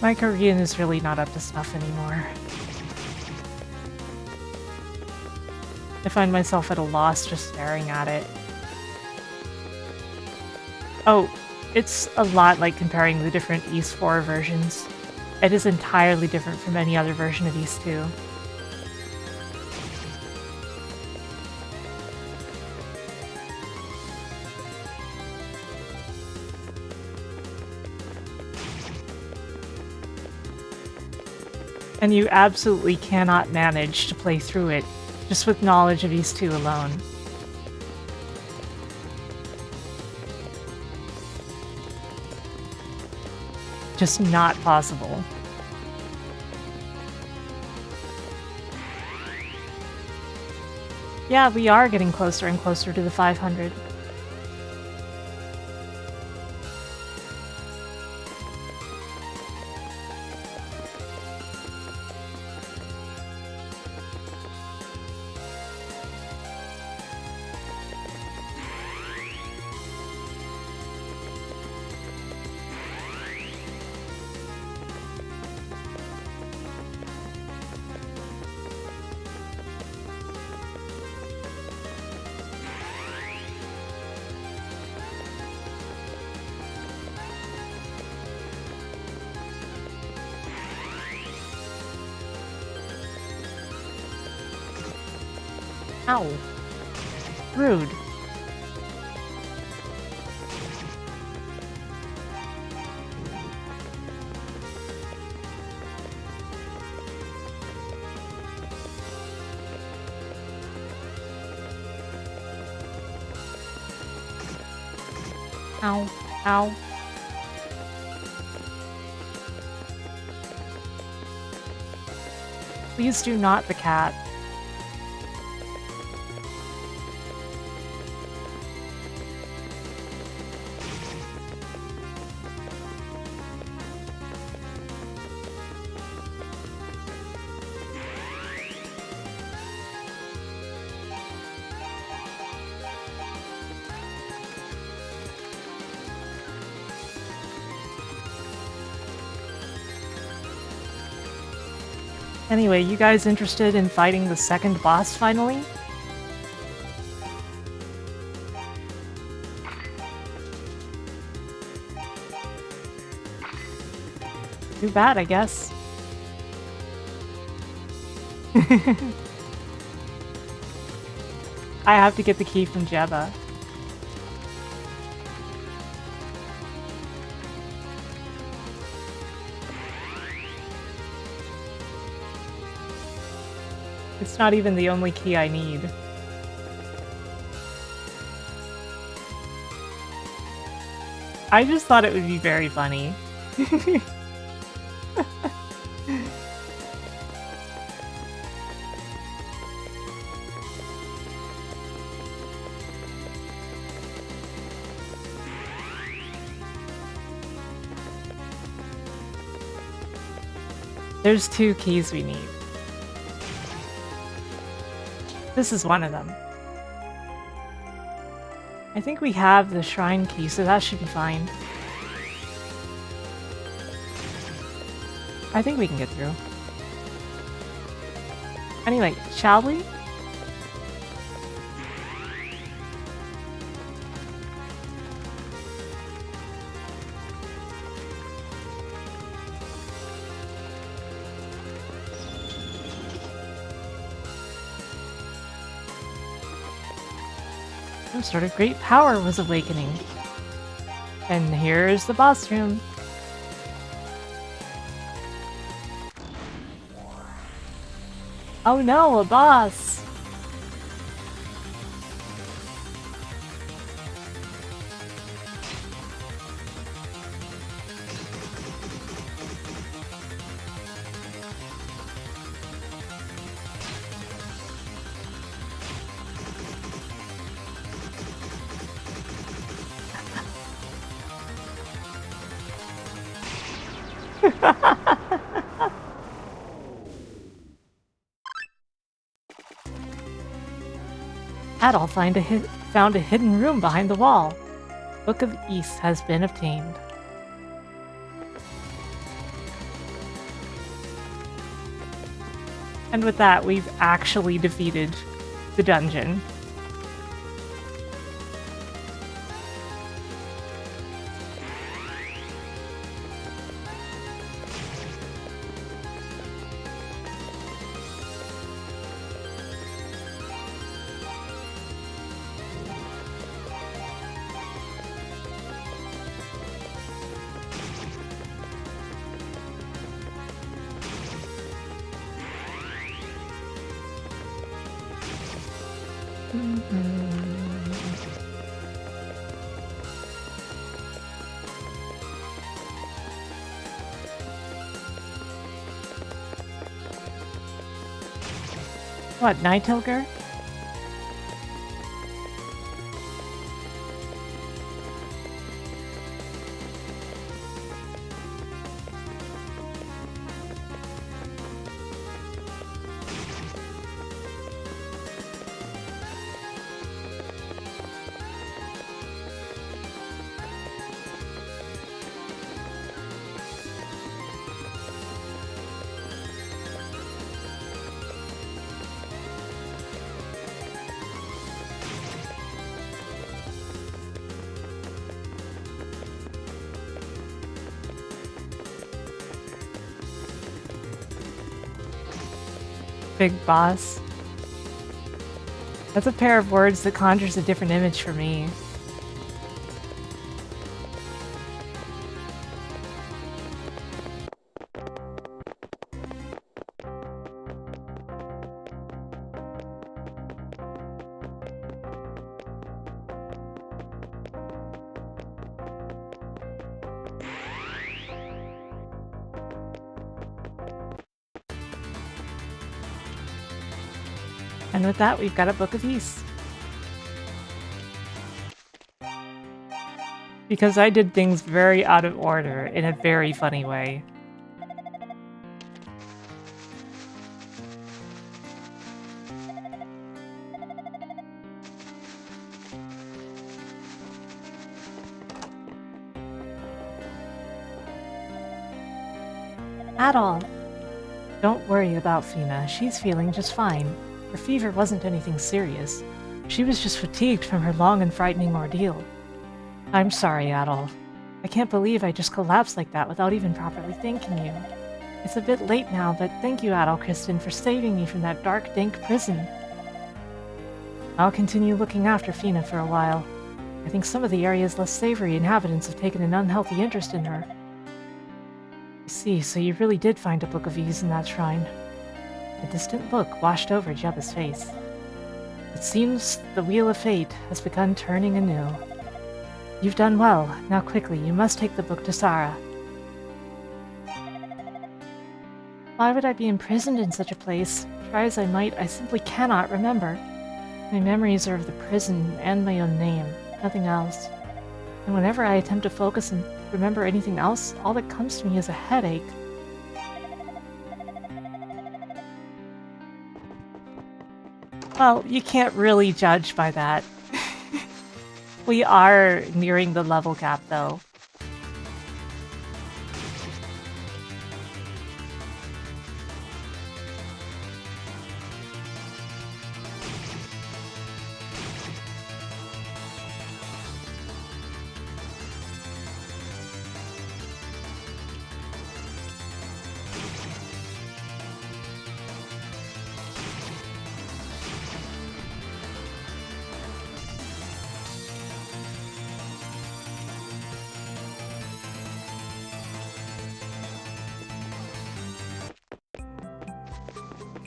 My Korean is really not up to snuff anymore. I find myself at a loss just staring at it. Oh, it's a lot like comparing the different East 4 versions. It is entirely different from any other version of East 2. And you absolutely cannot manage to play through it just with knowledge of East 2 alone. Just not possible. Yeah, we are getting closer and closer to the 500. Ow. Rude. Ow. Ow. Please do not the cat. Anyway, you guys interested in fighting the second boss finally? Too bad, I guess. I have to get the key from Jebba. It's not even the only key I need. I just thought it would be very funny. There's 2 keys we need. This is one of them. I think we have the shrine key, so that should be fine. I think we can get through. Anyway, shall we? Some sort of great power was awakening. And here's the boss room. Oh no, a boss! Adol found a hidden room behind the wall. Book of East has been obtained. And with that, we've actually defeated the dungeon. What, Nightilger? Big boss. That's a pair of words that conjures a different image for me. And with that, we've got a Book of Ys. Because I did things very out of order in a very funny way. At all. Don't worry about Fina. She's feeling just fine. Her fever wasn't anything serious. She was just fatigued from her long and frightening ordeal. I'm sorry, Adol. I can't believe I just collapsed like that without even properly thanking you. It's a bit late now, but thank you, Adol Kristen, for saving me from that dark, dank prison. I'll continue looking after Fina for a while. I think some of the area's less savory inhabitants have taken an unhealthy interest in her. I see, so you really did find a Book of Ys in that shrine. A distant look washed over Jebba's face. It seems the Wheel of Fate has begun turning anew. You've done well. Now quickly, you must take the book to Sarah. Why would I be imprisoned in such a place? Try as I might, I simply cannot remember. My memories are of the prison and my own name, nothing else. And whenever I attempt to focus and remember anything else, all that comes to me is a headache. Well, you can't really judge by that. We are nearing the level cap, though.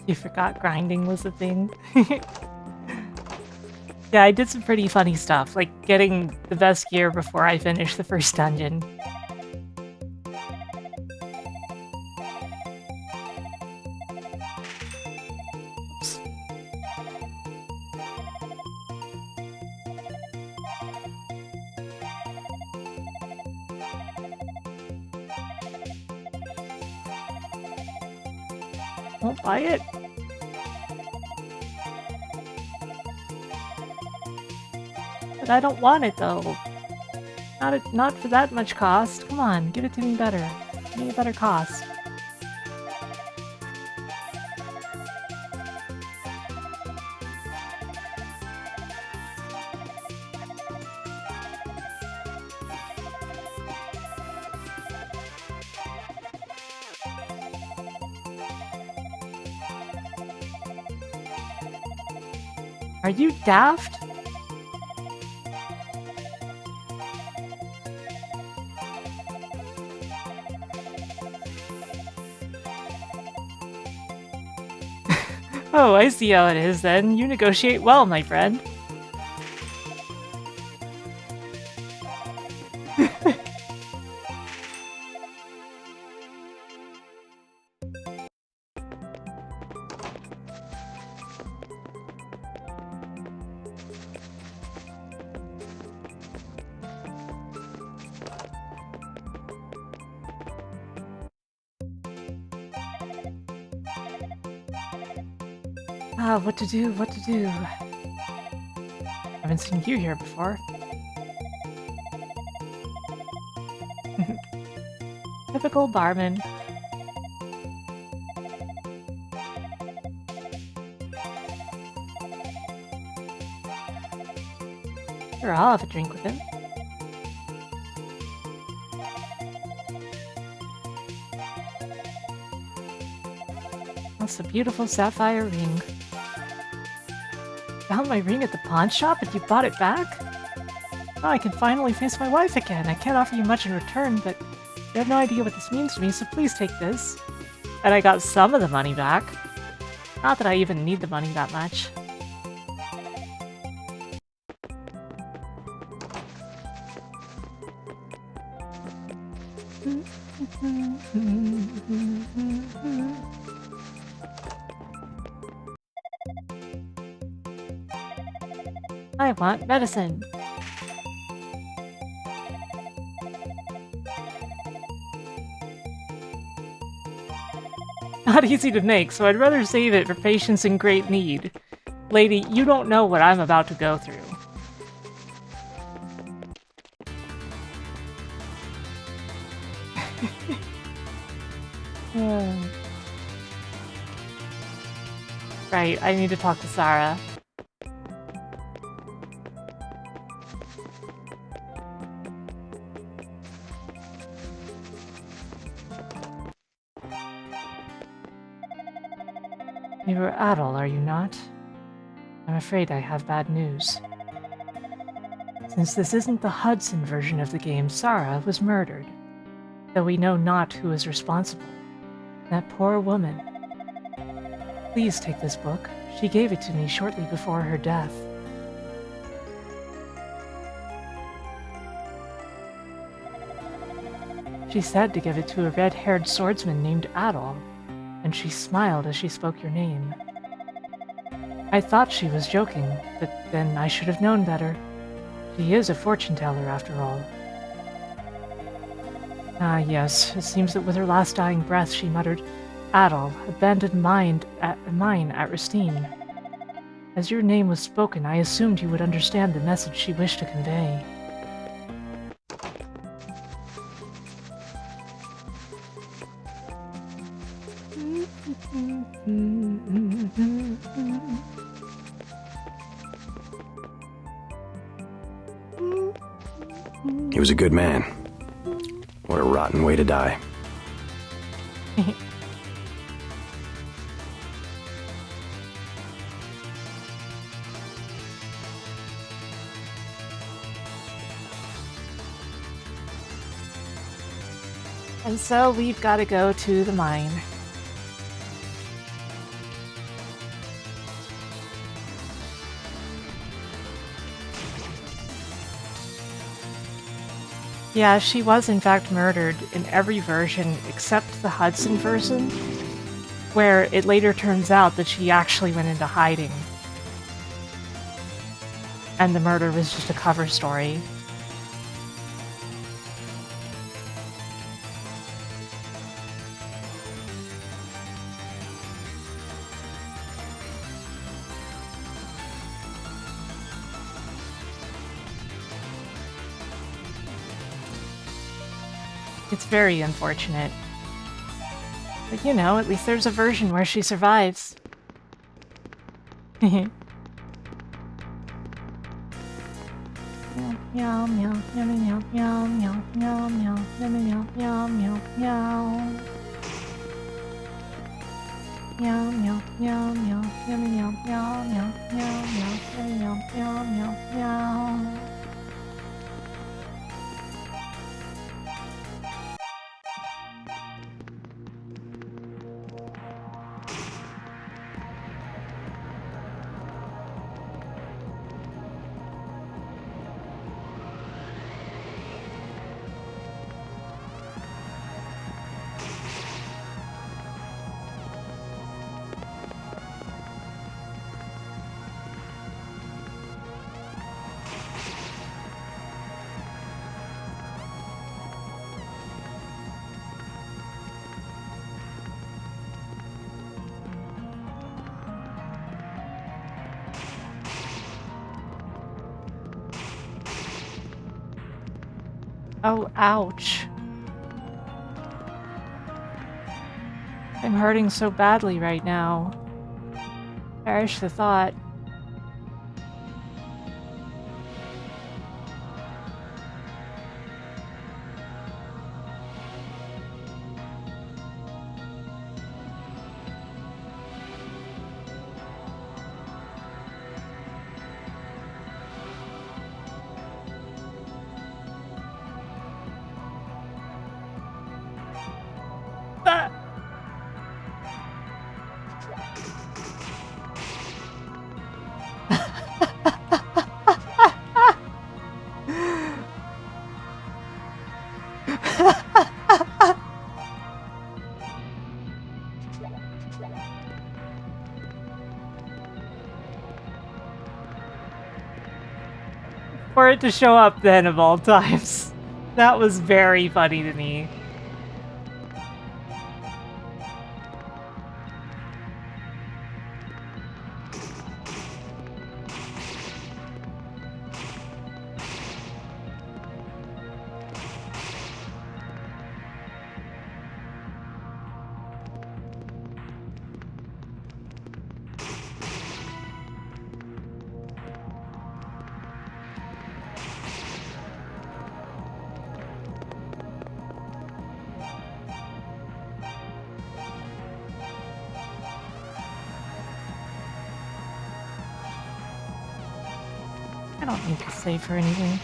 You forgot grinding was a thing. Yeah, I did some pretty funny stuff, like getting the best gear before I finished the first dungeon. Won't buy it. But I don't want it though. Not for that much cost. Come on, give it to me better. Give me a better cost. Are you daft? Oh, I see how it is then. You negotiate well, my friend. Ah, what to do, what to do. Haven't seen you here before. Typical barman. Sure, I'll have a drink with him. That's a beautiful sapphire ring. Found my ring at the pawn shop and you bought it back? Oh, I can finally face my wife again. I can't offer you much in return, but you have no idea what this means to me, so please take this. And I got some of the money back. Not that I even need the money that much. I want medicine. Not easy to make, so I'd rather save it for patients in great need. Lady, you don't know what I'm about to go through. Right, I need to talk to Sarah. You're Adol, are you not? I'm afraid I have bad news. Since this isn't the Hudson version of the game, Sarah was murdered, though we know not who is responsible. That poor woman. Please take this book. She gave it to me shortly before her death. She said to give it to a red-haired swordsman named Adol, and she smiled as she spoke your name. I thought she was joking, but then I should have known better. She is a fortune-teller, after all. Ah, yes, it seems that with her last dying breath she muttered, Adol, abandoned mine at Ristine. As your name was spoken, I assumed you would understand the message she wished to convey.
He was a good man. What a rotten way to die.
And so we've got to go to the mine. Yeah, she was in fact murdered in every version except the Hudson version, where it later turns out that she actually went into hiding. And the murder was just a cover story. It's very unfortunate. But you know, at least there's a version where she survives. Meow, meow, meow, meow, meow, meow, meow, meow, meow, meow, meow, meow, meow. Meow, meow, meow, meow, meow, meow, meow, meow, meow, meow, meow, meow, meow. Oh, ouch. I'm hurting so badly right now. Perish the thought. For it to show up then of all times. That was very funny to me. I don't need to save for anything.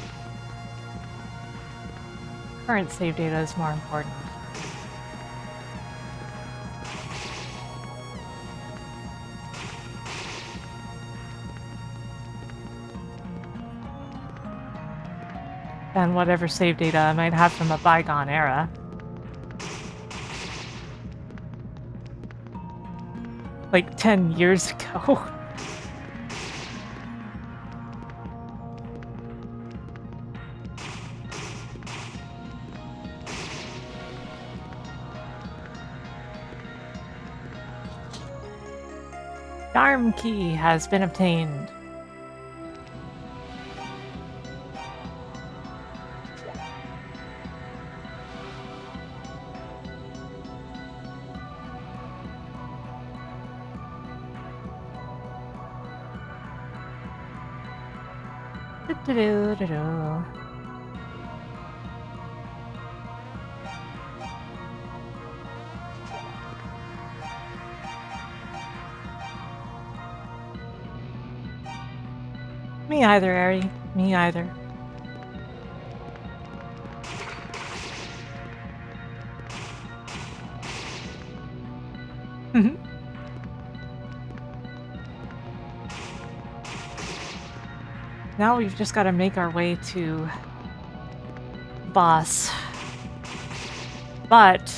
Current save data is more important. Than whatever save data I might have from a bygone era. Like 10 years ago. Charm key has been obtained. Do-do-do-do-do. Me either, Ari. Me either. Now we've just got to make our way to boss. But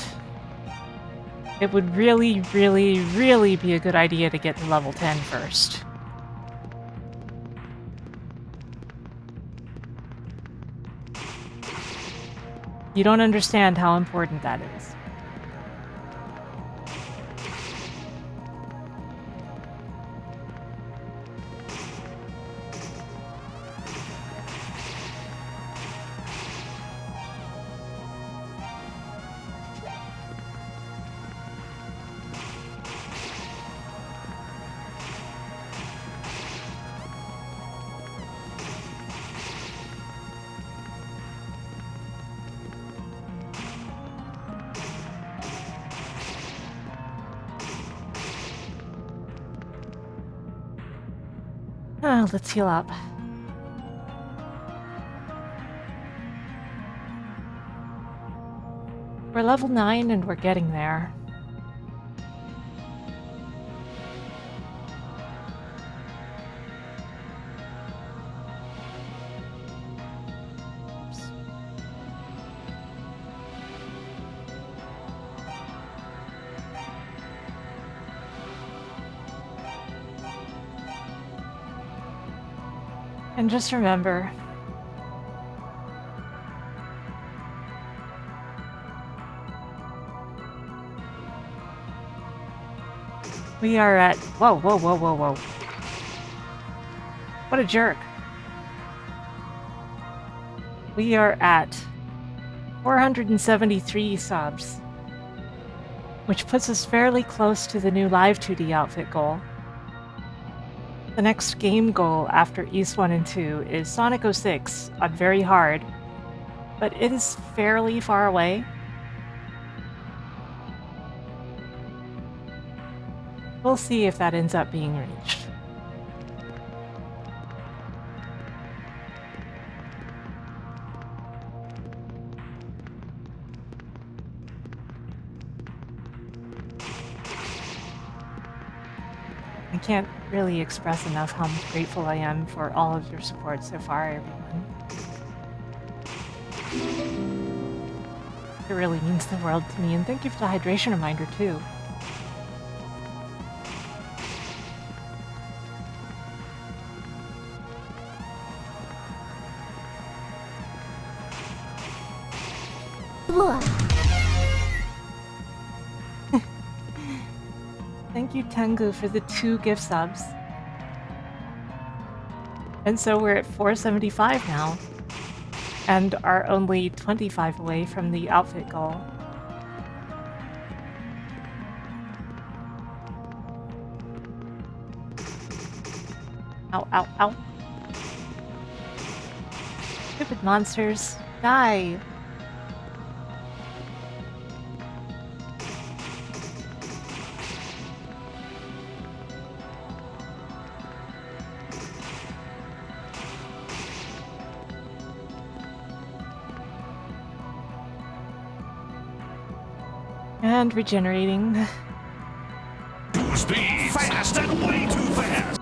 it would really, really, really be a good idea to get to level 10 first. You don't understand how important that is. Let's heal up. We're level 9 and we're getting there. Oops. And just remember, we are at... Whoa, whoa, whoa, whoa, whoa. What a jerk. We are at 473 subs, which puts us fairly close to the new Live 2D outfit goal. The next game goal after East 1 and 2 is Sonic 06 on Very Hard, but it is fairly far away. We'll see if that ends up being reached. I can't really express enough how grateful I am for all of your support so far, everyone. It really means the world to me, and thank you for the hydration reminder, too. Thank you, Tengu, for the 2 gift subs. And so we're at 475 now, and are only 25 away from the outfit goal. Ow, ow, ow. Stupid monsters. Die! And regenerating.
Speed! Fast and way too fast!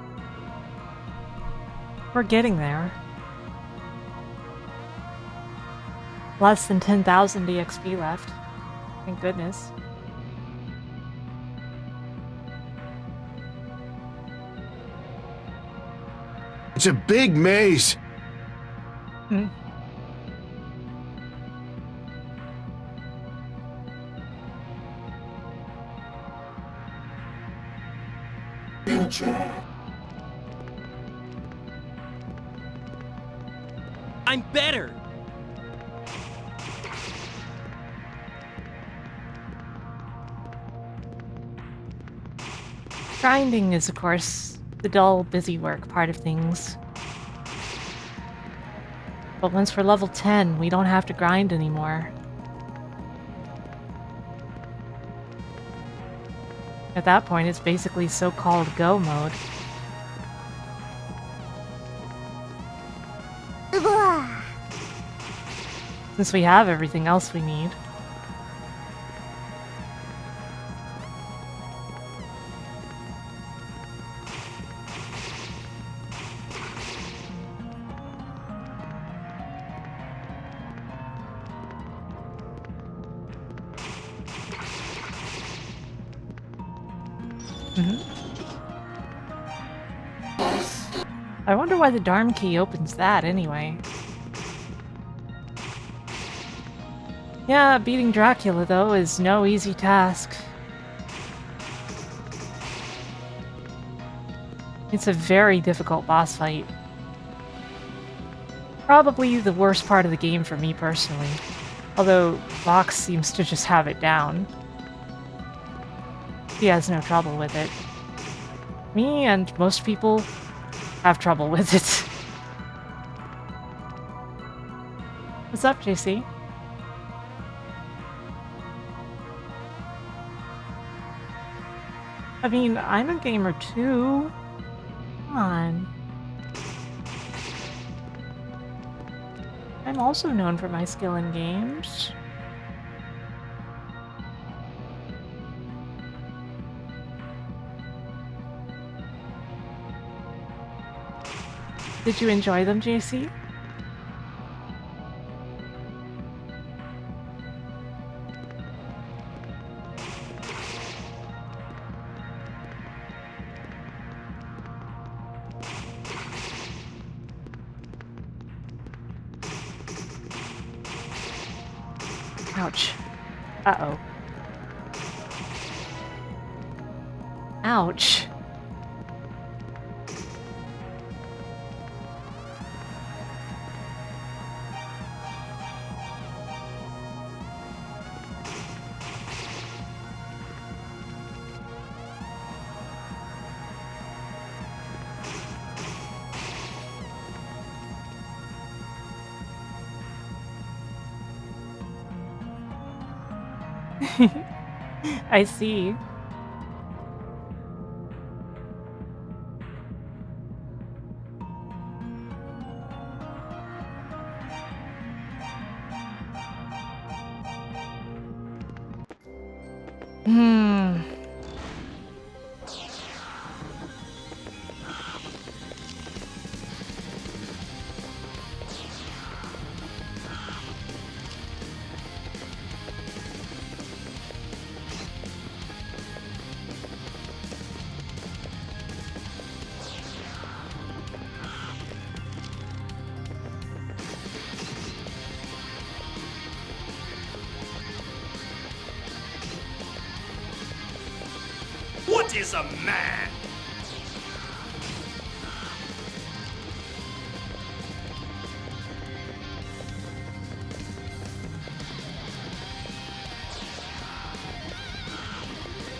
We're getting there. Less than 10,000 EXP left. Thank goodness.
It's a big maze.
Hmm.
I'm better!
Grinding is, of course, the dull, busy work part of things. But once we're level 10, we don't have to grind anymore. At that point, it's basically so-called go mode. Since we have everything else we need. I wonder why the Dharm key opens that anyway. Yeah, beating Dracula, though, is no easy task. It's a very difficult boss fight. Probably the worst part of the game for me personally. Although, Vox seems to just have it down. He has no trouble with it. Me and most people have trouble with it. What's up, JC? I mean, I'm a gamer too. Come on. I'm also known for my skill in games. Did you enjoy them, JC? Ouch. Uh-oh. Ouch. I see. Hmm.
What is a man?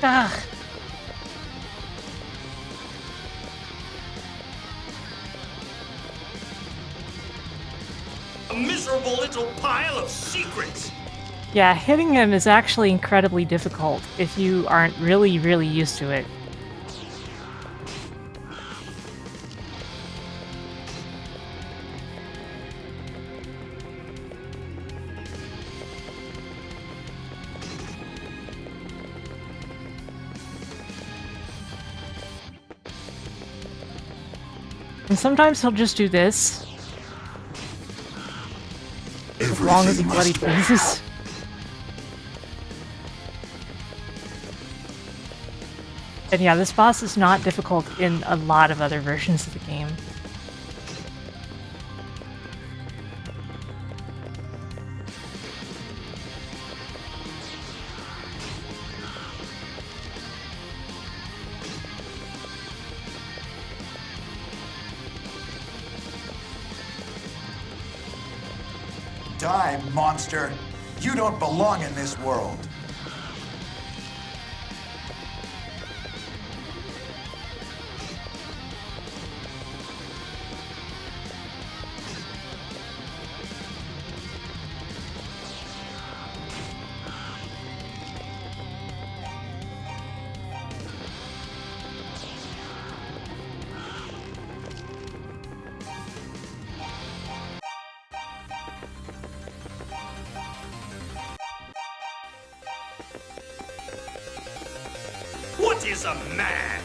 Ugh.
A miserable little pile of secrets.
Yeah, hitting him is actually incredibly difficult if you aren't really, really used to it. And sometimes he'll just do this, as long as he bloody pleases. And yeah, this boss is not difficult in a lot of other versions of the game.
Die, monster! You don't belong in this world.
What is a man?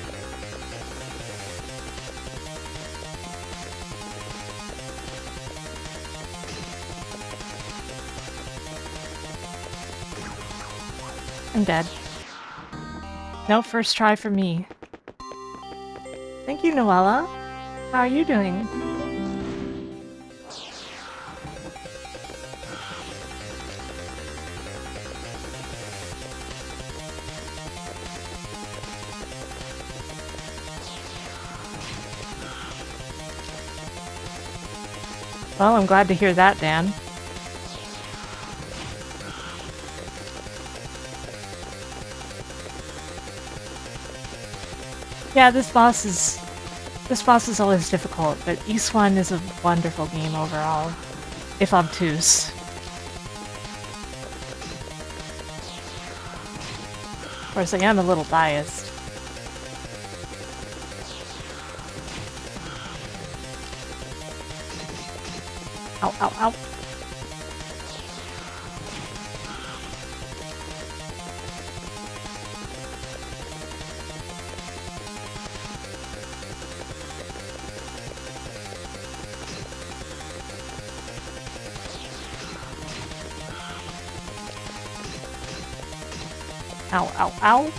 I'm dead. No, first try for me. Thank you, Noella. How are you doing? Well, I'm glad to hear that, Dan. Yeah, this boss is always difficult, but East 1 is a wonderful game overall, if obtuse. Of course, I am a little biased. Ow, ow, ow. Ow, ow, ow.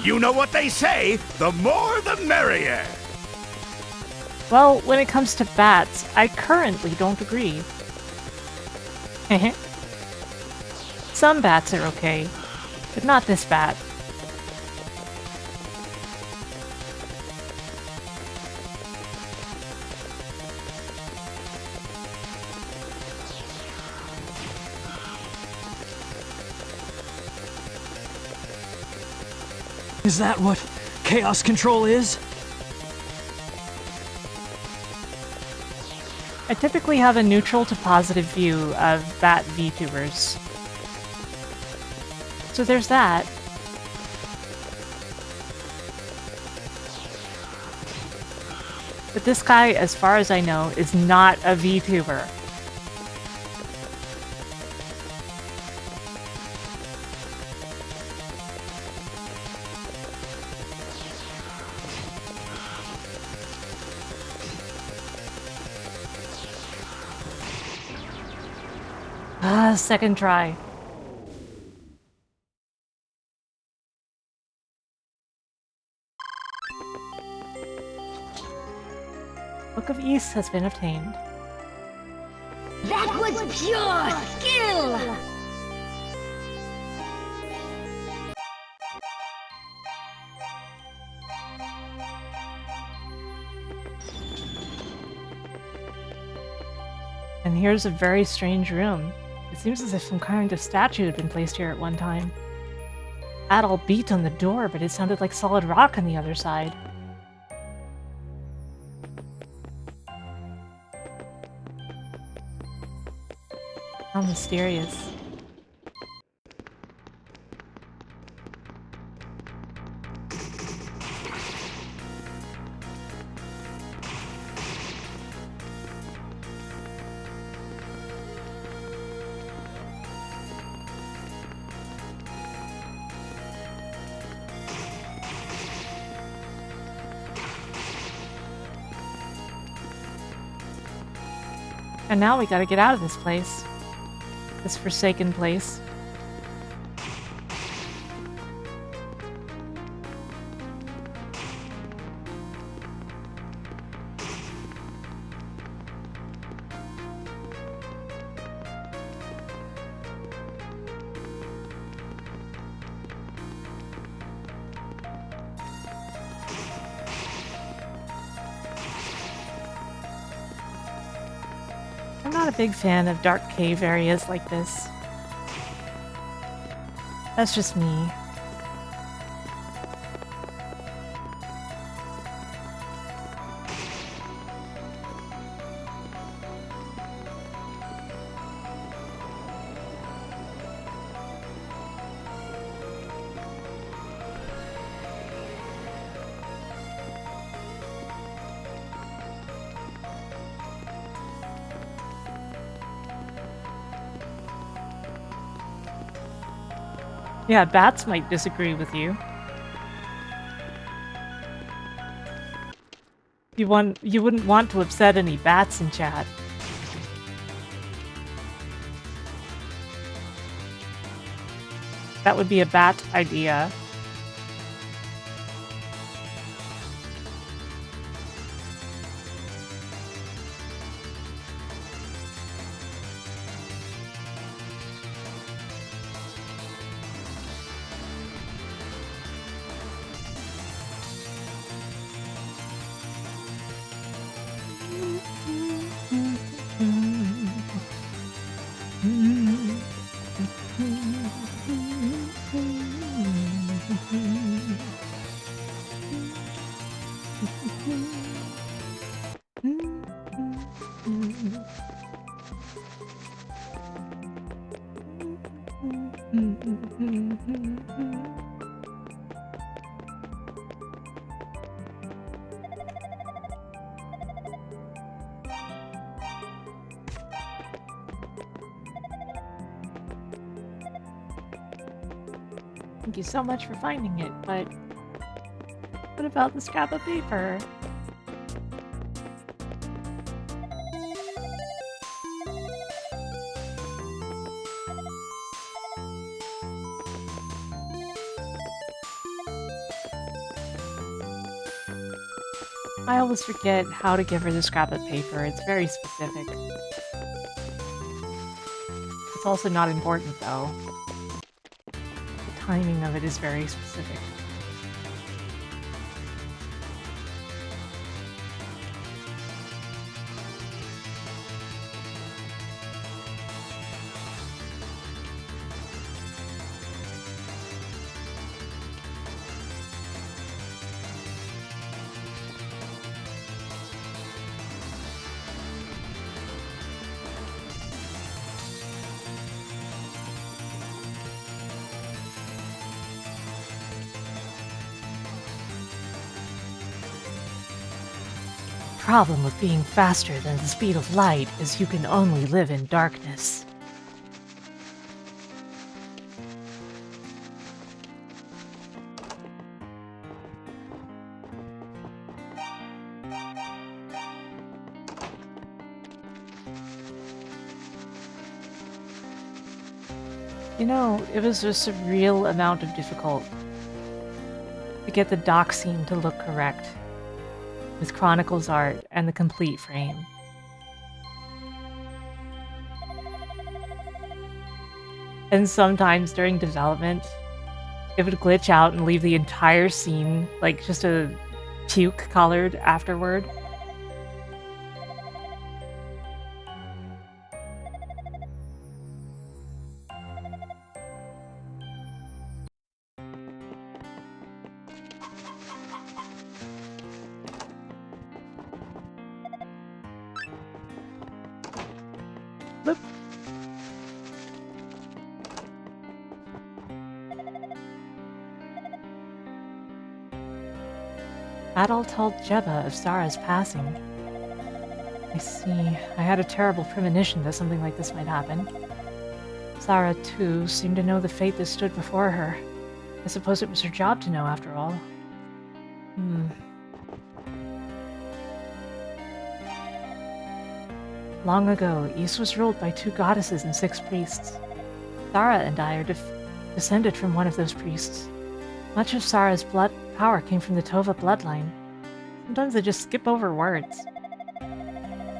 You know what they say, the more the merrier.
Well, when it comes to bats, I currently don't agree. Some bats are okay, but not this bat.
Is that what chaos control is?
I typically have a neutral to positive view of bat VTubers. So there's that. But this guy, as far as I know, is not a VTuber. Second try. Book of East has been obtained.
That was pure skill!
And here's a very strange room. It seems as if some kind of statue had been placed here at one time. Adol beat on the door, but it sounded like solid rock on the other side. How mysterious. And now we gotta get out of this place. This forsaken place. I'm not a big fan of dark cave areas like this. That's just me. Yeah, bats might disagree with you. You wouldn't want to upset any bats in chat. That would be a bat idea. Thank you so much for finding it, but what about the scrap of paper? I always forget how to give her the scrap of paper. It's very specific. It's also not important, though. The timing of it is very specific. Problem with being faster than the speed of light is you can only live in darkness. You know, it was just a real amount of difficult to get the dock scene to look correct. with Chronicles art and the complete frame. And sometimes during development, it would glitch out and leave the entire scene like just a puke colored afterward. Bloop. Adol told Jebba of Sarah's passing. I see. I had a terrible premonition that something like this might happen. Sarah, too, seemed to know the fate that stood before her. I suppose it was her job to know, after all. Long ago, Ys was ruled by 2 goddesses and 6 priests. Sarah and I are descended from one of those priests. Much of Sarah's power came from the Tova bloodline. Sometimes I just skip over words.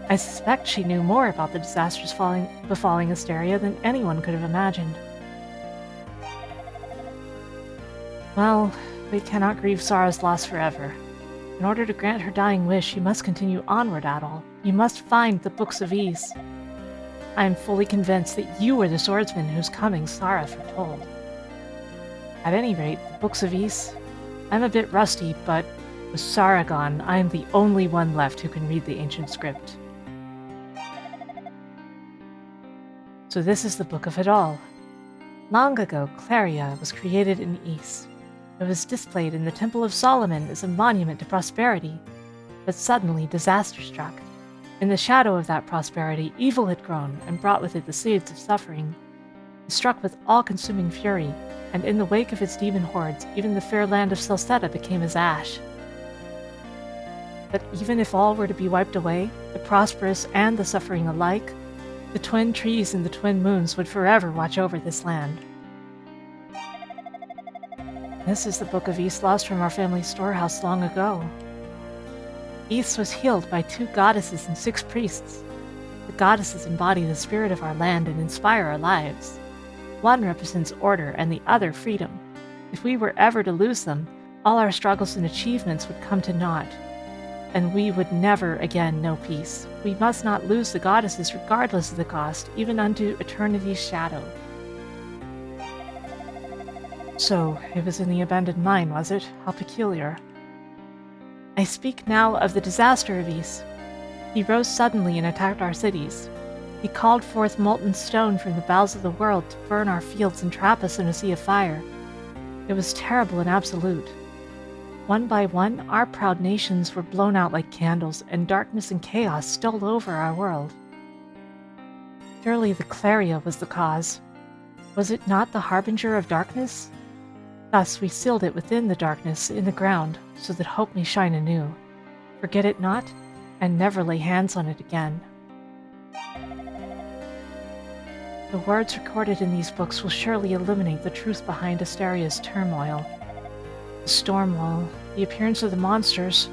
I suspect she knew more about the disasters befalling Asteria than anyone could have imagined. Well, we cannot grieve Sarah's loss forever. In order to grant her dying wish, you must continue onward, Adol. You must find the Books of Ys. I am fully convinced that you are the swordsman whose coming Sarah foretold. At any rate, the Books of Ys. I'm a bit rusty, but with Sarah gone, I am the only one left who can read the ancient script. So this is the Book of It All. Long ago, Claria was created in Ys. It was displayed in the Temple of Solomon as a monument to prosperity, but suddenly disaster struck. In the shadow of that prosperity, evil had grown and brought with it the seeds of suffering. It struck with all-consuming fury, and in the wake of its demon hordes, even the fair land of Celceta became as ash. But even if all were to be wiped away, the prosperous and the suffering alike, the twin trees and the twin moons would forever watch over this land. This is the Book of Ys lost from our family's storehouse long ago. Ys was healed by 2 goddesses and 6 priests. The goddesses embody the spirit of our land and inspire our lives. One represents order and the other freedom. If we were ever to lose them, all our struggles and achievements would come to naught, and we would never again know peace. We must not lose the goddesses regardless of the cost, even unto eternity's shadow. So, it was in the abandoned mine, was it? How peculiar. I speak now of the disaster of Ys. He rose suddenly and attacked our cities. He called forth molten stone from the bowels of the world to burn our fields and trap us in a sea of fire. It was terrible and absolute. One by one, our proud nations were blown out like candles, and darkness and chaos stole over our world. Surely the Claria was the cause. Was it not the harbinger of darkness? Thus we sealed it within the darkness in the ground, so that hope may shine anew. Forget it not, and never lay hands on it again. The words recorded in these books will surely illuminate the truth behind Asteria's turmoil. The storm wall, the appearance of the monsters,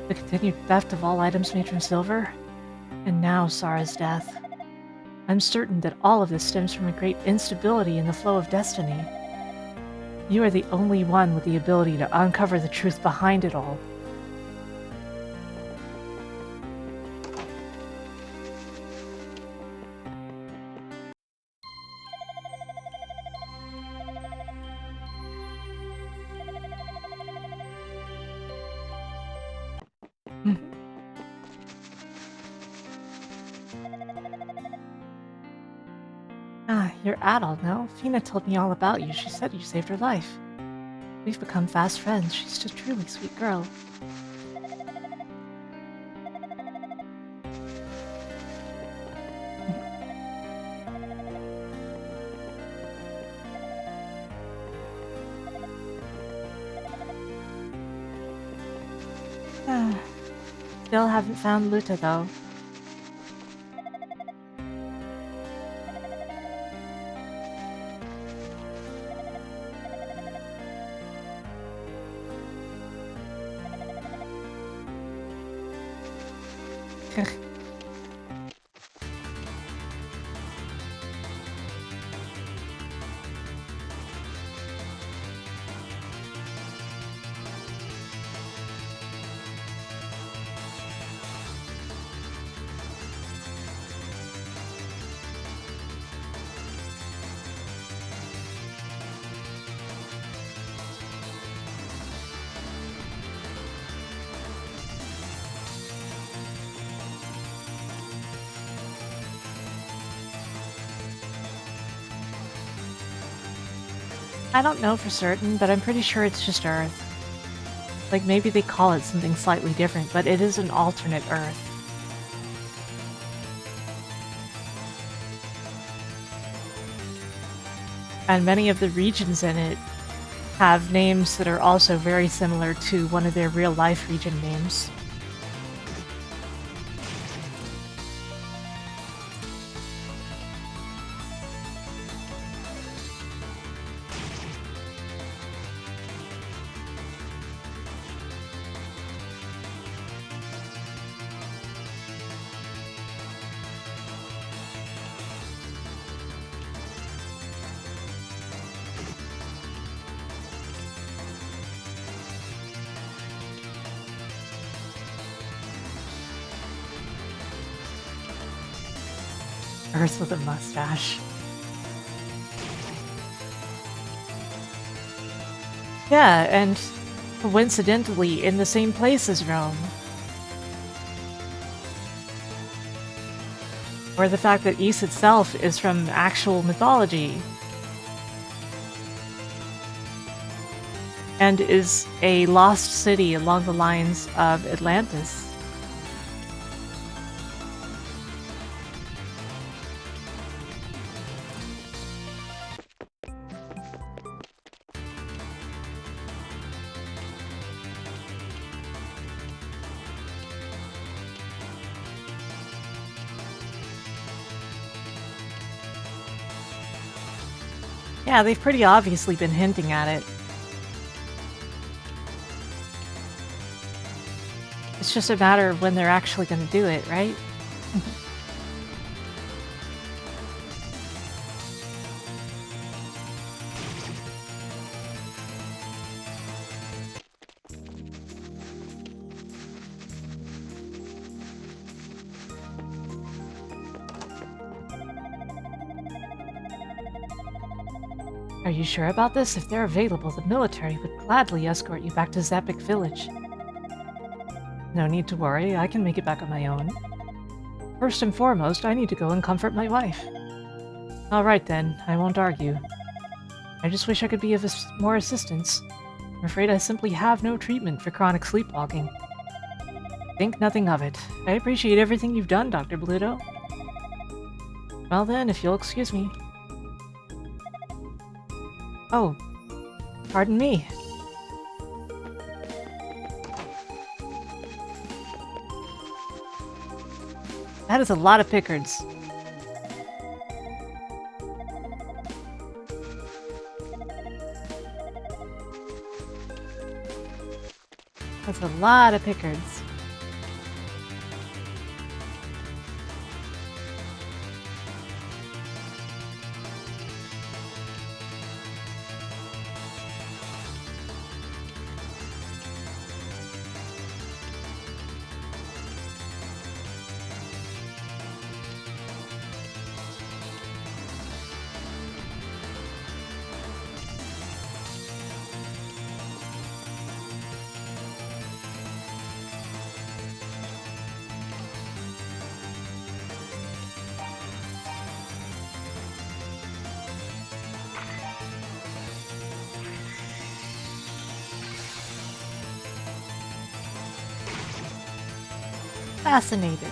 the continued theft of all items made from silver, and now Sarah's death. I'm certain that all of this stems from a great instability in the flow of destiny. You are the only one with the ability to uncover the truth behind it all. You're Adol, no? Fina told me all about you. She said you saved her life. We've become fast friends. She's a truly sweet girl. Still haven't found Luta, though. I don't know for certain, but I'm pretty sure it's just Earth. Like, maybe they call it something slightly different, but it is an alternate Earth. And many of the regions in it have names that are also very similar to one of their real-life region names. Earth with a mustache. Yeah, and coincidentally in the same place as Rome. Or the fact that Ys itself is from actual mythology. And is a lost city along the lines of Atlantis. Yeah, they've pretty obviously been hinting at it. It's just a matter of when they're actually going to do it, right? Are you sure about this? If they're available, the military would gladly escort you back to Zapik village. No need to worry, I can make it back on my own. First and foremost, I need to go and comfort my wife. Alright then, I won't argue. I just wish I could be of more assistance. I'm afraid I simply have no treatment for chronic sleepwalking. Think nothing of it. I appreciate everything you've done, Dr. Bluto. Well then, if you'll excuse me. Oh, pardon me. That is a lot of Pickards. That's a lot of Pickards. Fascinated.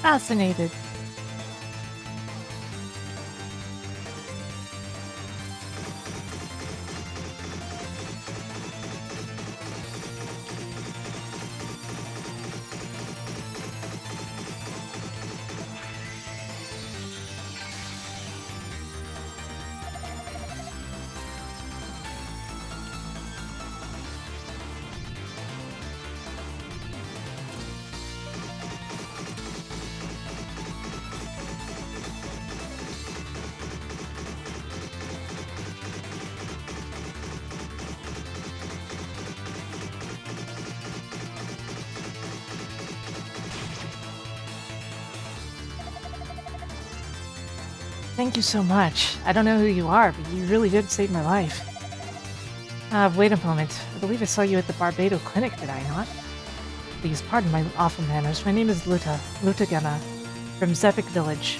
Fascinated. Thank you so much. I don't know who you are, but you really did save my life. Wait a moment. I believe I saw you at the Barbado Clinic, did I not? Please pardon my awful manners. My name is Luta Gemma, from Zepik Village.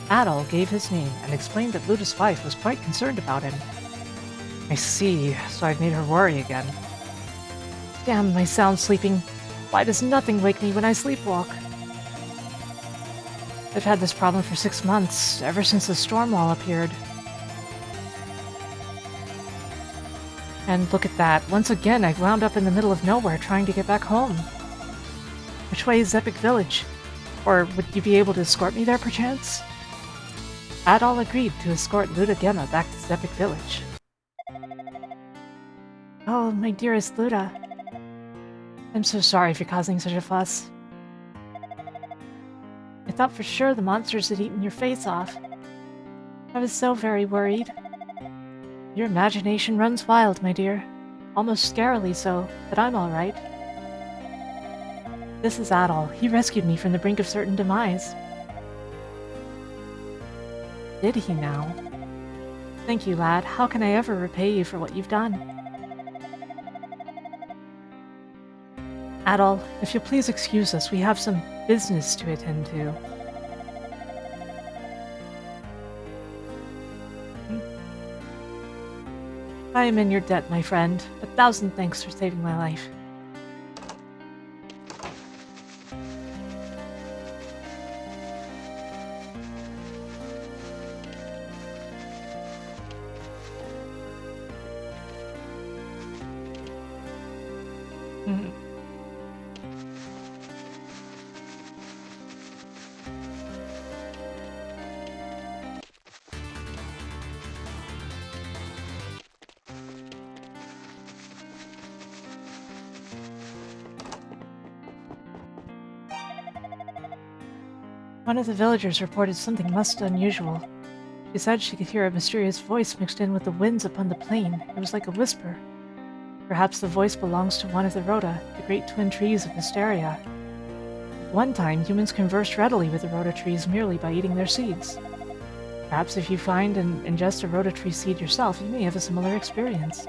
Adol gave his name and explained that Luta's wife was quite concerned about him. I see, so I've made her worry again. Damn my sound sleeping. Why does nothing wake me when I sleepwalk? I've had this problem for 6 months, ever since the storm wall appeared. And look at that. Once again, I've wound up in the middle of nowhere trying to get back home. Which way is Zepik Village? Or would you be able to escort me there, perchance? Adol agreed to escort Luta Gemma back to Zepik Village. Oh, my dearest Luta. I'm so sorry for causing such a fuss. I thought for sure the monsters had eaten your face off. I was so very worried. Your imagination runs wild, my dear. Almost scarily so, but I'm all right. This is Adol. He rescued me from the brink of certain demise. Did he now? Thank you, lad. How can I ever repay you for what you've done? Adol, if you'll please excuse us, we have some business to attend to. I am in your debt, my friend. 1,000 thanks for saving my life. One of the villagers reported something most unusual. She said she could hear a mysterious voice mixed in with the winds upon the plain. It was like a whisper. Perhaps the voice belongs to one of the Rhoda, the great twin trees of Mysteria. At one time, humans conversed readily with the Rhoda trees merely by eating their seeds. Perhaps if you find and ingest a Rhoda tree seed yourself, you may have a similar experience.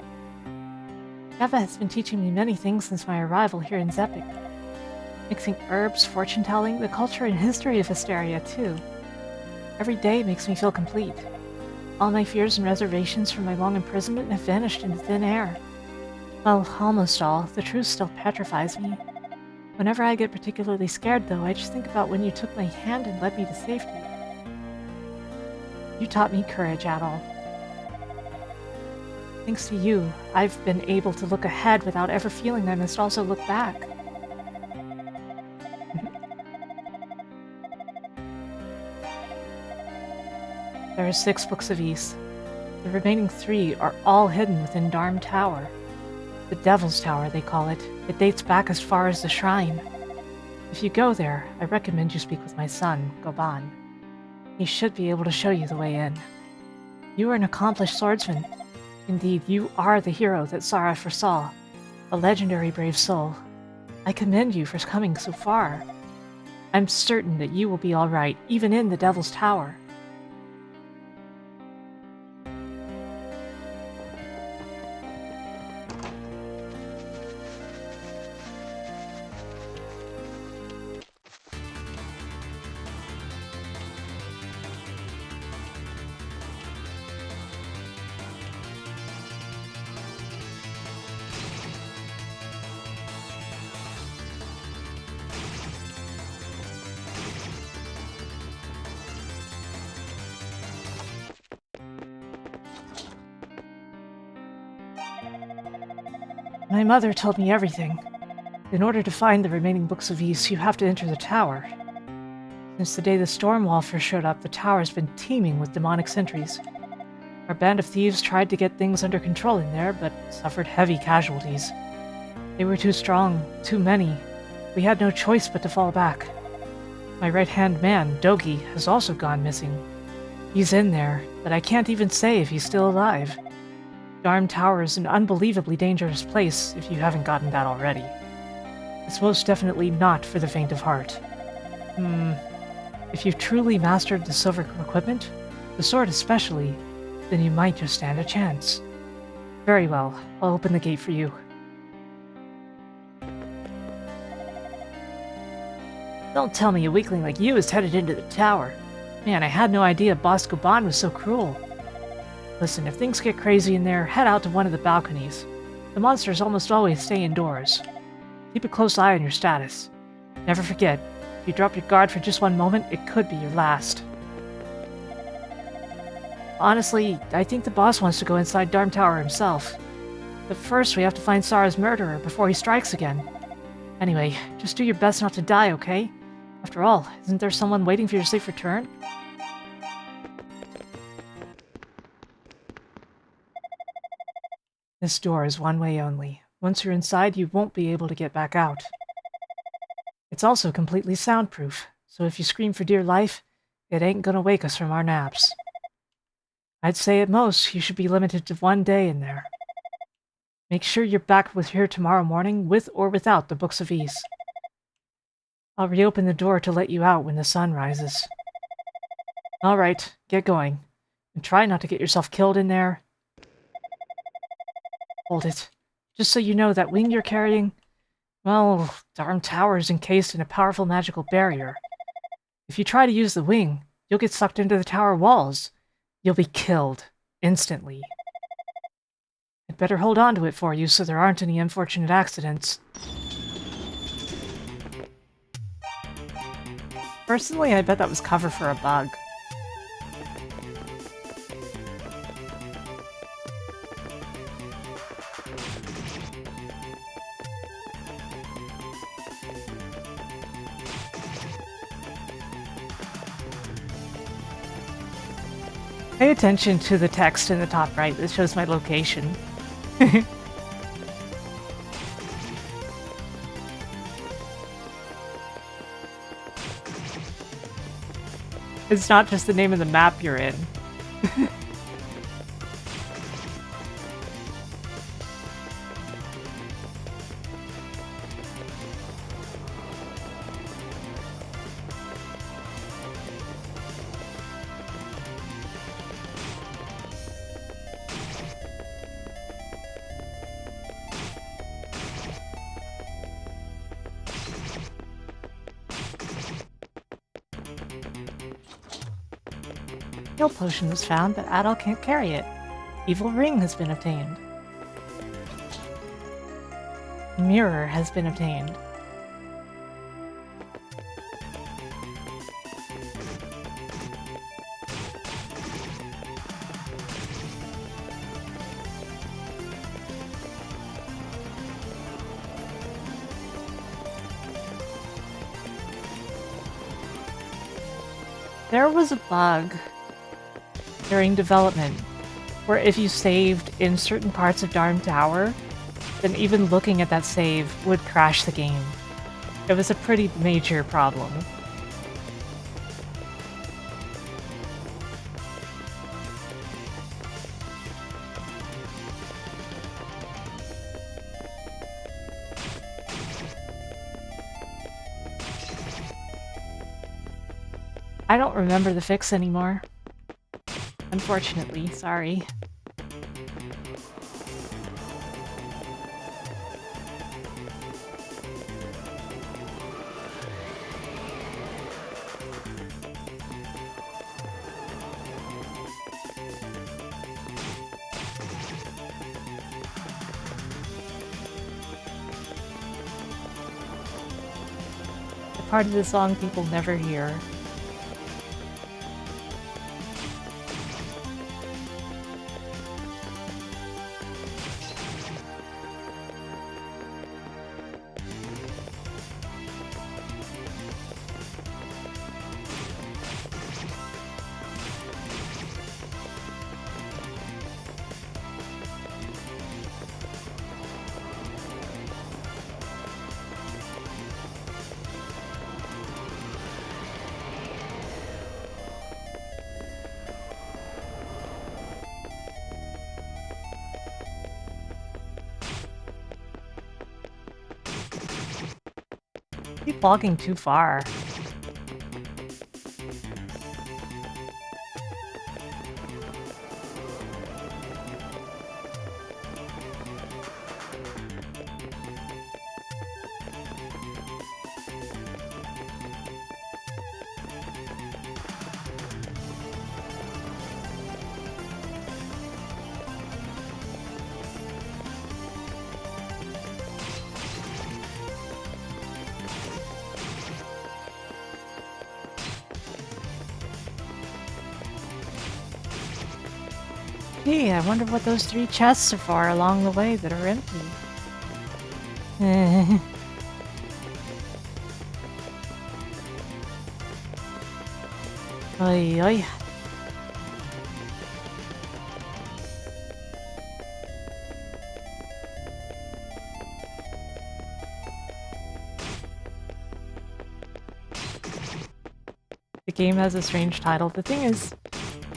Eva has been teaching me many things since my arrival here in Zepik. Mixing herbs, fortune-telling, the culture and history of Hysteria, too. Every day makes me feel complete. All my fears and reservations from my long imprisonment have vanished into thin air. Well, almost all. The truth still petrifies me. Whenever I get particularly scared, though, I just think about when you took my hand and led me to safety. You taught me courage, Adol. Thanks to you, I've been able to look ahead without ever feeling I must also look back. There are 6 Books of Ys. The remaining 3 are all hidden within Darm Tower. The Devil's Tower, they call it. It dates back as far as the shrine. If you go there, I recommend you speak with my son, Goban. He should be able to show you the way in. You are an accomplished swordsman. Indeed, you are the hero that Sarah foresaw. A legendary brave soul. I commend you for coming so far. I'm certain that you will be all right, even in the Devil's Tower. My mother told me everything. In order to find the remaining books of Ys, you have to enter the tower. Since the day the storm wall first showed up, the tower has been teeming with demonic sentries. Our band of thieves tried to get things under control in there, but suffered heavy casualties. They were too strong, too many. We had no choice but to fall back. My right-hand man, Dogi, has also gone missing. He's in there, but I can't even say if he's still alive. Darm Tower is an unbelievably dangerous place if you haven't gotten that already. It's most definitely not for the faint of heart. If you've truly mastered the silver equipment, the sword especially, then you might just stand a chance. Very well, I'll open the gate for you. Don't tell me a weakling like you is headed into the tower. Man, I had no idea Boss Goban was so cruel. Listen, if things get crazy in there, head out to one of the balconies. The monsters almost always stay indoors. Keep a close eye on your status. Never forget, if you drop your guard for just one moment, it could be your last. Honestly, I think the boss wants to go inside Darm Tower himself. But first, we have to find Sara's murderer before he strikes again. Anyway, just do your best not to die, okay? After all, isn't there someone waiting for your safe return? This door is one way only. Once you're inside, you won't be able to get back out. It's also completely soundproof, so if you scream for dear life, it ain't gonna wake us from our naps. I'd say at most, you should be limited to 1 day in there. Make sure you're back with here tomorrow morning, with or without the Books of Ys. I'll reopen the door to let you out when the sun rises. Alright, get going. And try not to get yourself killed in there. Hold it. Just so you know, that wing you're carrying, well, Darm Tower is encased in a powerful magical barrier. If you try to use the wing, you'll get sucked into the tower walls. You'll be killed. Instantly. I'd better hold on to it for you so there aren't any unfortunate accidents. Personally, I bet that was cover for a bug. Pay attention to the text in the top right that shows my location. It's not just the name of the map you're in. Heal potion was found, but Adol can't carry it. Evil ring has been obtained. Mirror has been obtained. There was a bug during development, where if you saved in certain parts of Darm Tower, then even looking at that save would crash the game. It was a pretty major problem. I don't remember the fix anymore. Unfortunately, sorry. The part of the song people never hear. walking too far. Gee, I wonder what those 3 chests are for along the way that are empty. Oy, oy. The game has a strange title. The thing is,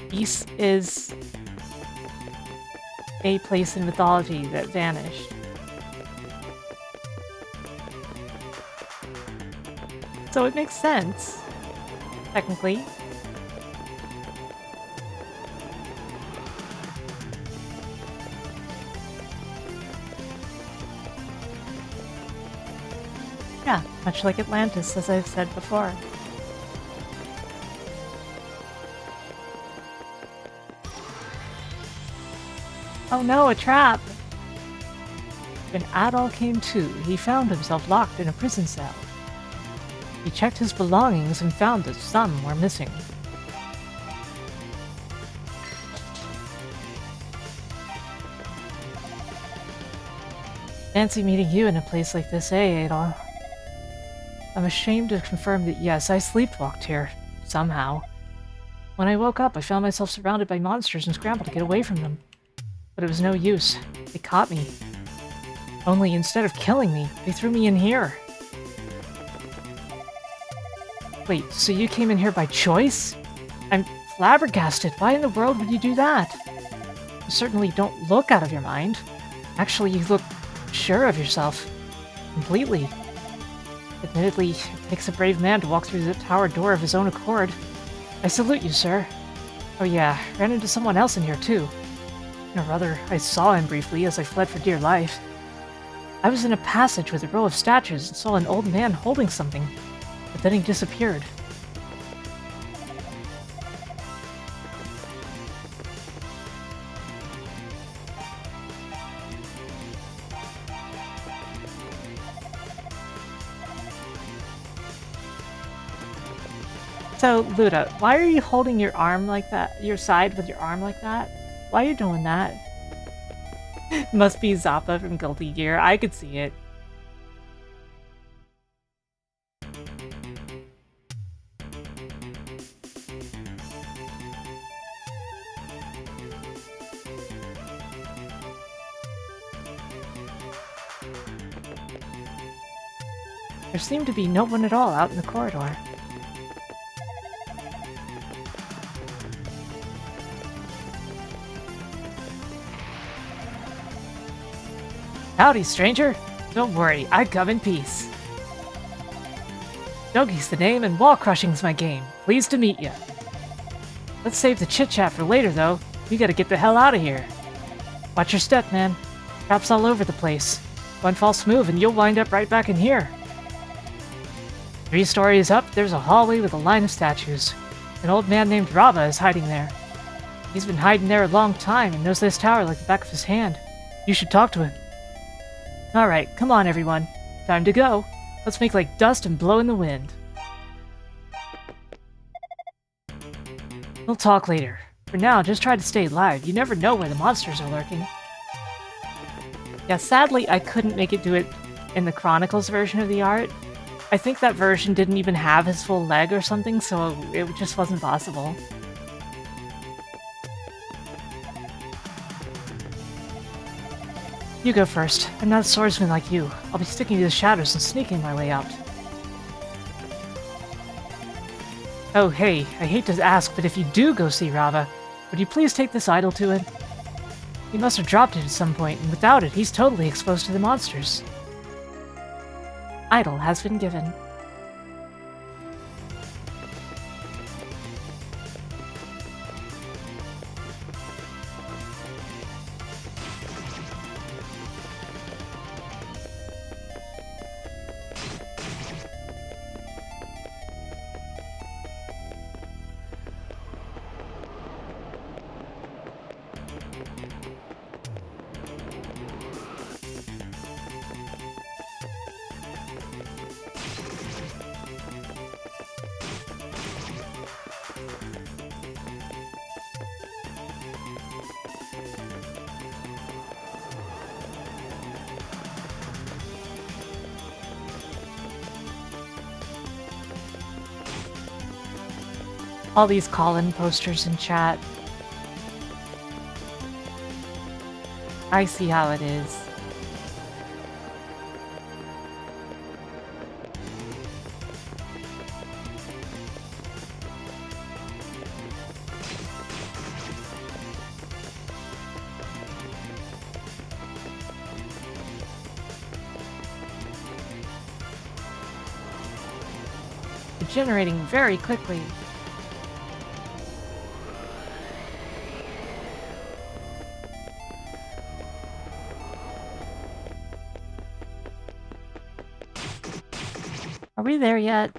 Beast is a place in mythology that vanished. So it makes sense, technically. Yeah, much like Atlantis, as I've said before. Oh no, a trap! When Adol came to, he found himself locked in a prison cell. He checked his belongings and found that some were missing. Fancy meeting you in a place like this, eh, Adol? I'm ashamed to confirm that yes, I sleepwalked here. Somehow. When I woke up, I found myself surrounded by monsters and scrambled to get away from them. But it was no use. They caught me. Only instead of killing me, they threw me in here. Wait, so you came in here by choice? I'm flabbergasted. Why in the world would you do that? You certainly don't look out of your mind. Actually, you look sure of yourself. Completely. Admittedly, it takes a brave man to walk through the tower door of his own accord. I salute you, sir. Oh yeah, ran into someone else in here too. Or rather, I saw him briefly as I fled for dear life. I was in a passage with a row of statues and saw an old man holding something, but then he disappeared. So, Luda, why are you holding your arm like that? Your side with your arm like that? Why are you doing that? Must be Zappa from Guilty Gear. I could see it. There seemed to be no one at all out in the corridor. Howdy, stranger. Don't worry, I come in peace. Dougie's the name and wall crushing's my game. Pleased to meet ya. Let's save the chit-chat for later, though. We gotta get the hell out of here. Watch your step, man. Traps all over the place. One false move and you'll wind up right back in here. 3 stories up, there's a hallway with a line of statues. An old man named Raba is hiding there. He's been hiding there a long time and knows this tower like the back of his hand. You should talk to him. Alright, come on everyone. Time to go. Let's make like dust and blow in the wind. We'll talk later. For now, just try to stay alive. You never know where the monsters are lurking. Yeah, sadly, I couldn't make it do it in the Chronicles version of the art. I think that version didn't even have his full leg or something, so it just wasn't possible. You go first. I'm not a swordsman like you. I'll be sticking to the shadows and sneaking my way out. Oh, hey, I hate to ask, but if you do go see Rava, would you please take this idol to him? He must have dropped it at some point, and without it, he's totally exposed to the monsters. Idol has been given. All these call-in posters in chat. I see how it is. Generating very quickly. Are we there yet?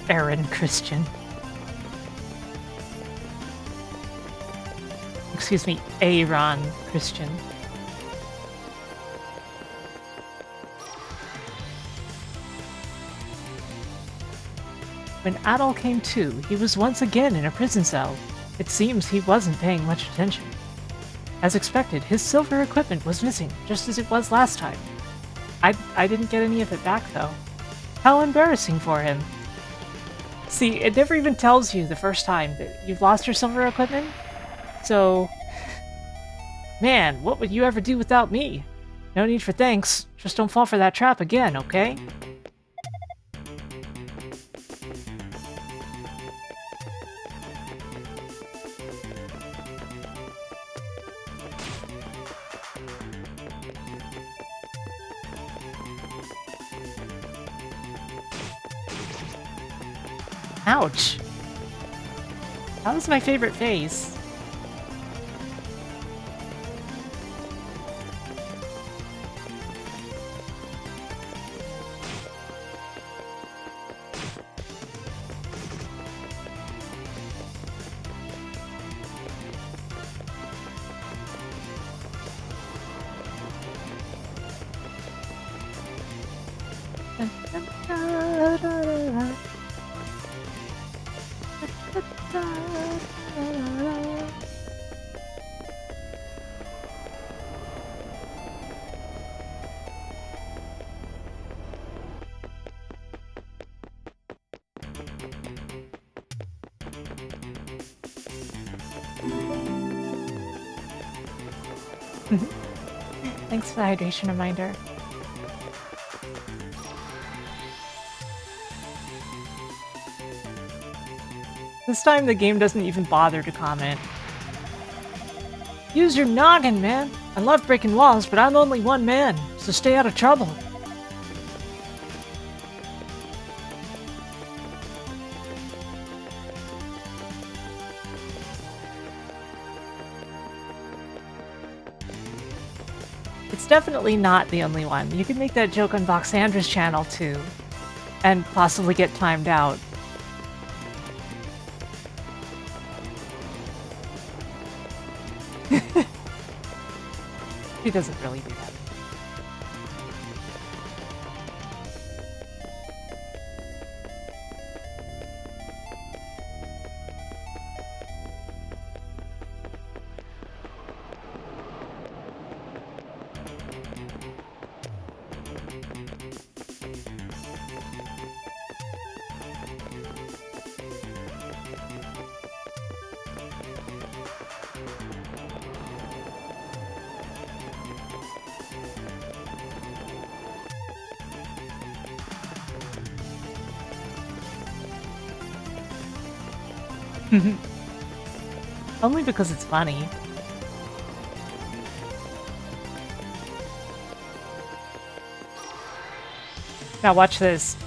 Aaron Christian. Excuse me, Aaron Christian. When Adol came to, he was once again in a prison cell. It seems he wasn't paying much attention. As expected, his silver equipment was missing, just as it was last time. I didn't get any of it back, though. How embarrassing for him. See, it never even tells you the first time that you've lost your silver equipment. So, man, what would you ever do without me? No need for thanks. Just don't fall for that trap again, okay? Ouch. That was my favorite face. Thanks for the hydration reminder. This time the game doesn't even bother to comment. Use your noggin, man! I love breaking walls, but I'm only one man, so stay out of trouble. It's definitely not the only one. You could make that joke on Voxandra's channel too, and possibly get timed out. He doesn't really do that. Only because it's funny. Now watch this.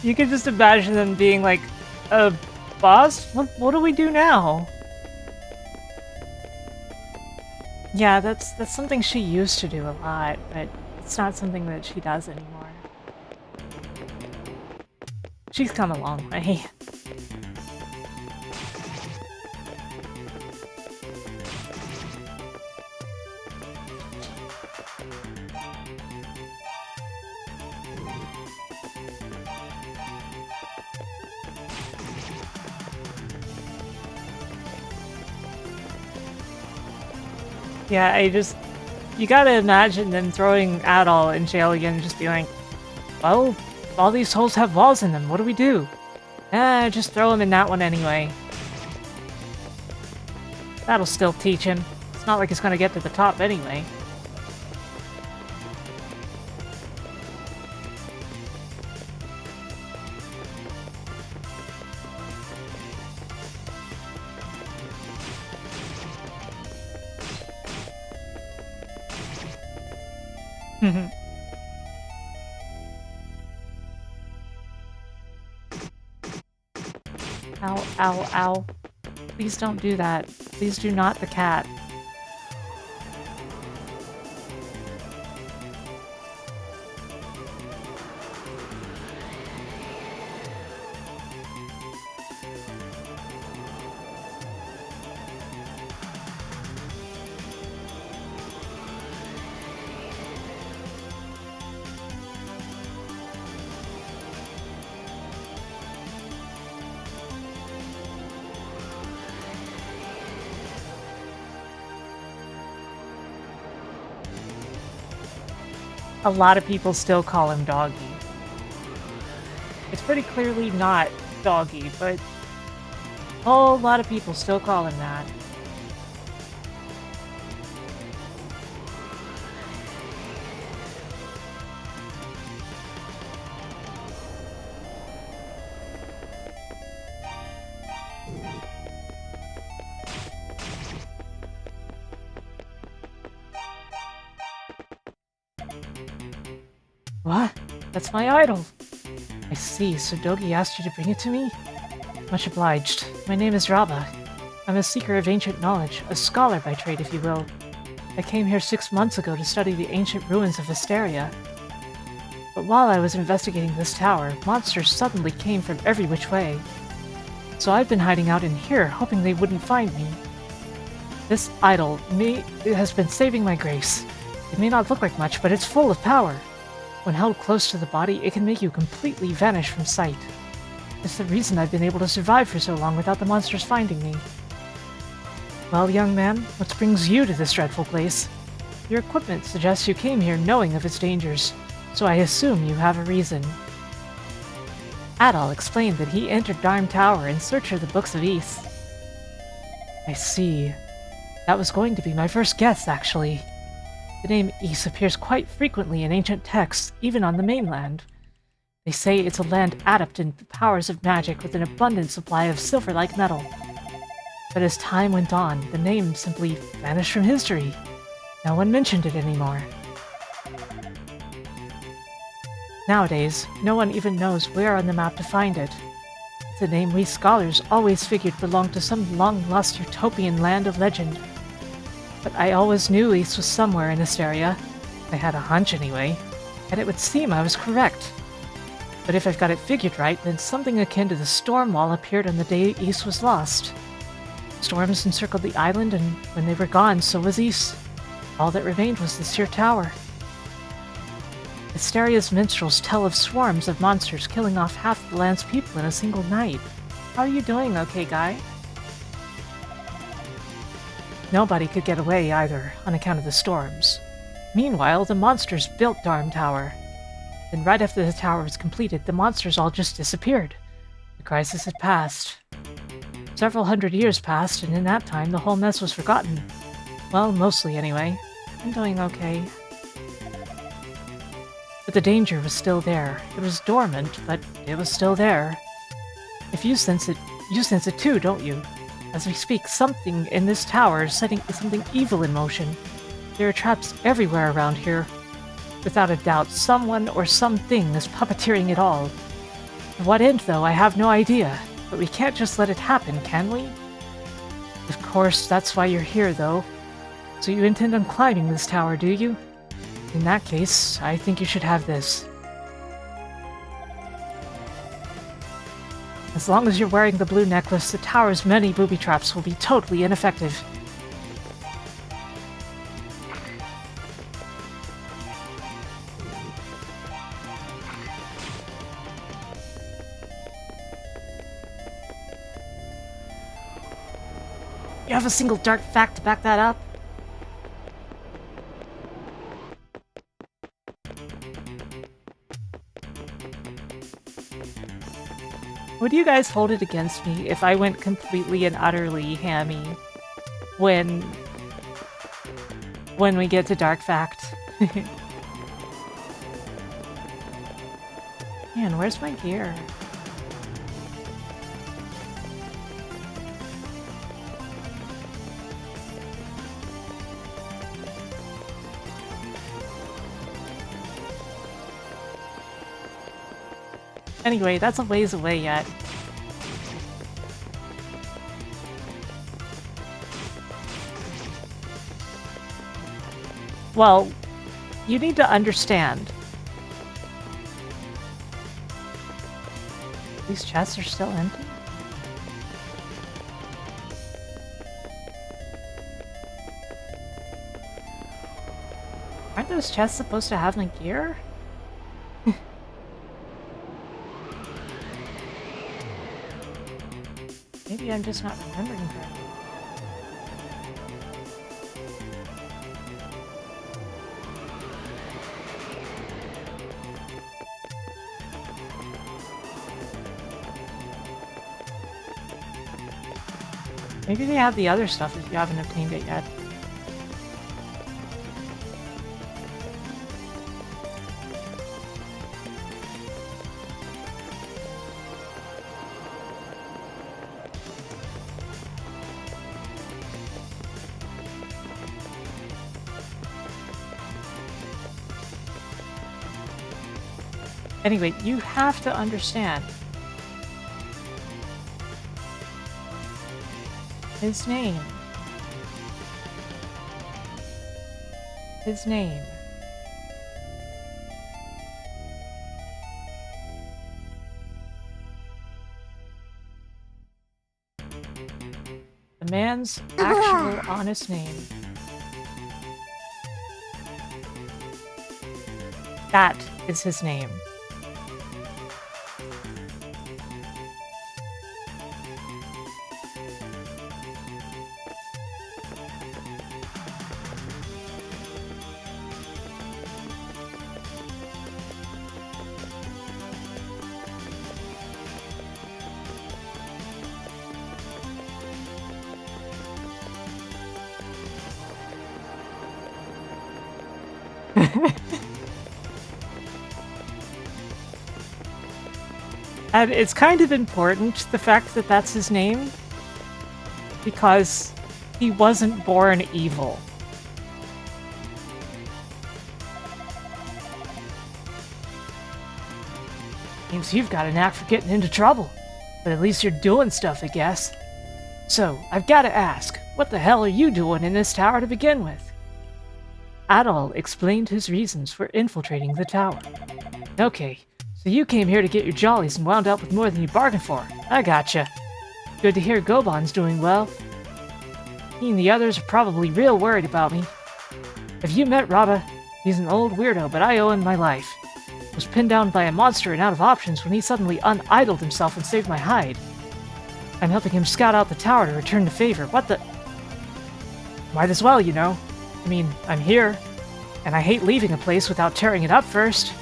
You can just imagine them being like, boss? What do we do now? Yeah, that's something she used to do a lot, but it's not something that she does anymore. She's come a long way. Yeah, you gotta imagine them throwing Adol in jail again and just being like, well, all these holes have walls in them, what do we do? Just throw him in that one anyway. That'll still teach him. It's not like he's gonna get to the top anyway. Ow, ow, ow. Please don't do that. Please do not the cat. A lot of people still call him Doggy. It's pretty clearly not Doggy, but a whole lot of people still call him that. What? That's my idol. I see, so Dogi asked you to bring it to me? Much obliged. My name is Raba. I'm a seeker of ancient knowledge, a scholar by trade, if you will. I came here 6 months ago to study the ancient ruins of Hysteria. But while I was investigating this tower, monsters suddenly came from every which way. So I've been hiding out in here, hoping they wouldn't find me. This idol, it has been saving my grace. It may not look like much, but it's full of power. When held close to the body, it can make you completely vanish from sight. It's the reason I've been able to survive for so long without the monsters finding me. Well, young man, what brings you to this dreadful place? Your equipment suggests you came here knowing of its dangers, so I assume you have a reason. Adol explained that he entered Dharm Tower in search of the Books of Ys. I see. That was going to be my first guess, actually. The name Ys appears quite frequently in ancient texts, even on the mainland. They say it's a land adept in the powers of magic with an abundant supply of silver-like metal. But as time went on, the name simply vanished from history. No one mentioned it anymore. Nowadays, no one even knows where on the map to find it. It's a name we scholars always figured belonged to some long-lost utopian land of legend. But I always knew Ys was somewhere in Hysteria. I had a hunch anyway, and it would seem I was correct. But if I've got it figured right, then something akin to the storm wall appeared on the day Ys was lost. Storms encircled the island, and when they were gone, so was Ys. All that remained was this here tower. Hysteria's minstrels tell of swarms of monsters killing off half the land's people in a single night. How are you doing, okay, guy? Nobody could get away either, on account of the storms. Meanwhile, the monsters built Dharm Tower. Then right after the tower was completed, the monsters all just disappeared. The crisis had passed. Several hundred years passed, and in that time, the whole mess was forgotten. Well, mostly anyway. I'm doing okay. But the danger was still there. It was dormant, but it was still there. If you sense it too, don't you? As we speak, something in this tower is setting something evil in motion. There are traps everywhere around here. Without a doubt, someone or something is puppeteering it all. To what end, though, I have no idea. But we can't just let it happen, can we? Of course, that's why you're here, though. So you intend on climbing this tower, do you? In that case, I think you should have this. As long as you're wearing the blue necklace, the tower's many booby traps will be totally ineffective. You have a single dark fact to back that up? Would you guys hold it against me if I went completely and utterly hammy when we get to dark fact? Man, where's my gear? Anyway, that's a ways away yet. Well, you need to understand. These chests are still empty? Aren't those chests supposed to have my gear? Maybe I'm just not remembering correctly. Maybe they have the other stuff if you haven't obtained it yet. Anyway, you have to understand. His name. His name. The man's actual honest name. That is his name. And it's kind of important, the fact that that's his name, because he wasn't born evil. Seems you've got a knack for getting into trouble, but at least you're doing stuff, I guess. So, I've got to ask, what the hell are you doing in this tower to begin with? Adol explained his reasons for infiltrating the tower. Okay, so you came here to get your jollies and wound up with more than you bargained for. I gotcha. Good to hear Goban's doing well. He and the others are probably real worried about me. Have you met Raba? He's an old weirdo, but I owe him my life. Was pinned down by a monster and out of options when he suddenly unidled himself and saved my hide. I'm helping him scout out the tower to return the favor. What the... Might as well, you know. I mean, I'm here, and I hate leaving a place without tearing it up first.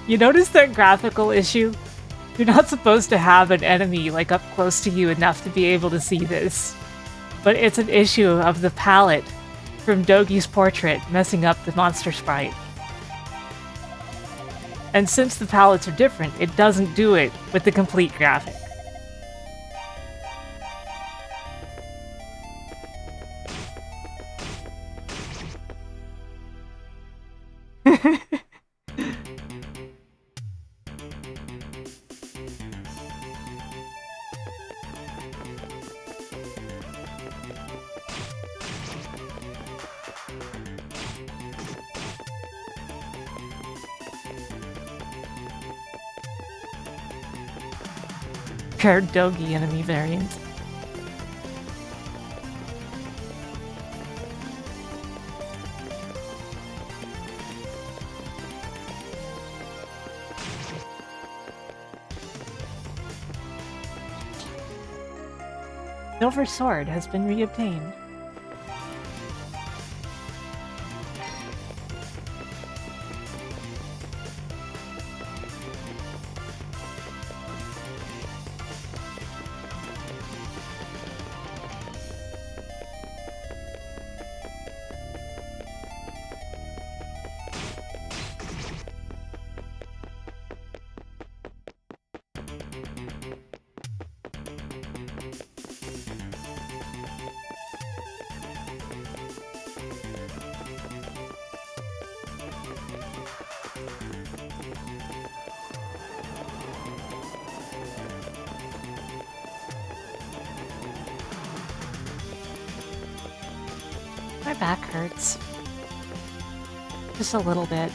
You notice that graphical issue? You're not supposed to have an enemy, like, up close to you enough to be able to see this. But it's an issue of the palette from Dogi's portrait messing up the monster sprite. And since the palettes are different, it doesn't do it with the complete graphic. Paired Dogi enemy variant. Silver sword has been reobtained. My back hurts. Just a little bit.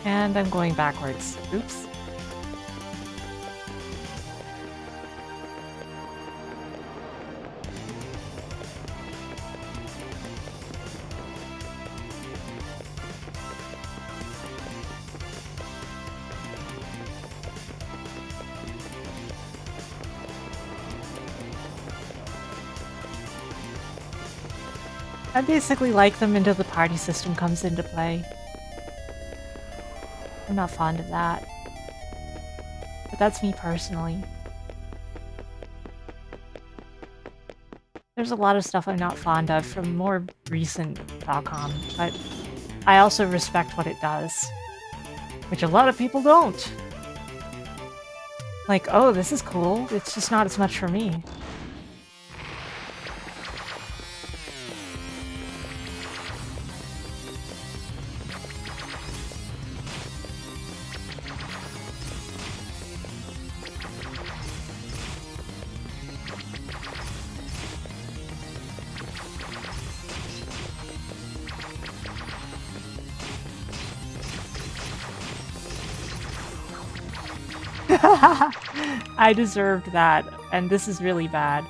And I'm going backwards. Oops. I basically like them until the party system comes into play. I'm not fond of that. But that's me personally. There's a lot of stuff I'm not fond of from more recent Falcom, but I also respect what it does. Which a lot of people don't. Like, oh, this is cool, it's just not as much for me. I deserved that, and this is really bad.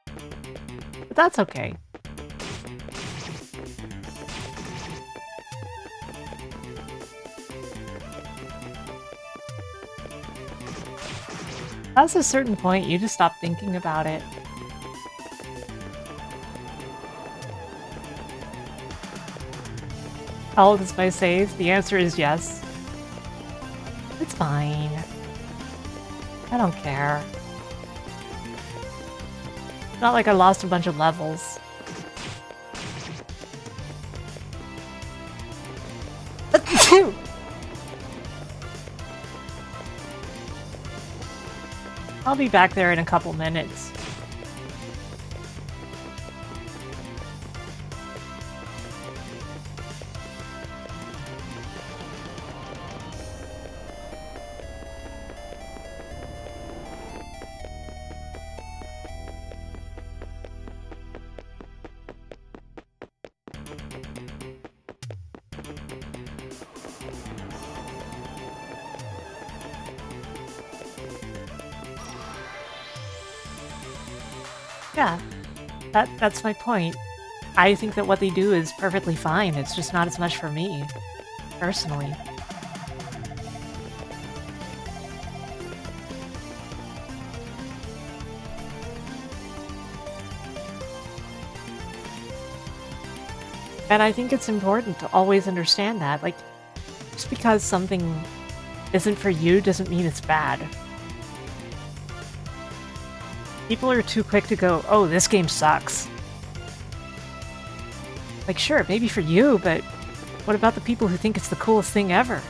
But that's okay. Past a certain point, you just stop thinking about it. How old is my save? The answer is yes. It's fine. I don't care. It's not like I lost a bunch of levels. I'll be back there in a couple minutes. Yeah, that's my point. I think that what they do is perfectly fine. It's just not as much for me, personally. And I think it's important to always understand that. Like, just because something isn't for you doesn't mean it's bad. People are too quick to go, oh, this game sucks. Like, sure, maybe for you, but what about the people who think it's the coolest thing ever?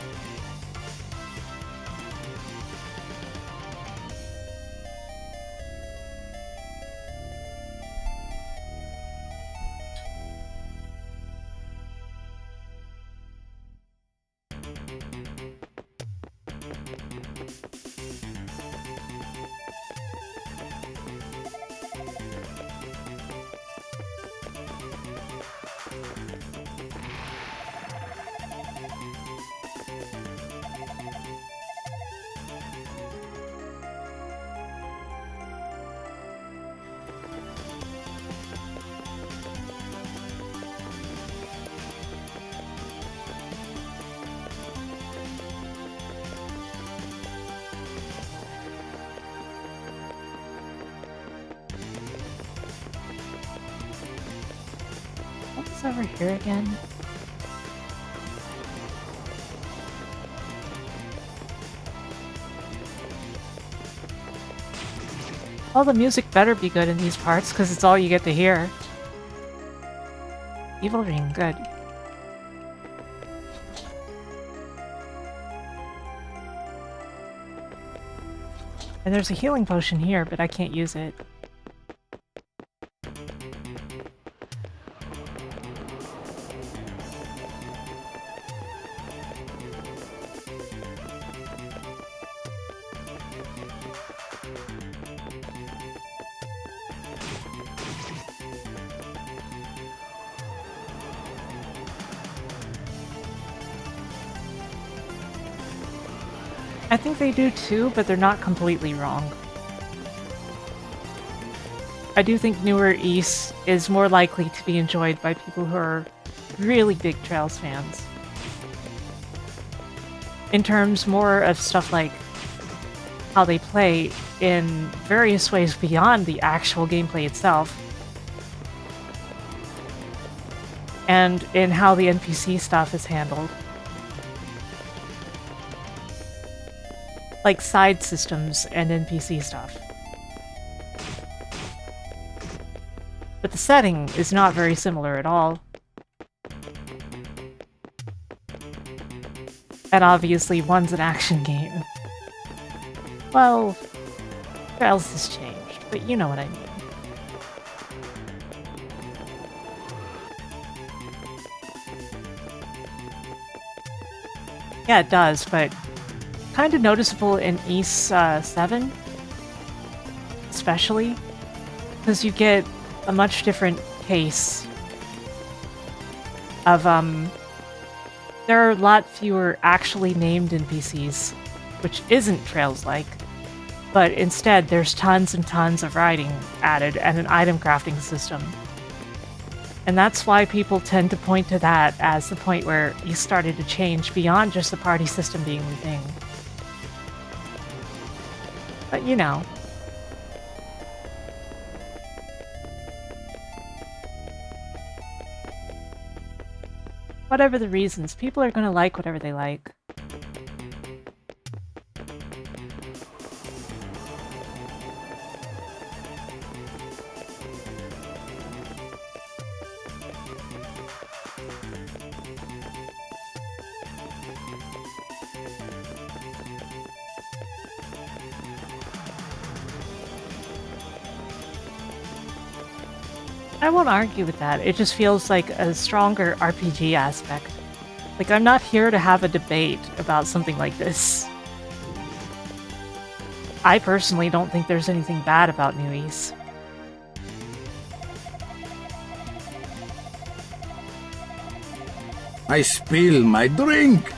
What's over here again? All the music better be good in these parts, because it's all you get to hear. Evil ring, good. And there's a healing potion here, but I can't use it. I think they do too, but they're not completely wrong. I do think newer Ys is more likely to be enjoyed by people who are really big Trails fans. In terms more of stuff like how they play in various ways beyond the actual gameplay itself. And in how the NPC stuff is handled. Like side systems and NPC stuff. But the setting is not very similar at all. And obviously one's an action game. Well, Trails has changed, but you know what I mean. Yeah, it does, but kind of noticeable in Ys 7, especially, because you get a much different case of, there are a lot fewer actually named NPCs, which isn't Trails-like, but instead there's tons and tons of writing added and an item crafting system. And that's why people tend to point to that as the point where you started to change beyond just the party system being the thing. But you know. Whatever the reasons, people are gonna like whatever they like. I won't argue with that. It just feels like a stronger RPG aspect. Like, I'm not here to have a debate about something like this. I personally don't think there's anything bad about New Ys.
I spill my drink.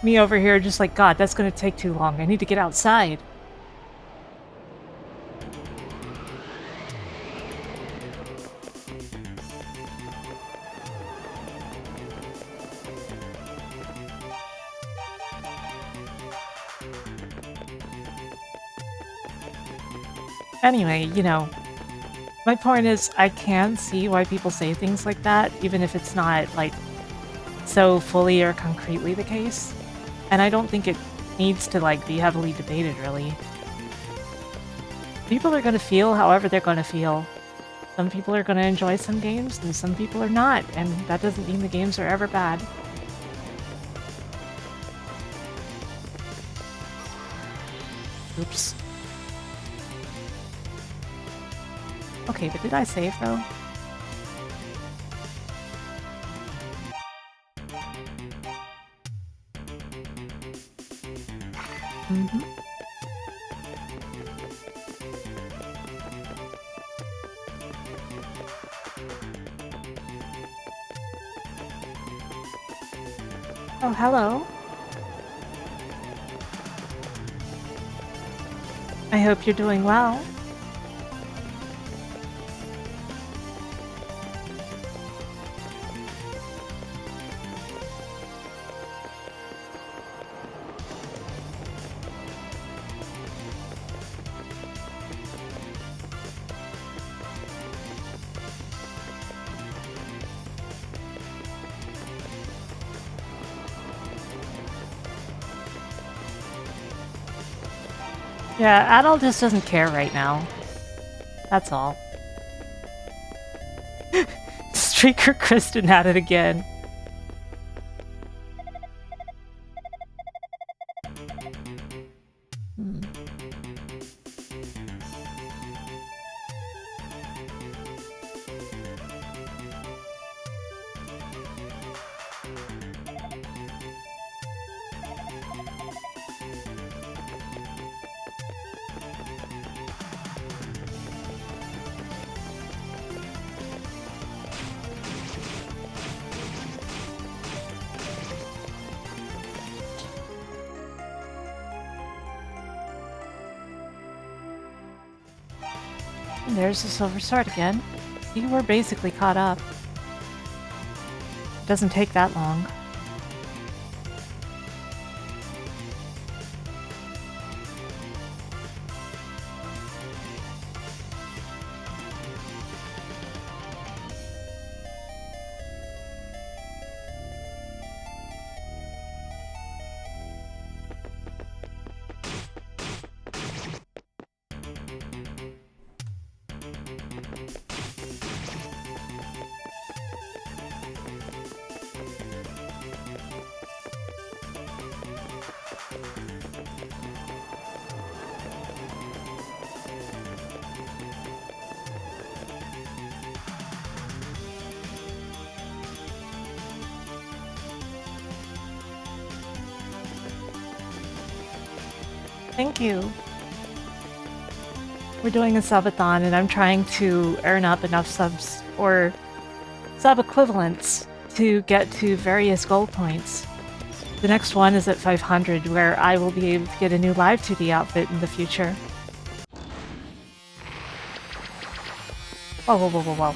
Me over here just like, God, that's gonna take too long. I need to get outside. Anyway, you know, my point is I can see why people say things like that, even if it's not, like, so fully or concretely the case. And I don't think it needs to, like, be heavily debated, really. People are gonna feel however they're gonna feel. Some people are gonna enjoy some games, and some people are not, and that doesn't mean the games are ever bad. Oops. Okay, but did I save, though? Mm-hmm. Oh, hello. I hope you're doing well. Yeah, Adol just doesn't care right now. That's all. Streaker Kristen had it again. And there's the silver sword again. See, we're basically caught up. It doesn't take that long. Thank you. We're doing a subathon and I'm trying to earn up enough subs or sub equivalents to get to various goal points. The next one is at 500 where I will be able to get a new live 2D outfit in the future. Whoa, whoa, whoa, whoa, whoa.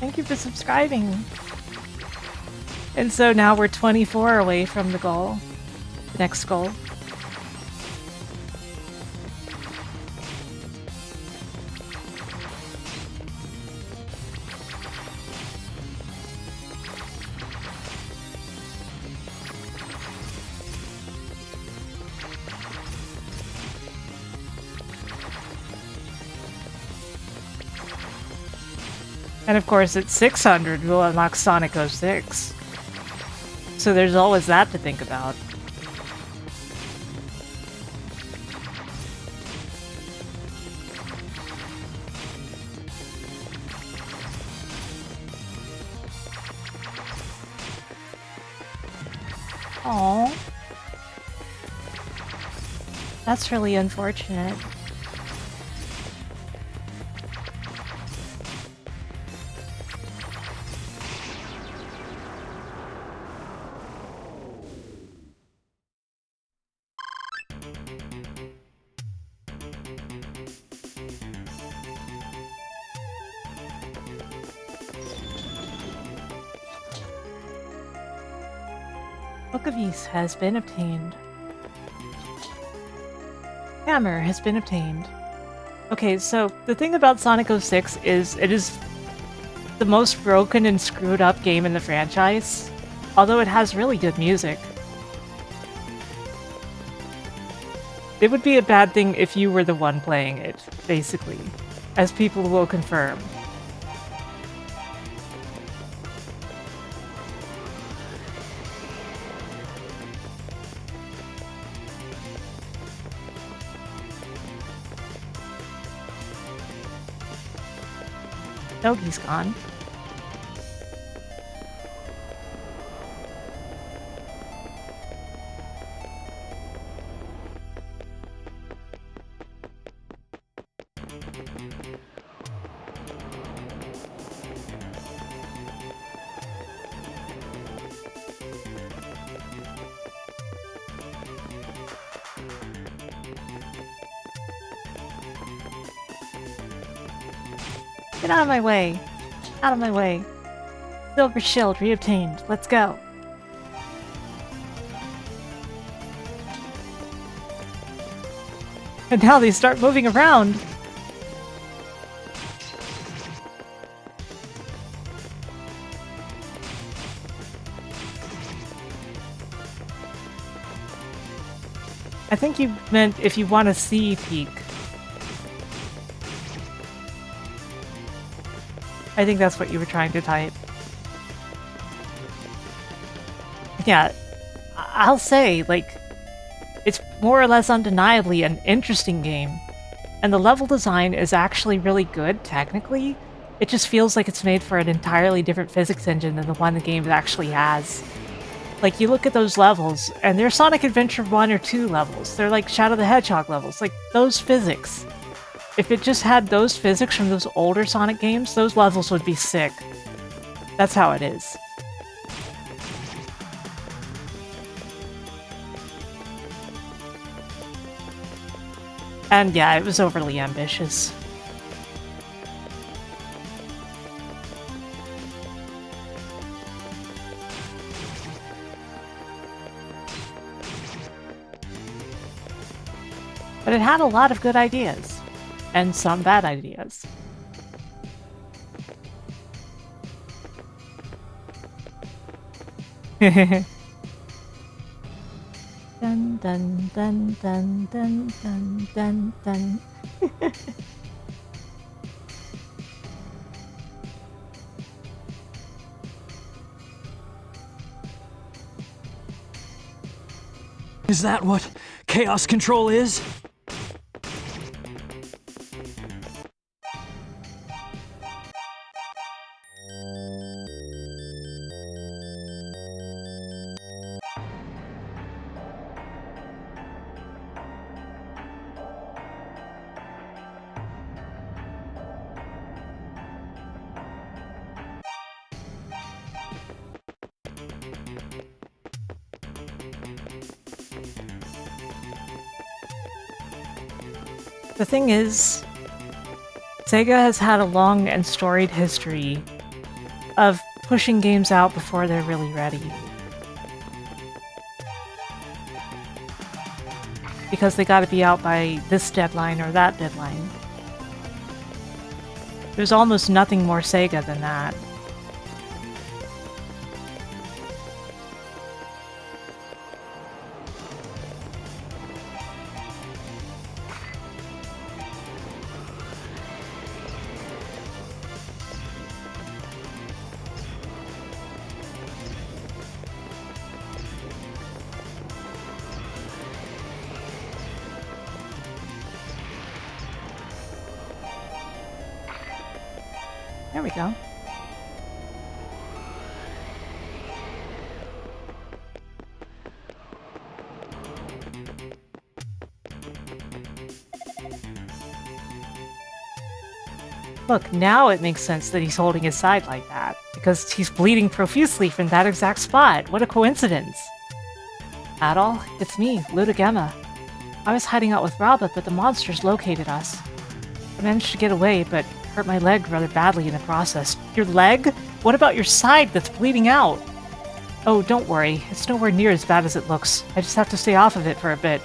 Thank you for subscribing. And so now we're 24 away from the goal. The next goal. And of course, at 600, we'll unlock Sonic 06. So there's always that to think about. Aww. That's really unfortunate. Book of Ys has been obtained. Hammer has been obtained. Okay, so the thing about Sonic 06 is it is the most broken and screwed up game in the franchise, although it has really good music. It would be a bad thing if you were the one playing it, basically, as people will confirm. Nogi's gone. Get out of my way. Out of my way. Silver shield reobtained. Let's go. And now they start moving around. I think you meant if you want to see peak. I think that's what you were trying to type. Yeah, I'll say, like, it's more or less undeniably an interesting game. And the level design is actually really good, technically. It just feels like it's made for an entirely different physics engine than the one the game actually has. Like, you look at those levels, and they're Sonic Adventure 1 or 2 levels. They're like Shadow the Hedgehog levels. Like, those physics. If it just had those physics from those older Sonic games, those levels would be sick. That's how it is. And yeah, it was overly ambitious. But it had a lot of good ideas. And some bad ideas. Dun dun dun dun dun dun dun dun.
Is that what chaos control is?
The thing is, Sega has had a long and storied history of pushing games out before they're really ready. Because they gotta be out by this deadline or that deadline. There's almost nothing more Sega than that. There we go. Look, now it makes sense that he's holding his side like that, because he's bleeding profusely from that exact spot. What a coincidence. Adol, it's me, Ludogema. I was hiding out with Robert, but the monsters located us. I managed to get away, but hurt my leg rather badly in the process. Your leg? What about your side that's bleeding out? Oh, don't worry. It's nowhere near as bad as it looks. I just have to stay off of it for a bit.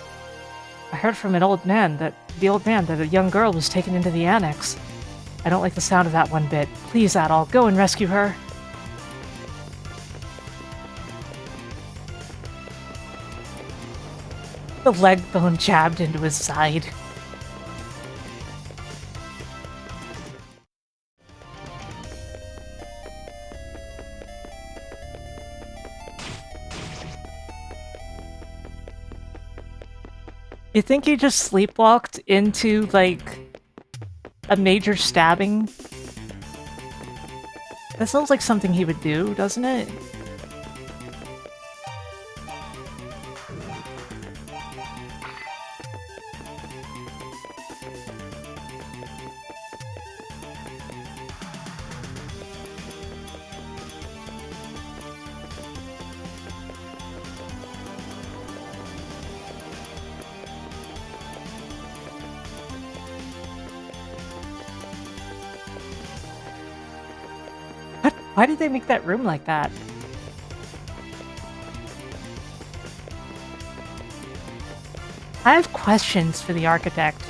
I heard from the old man that a young girl was taken into the annex. I don't like the sound of that one bit. Please, Adol, go and rescue her. The leg bone jabbed into his side. You think he just sleepwalked into, like, a major stabbing? That sounds like something he would do, doesn't it? Why did they make that room like that? I have questions for the architect.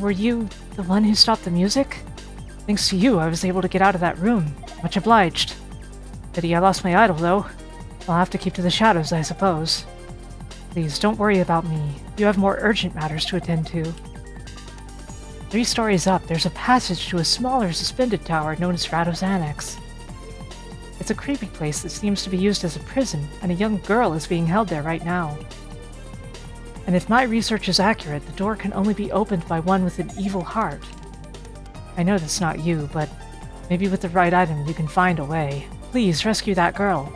were you the one who stopped the music? Thanks to you, I was able to get out of that room. Much obliged. Pity I lost my idol, though. I'll have to keep to the shadows, I suppose. Please, don't worry about me. You have more urgent matters to attend to. 3 stories up, there's a passage to a smaller suspended tower known as Stratos Annex. It's a creepy place that seems to be used as a prison, and a young girl is being held there right now. And if my research is accurate, the door can only be opened by one with an evil heart. I know that's not you, but maybe with the right item you can find a way. Please, rescue that girl.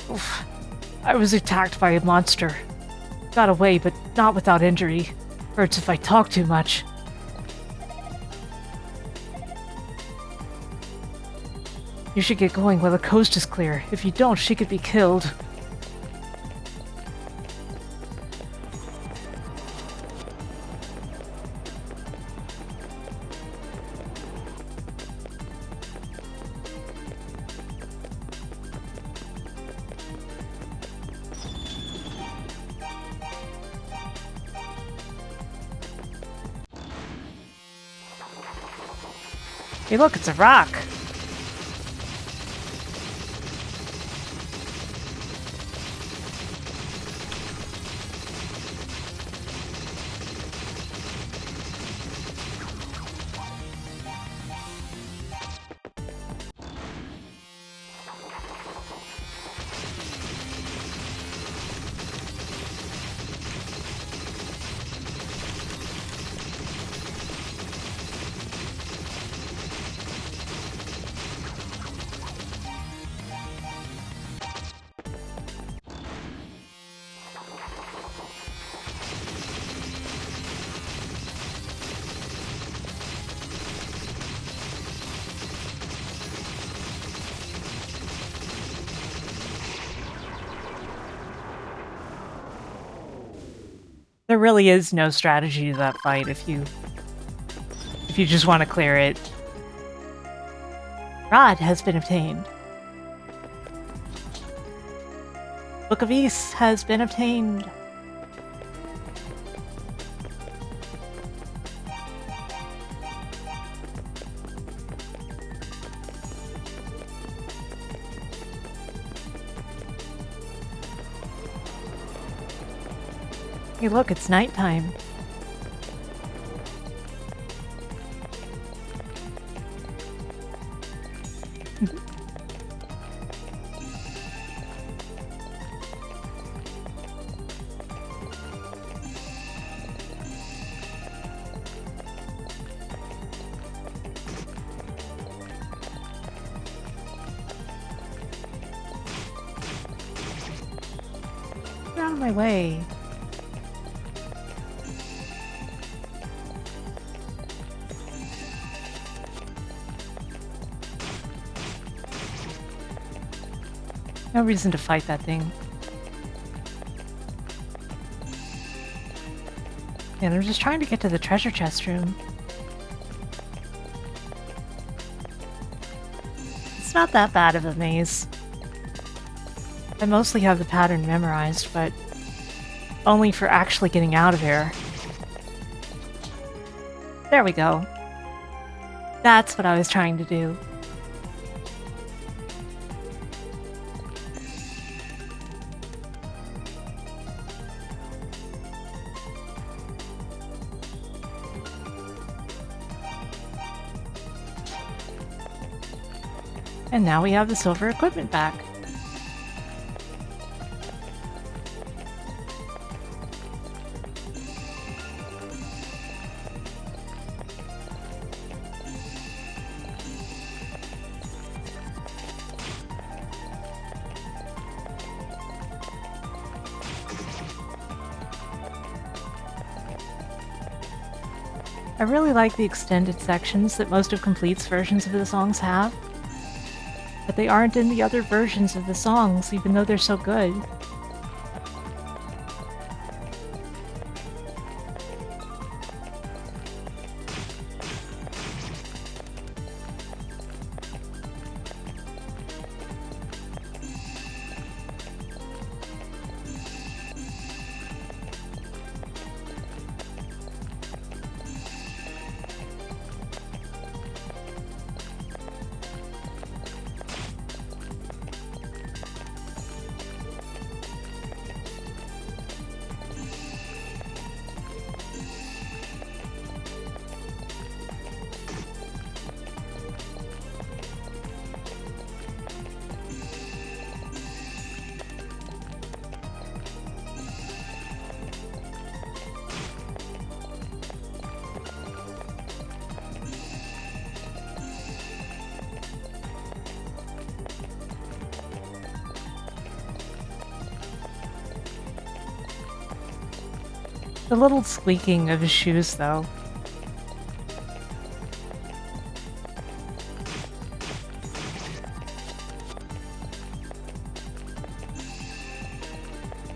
Oof. I was attacked by a monster. Got away, but not without injury. Hurts if I talk too much. You should get going while the coast is clear. If you don't, she could be killed. Hey look, it's a rock! There really is no strategy to that fight if you just want to clear it. Rod has been obtained. Book of East has been obtained. Hey look, it's nighttime. Get out of my way. No reason to fight that thing. And I'm just trying to get to the treasure chest room. It's not that bad of a maze. I mostly have the pattern memorized, but only for actually getting out of here. There we go. That's what I was trying to do. And now we have the silver equipment back. I really like the extended sections that most of Complete's versions of the songs have. But they aren't in the other versions of the songs, even though they're so good. The little squeaking of his shoes, though.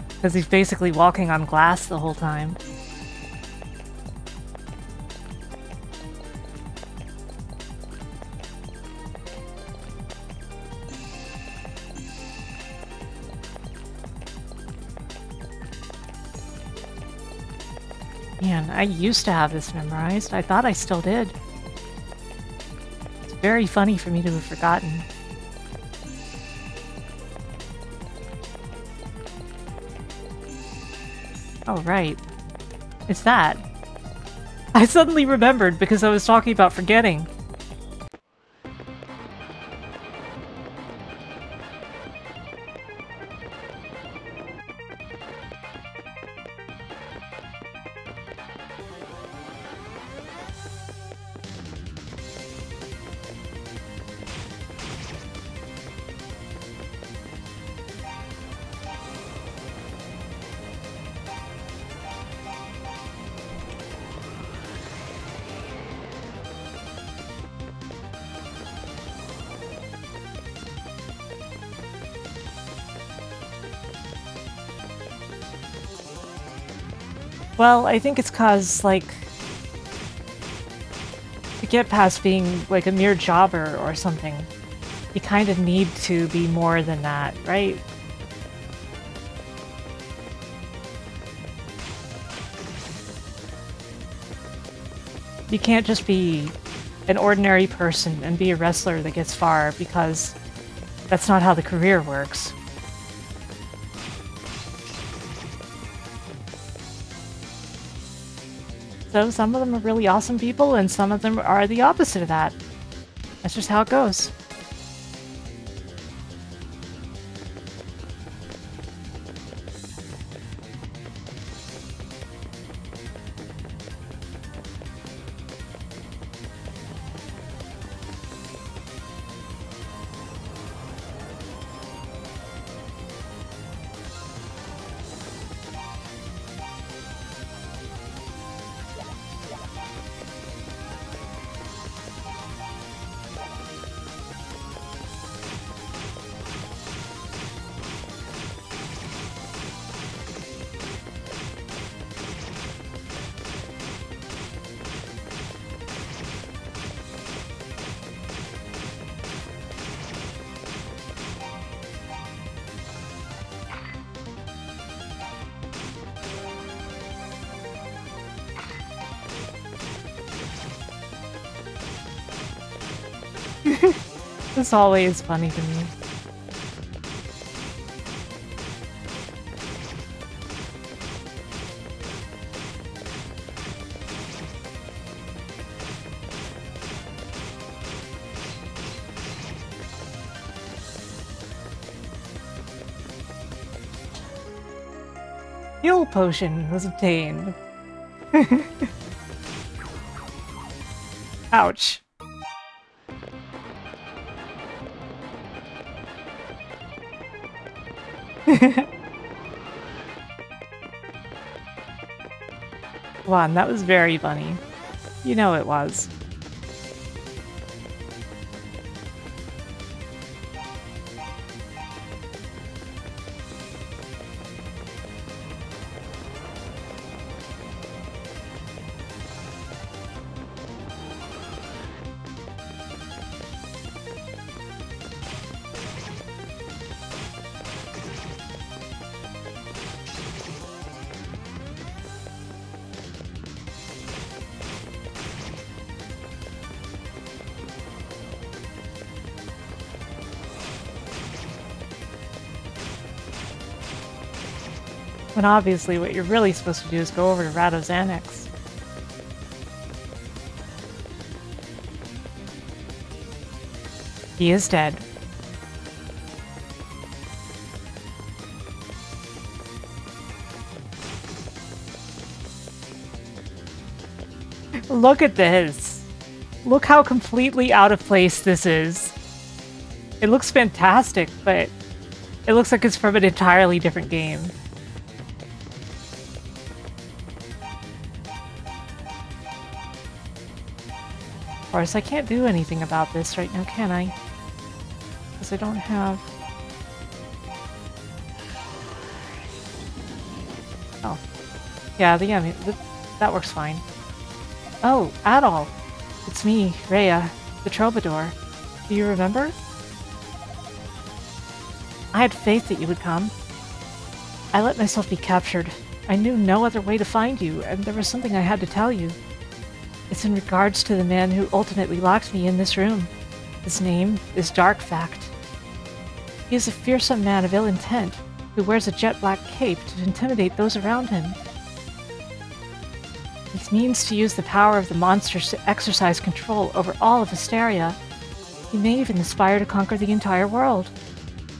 Because he's basically walking on glass the whole time. Man, I used to have this memorized. I thought I still did. It's very funny for me to have forgotten. Oh, right. It's that. I suddenly remembered because I was talking about forgetting. Well, I think it's cause, like, to get past being, like, a mere jobber or something, you kind of need to be more than that, right? You can't just be an ordinary person and be a wrestler that gets far, because that's not how the career works. So some of them are really awesome people, and some of them are the opposite of that. That's just how it goes. It's always funny to me. Heal potion was obtained. Ouch. One, that was very funny. You know it was. When obviously what you're really supposed to do is go over to Rado's Annex. He is dead. Look at this. Look how completely out of place this is. It looks fantastic, but it looks like it's from an entirely different game. course, I can't do anything about this right now, can I? Because I don't have... Oh. Yeah, that works fine. Oh, Adol! It's me, Rhea, the Troubadour. Do you remember? I had faith that you would come. I let myself be captured. I knew no other way to find you, and there was something I had to tell you. It's in regards to the man who ultimately locked me in this room. His name is Darkfact. He is a fearsome man of ill intent, who wears a jet-black cape to intimidate those around him. He means to use the power of the monsters to exercise control over all of Asteria. He may even aspire to conquer the entire world.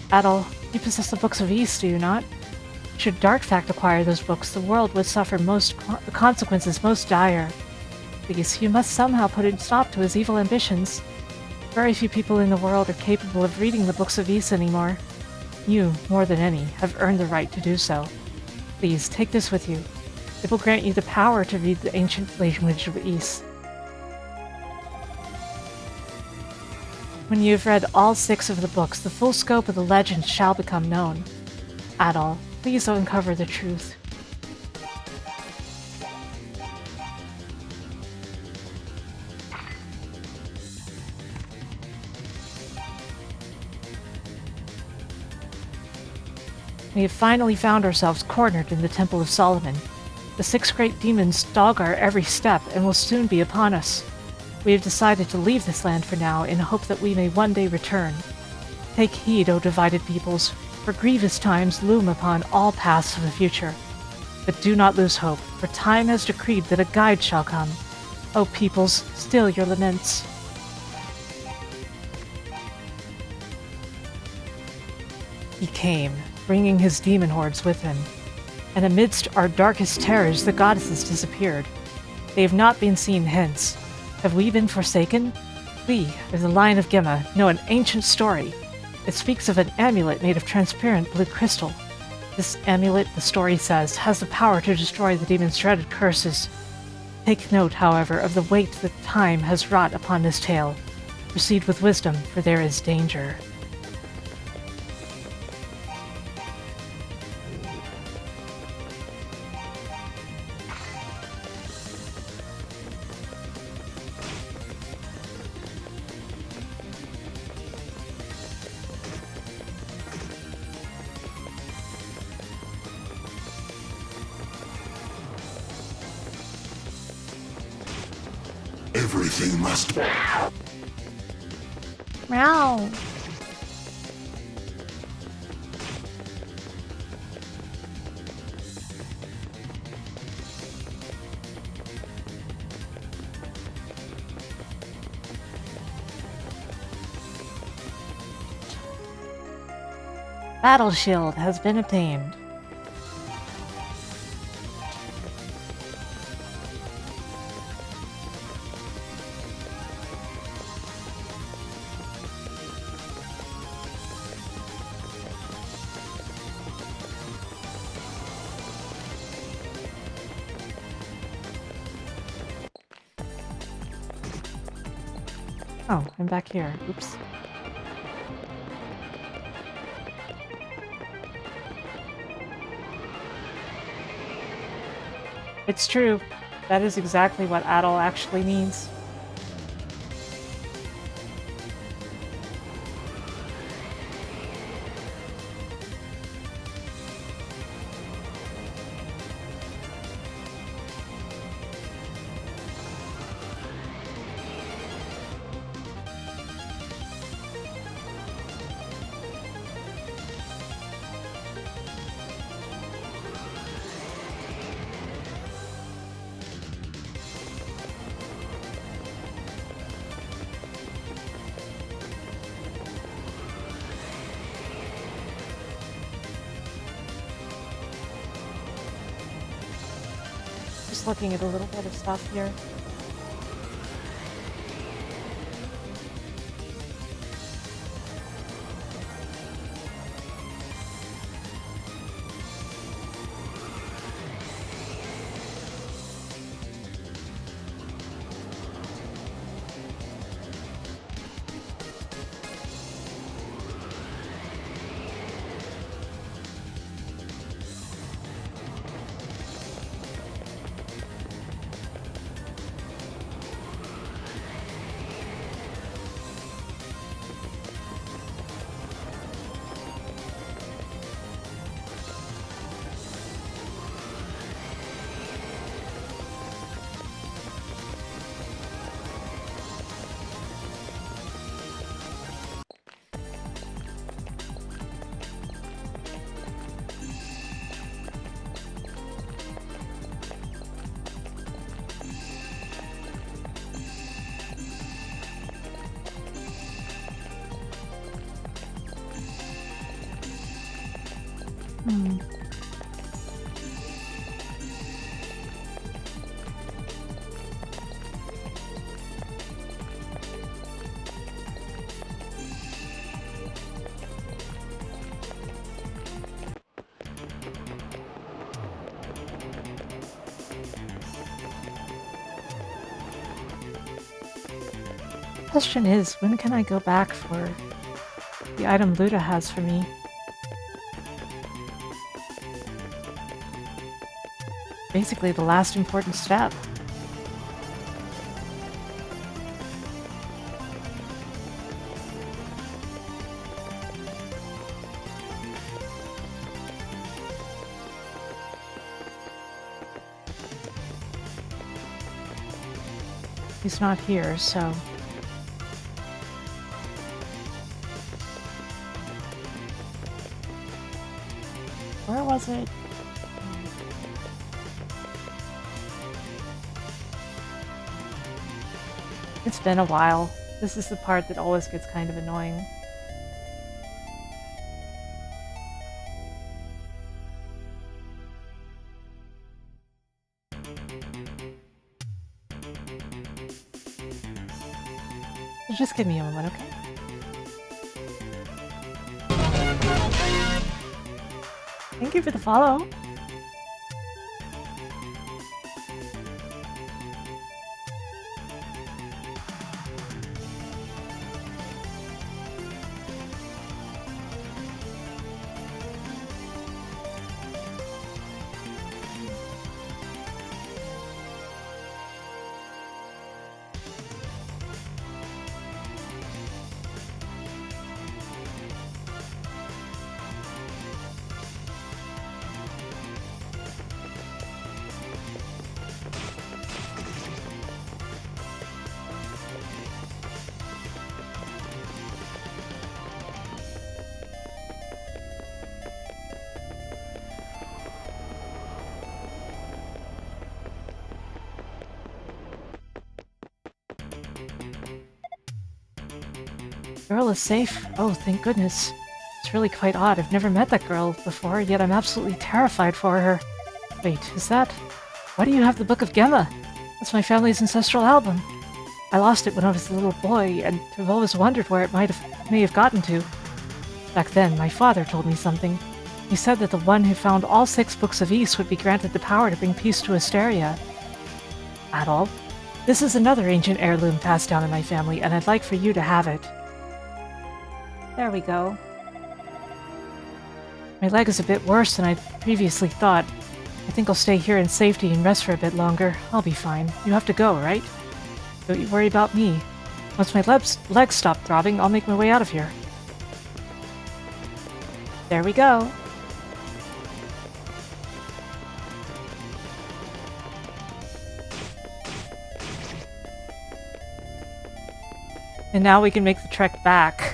Adol, you possess the Books of East, do you not? Should Darkfact acquire those books, the world would suffer the consequences most dire. Please, you must somehow put a stop to his evil ambitions. Very few people in the world are capable of reading the Books of East anymore. You, more than any, have earned the right to do so. Please, take this with you. It will grant you the power to read the ancient language of East. When you have read all 6 of the books, the full scope of the legend shall become known. Adol, please uncover the truth. We have finally found ourselves cornered in the Temple of Solomon. The 6 great demons dog our every step and will soon be upon us. We have decided to leave this land for now in hope that we may one day return. Take heed, O divided peoples, for grievous times loom upon all paths of the future. But do not lose hope, for time has decreed that a guide shall come. O peoples, still your laments. He came, bringing his demon hordes with him. And amidst our darkest terrors, the goddesses disappeared. They have not been seen hence. Have we been forsaken? We, of the line of Gemma, know an ancient story. It speaks of an amulet made of transparent blue crystal. This amulet, the story says, has the power to destroy the demon's dreaded curses. Take note, however, of the weight that time has wrought upon this tale. Proceed with wisdom, for there is danger.
Everything must...
Meow. Battle shield has been obtained. Oh, I'm back here. Oops. It's true. That is exactly what Adol actually means. Just looking at a little bit of stuff here. Hmm. Question is, when can I go back for the item Luda has for me? Basically the last important step. He's not here, so... Where was it? It's been a while. This is the part that always gets kind of annoying. Just give me a moment, okay? Thank you for the follow. Girl is safe. Oh, thank goodness. It's really quite odd. I've never met that girl before, yet I'm absolutely terrified for her. Wait, is that... Why do you have the Book of Gemma? That's my family's ancestral album. I lost it when I was a little boy, and have always wondered where it may have gotten to. Back then, my father told me something. He said that the one who found all 6 books of Ys would be granted the power to bring peace to Asteria. Adol, this is another ancient heirloom passed down in my family, and I'd like for you to have it. There we go. My leg is a bit worse than I previously thought. I think I'll stay here in safety and rest for a bit longer. I'll be fine. You have to go, right? Don't you worry about me. Once my legs stop throbbing, I'll make my way out of here. There we go. And now we can make the trek back.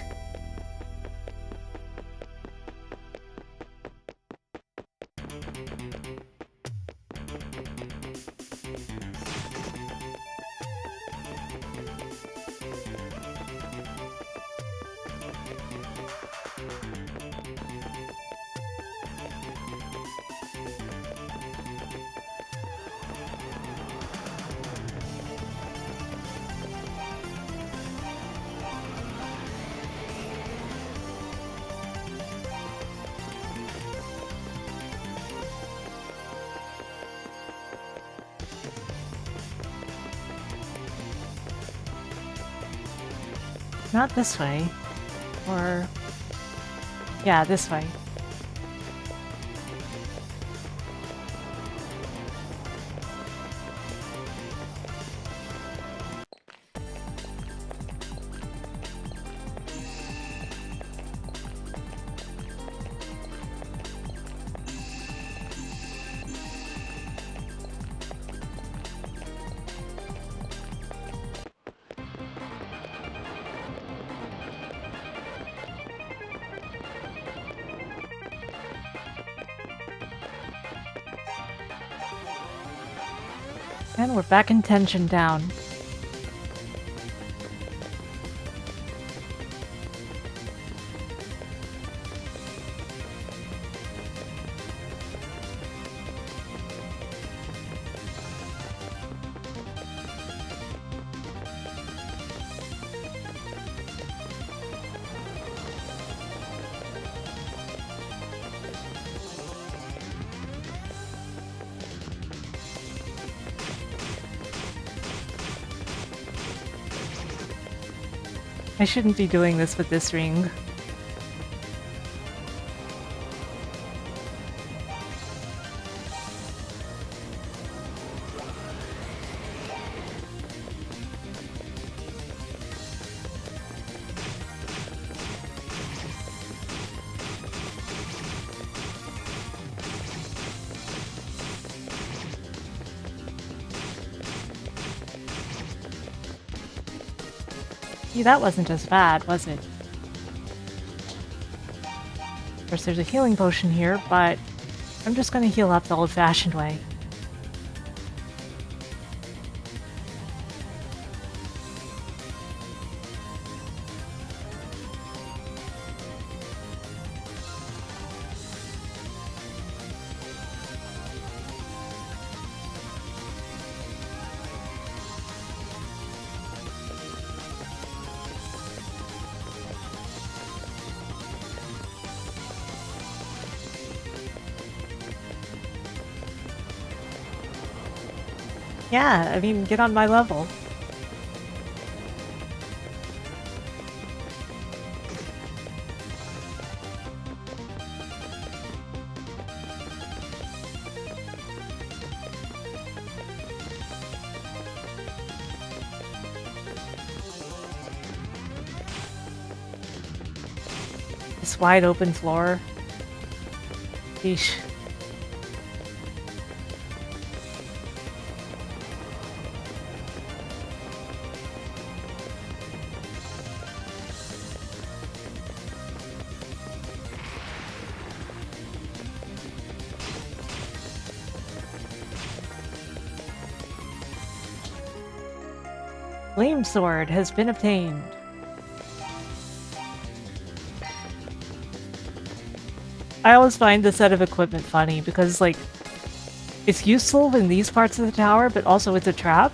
Not this way. Or... yeah, this way. And we're back in tension down. I shouldn't be doing this with this ring. See, that wasn't as bad, was it? Of course, there's a healing potion here, but I'm just gonna heal up the old-fashioned way. Yeah, I mean, get on my level. This wide open floor. Yeesh. Flame sword has been obtained. I always find this set of equipment funny because, like, it's useful in these parts of the tower, but also it's a trap.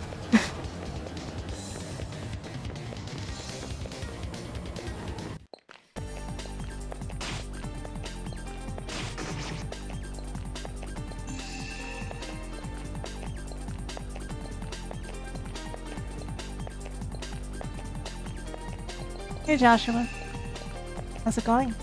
Hey Joshua, how's it going?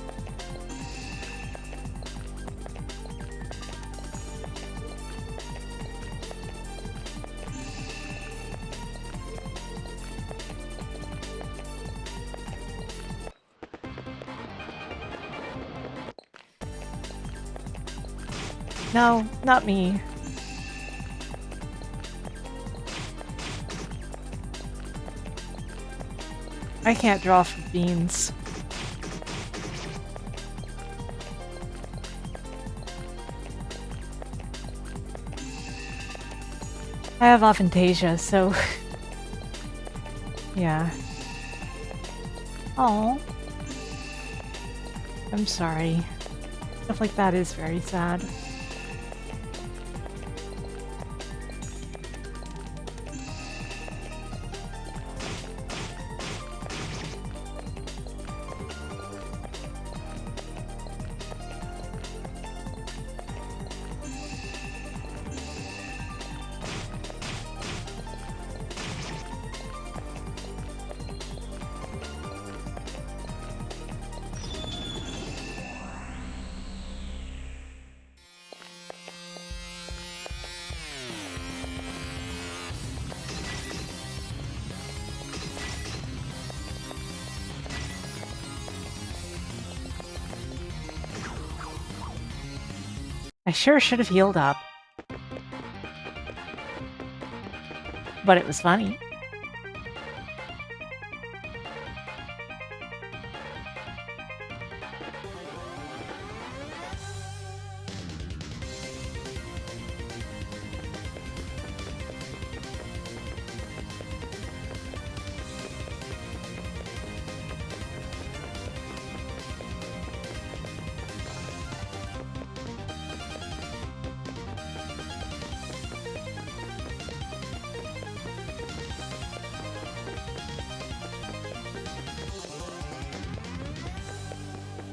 No, not me. I can't draw for beans. I have aphantasia, so yeah. Oh, I'm sorry. Stuff like that is very sad. I sure should have healed up. But it was funny.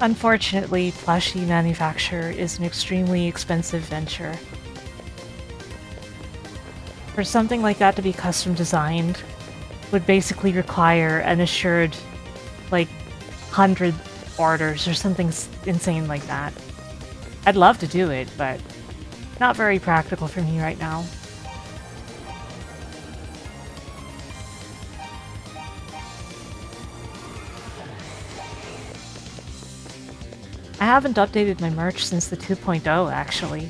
Unfortunately, plushie manufacture is an extremely expensive venture. For something like that to be custom designed would basically require an assured like 100 orders or something insane like that. I'd love to do it, but not very practical for me right now. I haven't updated my merch since the 2.0, actually.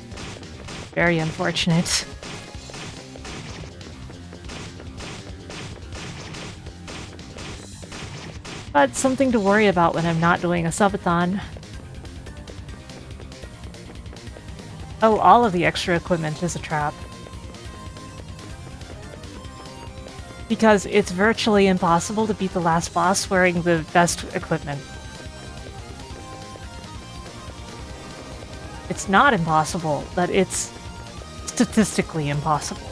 Very unfortunate. But something to worry about when I'm not doing a subathon. Oh, all of the extra equipment is a trap. Because it's virtually impossible to beat the last boss wearing the best equipment. It's not impossible, but it's statistically impossible.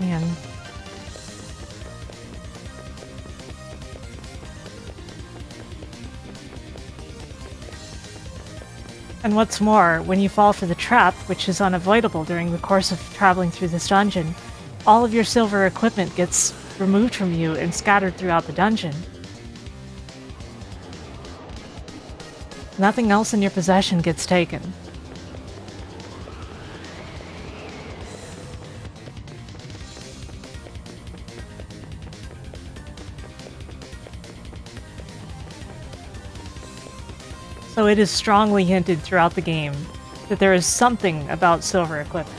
Man. And what's more, when you fall for the trap, which is unavoidable during the course of traveling through this dungeon, all of your silver equipment gets removed from you and scattered throughout the dungeon. Nothing else in your possession gets taken. So it is strongly hinted throughout the game that there is something about silver equipment.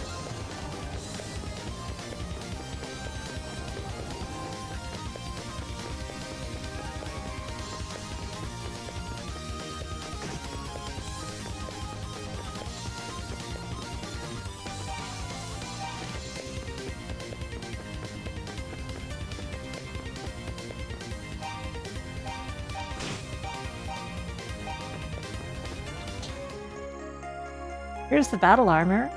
Here's the battle armor.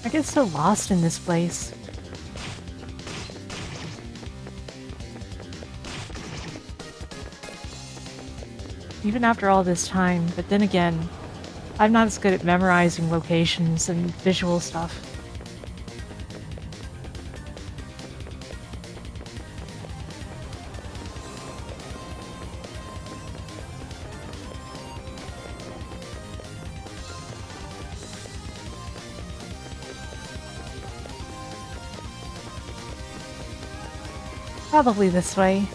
I get so lost in this place. Even after all this time, but then again, I'm not as good at memorizing locations and visual stuff. Probably this way.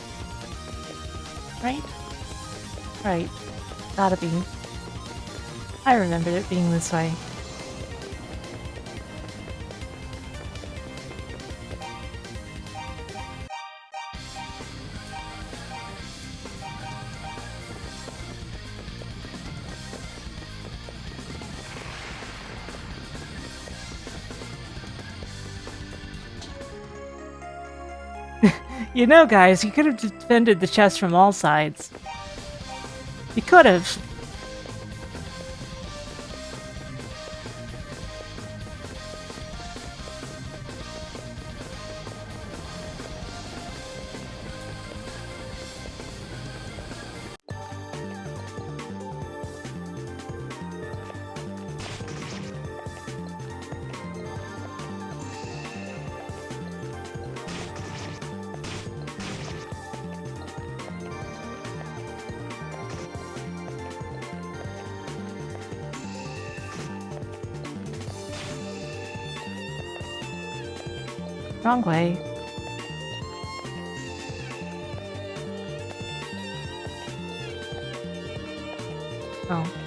Right? Right. Gotta be. I remembered it being this way. You know, guys, you could have defended the chest from all sides. You could have. Wrong way. Oh.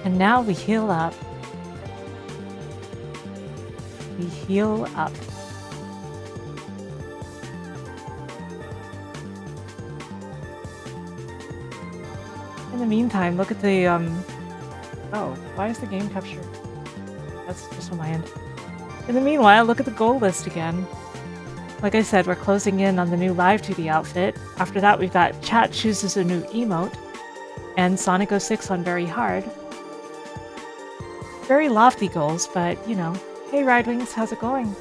And now we heal up. We heal up. In the meantime, look at the, Oh, why is the game capture? That's just on my end. In the meanwhile, look at the goal list again. Like I said, we're closing in on the new Live 2D outfit. After that, we've got Chat chooses a new emote, and Sonic 06 on Very Hard. Very lofty goals, but, you know. Hey, Ridewings, how's it going?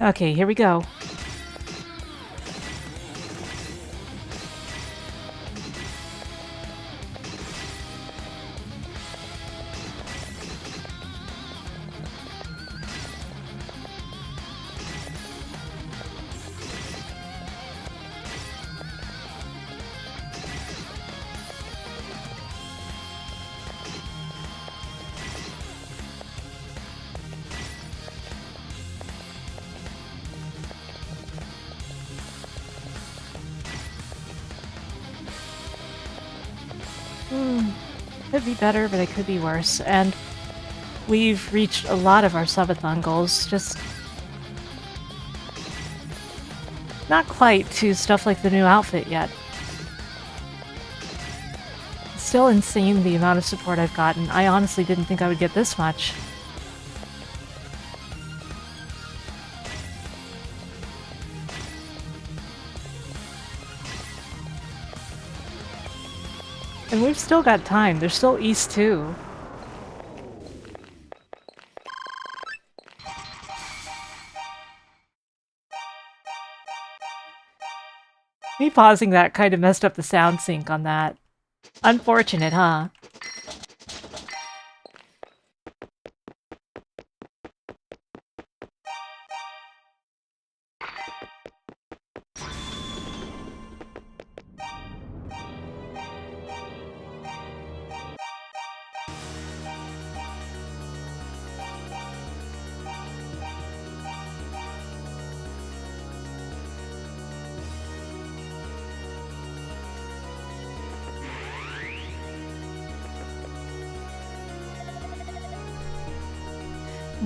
Okay, here we go. Could be better, but it could be worse. And we've reached a lot of our subathon goals, just not quite to stuff like the new outfit yet. It's still insane the amount of support I've gotten. I honestly didn't think I would get this much. And we've still got time. There's still East 2. Me pausing that kind of messed up the sound sync on that. Unfortunate, huh?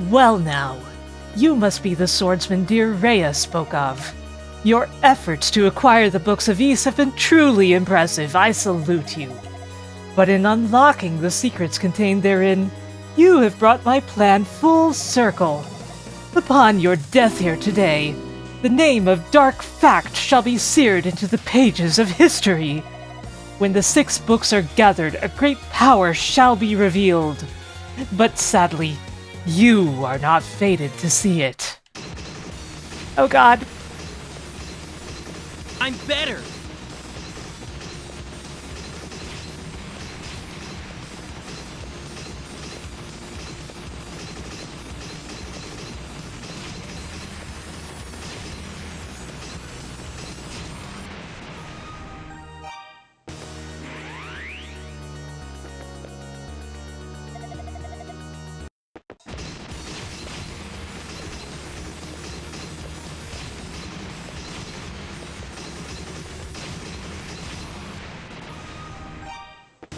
Well now, you must be the swordsman dear Rhea spoke of. Your efforts to acquire the Books of Ys have been truly impressive, I salute you. But in unlocking the secrets contained therein, you have brought my plan full circle. Upon your death here today, the name of Dark Fact shall be seared into the pages of history. When the 6 books are gathered, a great power shall be revealed. But sadly, you are not fated to see it. Oh god.
I'm better!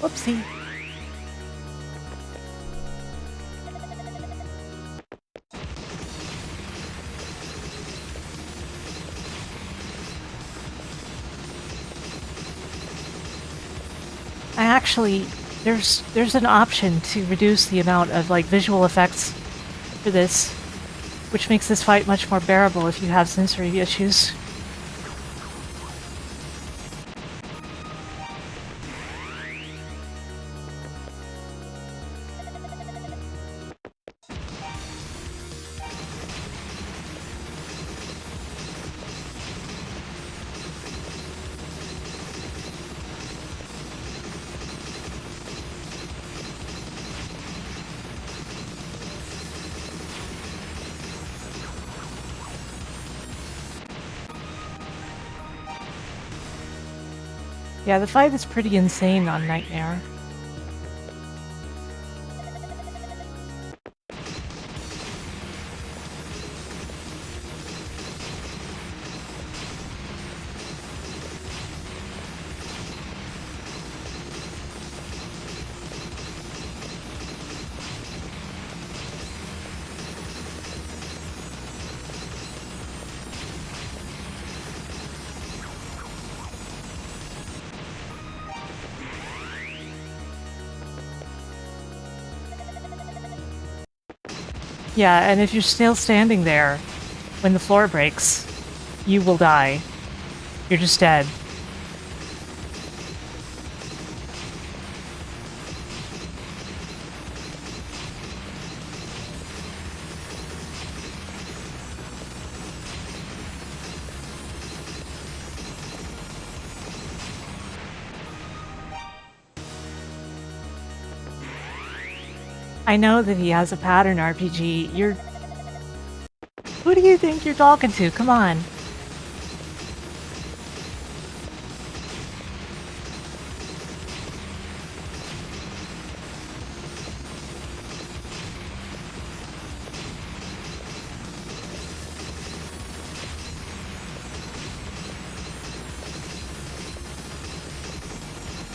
Whoopsie. There's an option to reduce the amount of like visual effects for this, which makes this fight much more bearable if you have sensory issues. Yeah, the fight is pretty insane on Nightmare. Yeah, and if you're still standing there when the floor breaks, you will die. You're just dead. I know that he has a pattern RPG. You're... Who do you think you're talking to? Come on.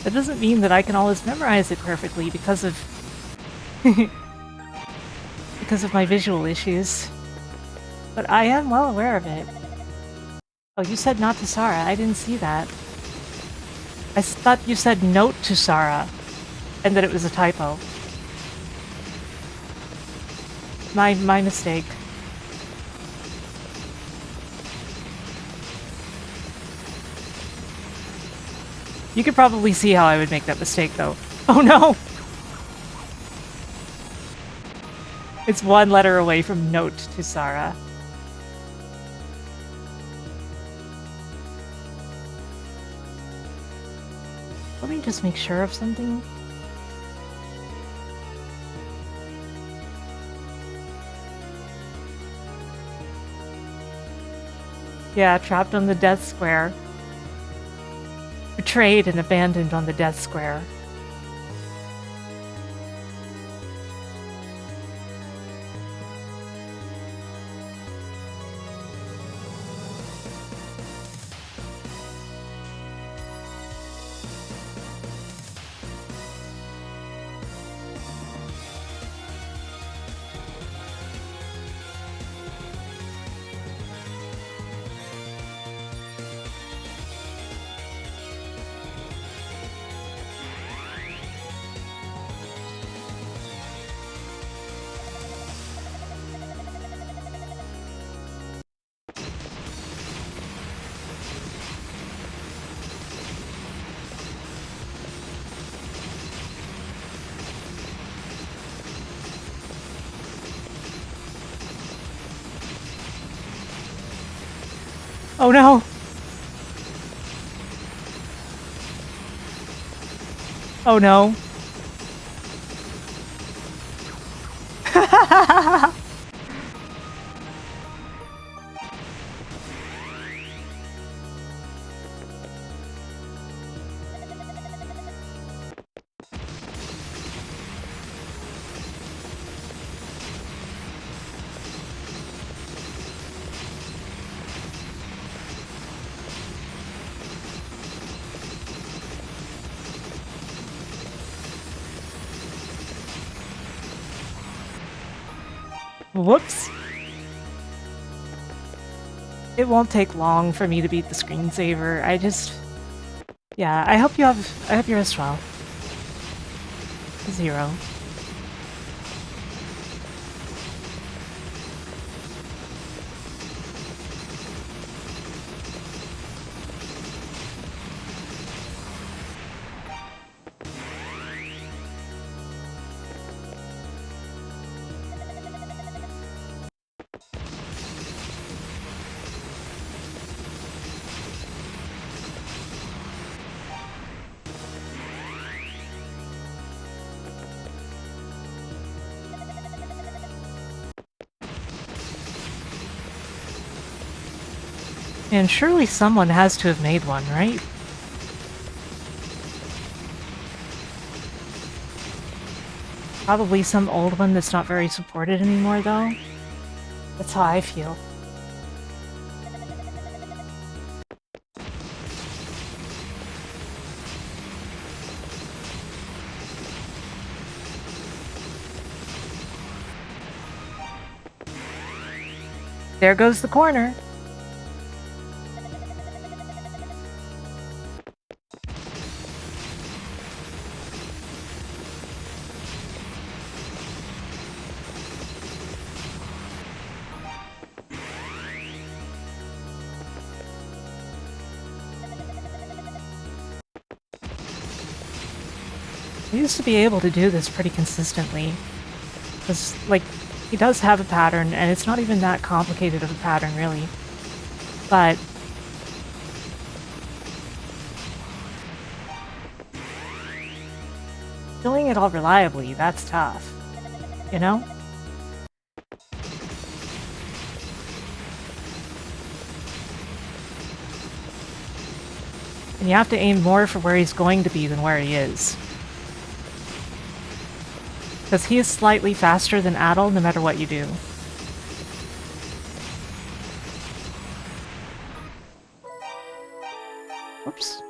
That doesn't mean that I can always memorize it perfectly because of... because of my visual issues. But I am well aware of it. Oh, you said not to Sarah. I didn't see that. I thought you said note to Sarah, and that it was a typo. My mistake. You could probably see how I would make that mistake, though. Oh no! It's one letter away from note to Sarah. Let me just make sure of something. Yeah, trapped on the death square. Betrayed and abandoned on the death square. Oh no! Oh no. Whoops. It won't take long for me to beat the screensaver. I just... Yeah, I hope you rest well. 0. And surely someone has to have made one, right? Probably some old one that's not very supported anymore, though. That's how I feel. There goes the corner. He used to be able to do this pretty consistently. Because, like, he does have a pattern, and it's not even that complicated of a pattern, really. But doing it all reliably, that's tough. You know? And you have to aim more for where he's going to be than where he is. Because he is slightly faster than Adel no matter what you do. Whoops.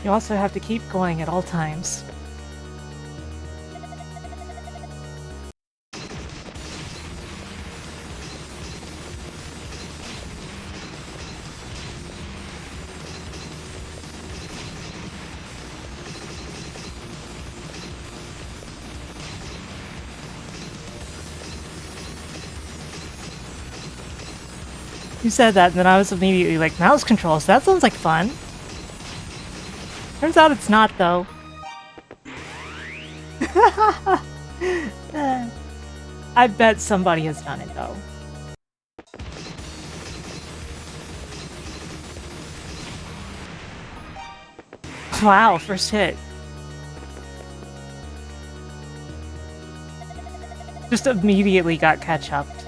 You also have to keep going at all times. You said that, and then I was immediately like, mouse controls, that sounds like fun. Turns out it's not, though. I bet somebody has done it, though. Wow, first hit. Just immediately got catch-upped.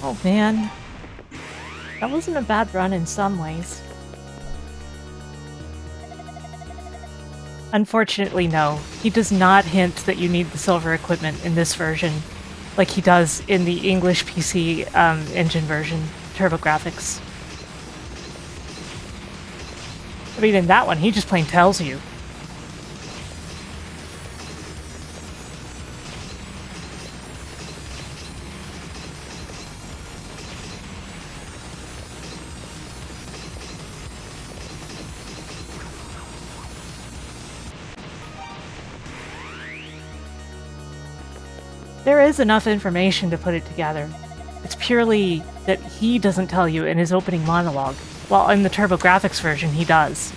Oh man, that wasn't a bad run in some ways. Unfortunately, no. He does not hint that you need the silver equipment in this version, like he does in the English PC engine version, TurboGrafx. I mean, in that one, he just plain tells you. There is enough information to put it together. It's purely that he doesn't tell you in his opening monologue, while in the TurboGrafx version he does.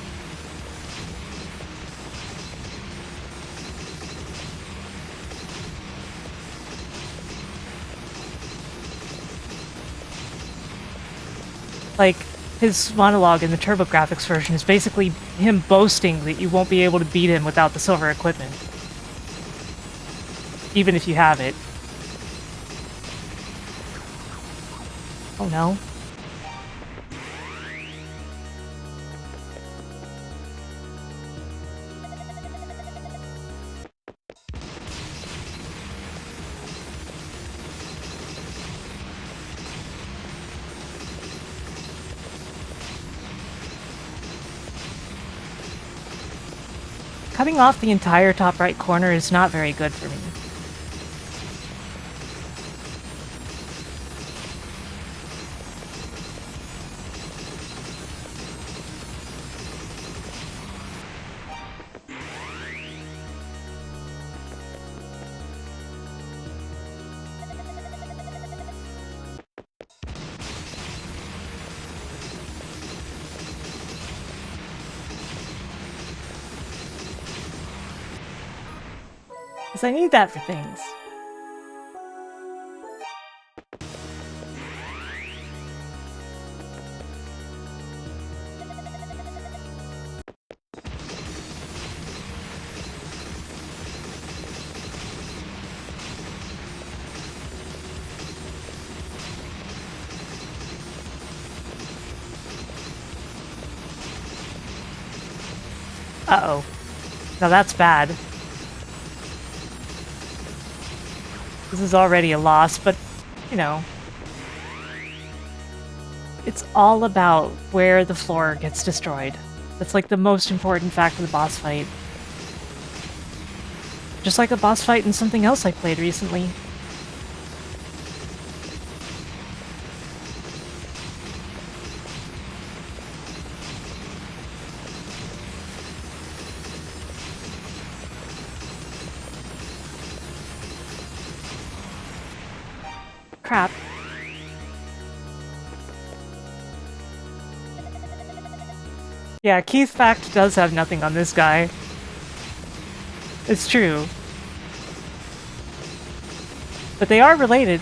Like, his monologue in the TurboGrafx version is basically him boasting that you won't be able to beat him without the silver equipment. Even if you have it. Oh no. Cutting off the entire top right corner is not very good for me. Because I need that for things. Uh-oh. Now that's bad. This is already a loss, but, you know. It's all about where the floor gets destroyed. That's like the most important fact of the boss fight. Just like a boss fight in something else I played recently. Crap. Yeah, Keith Fact does have nothing on this guy. It's true. But they are related.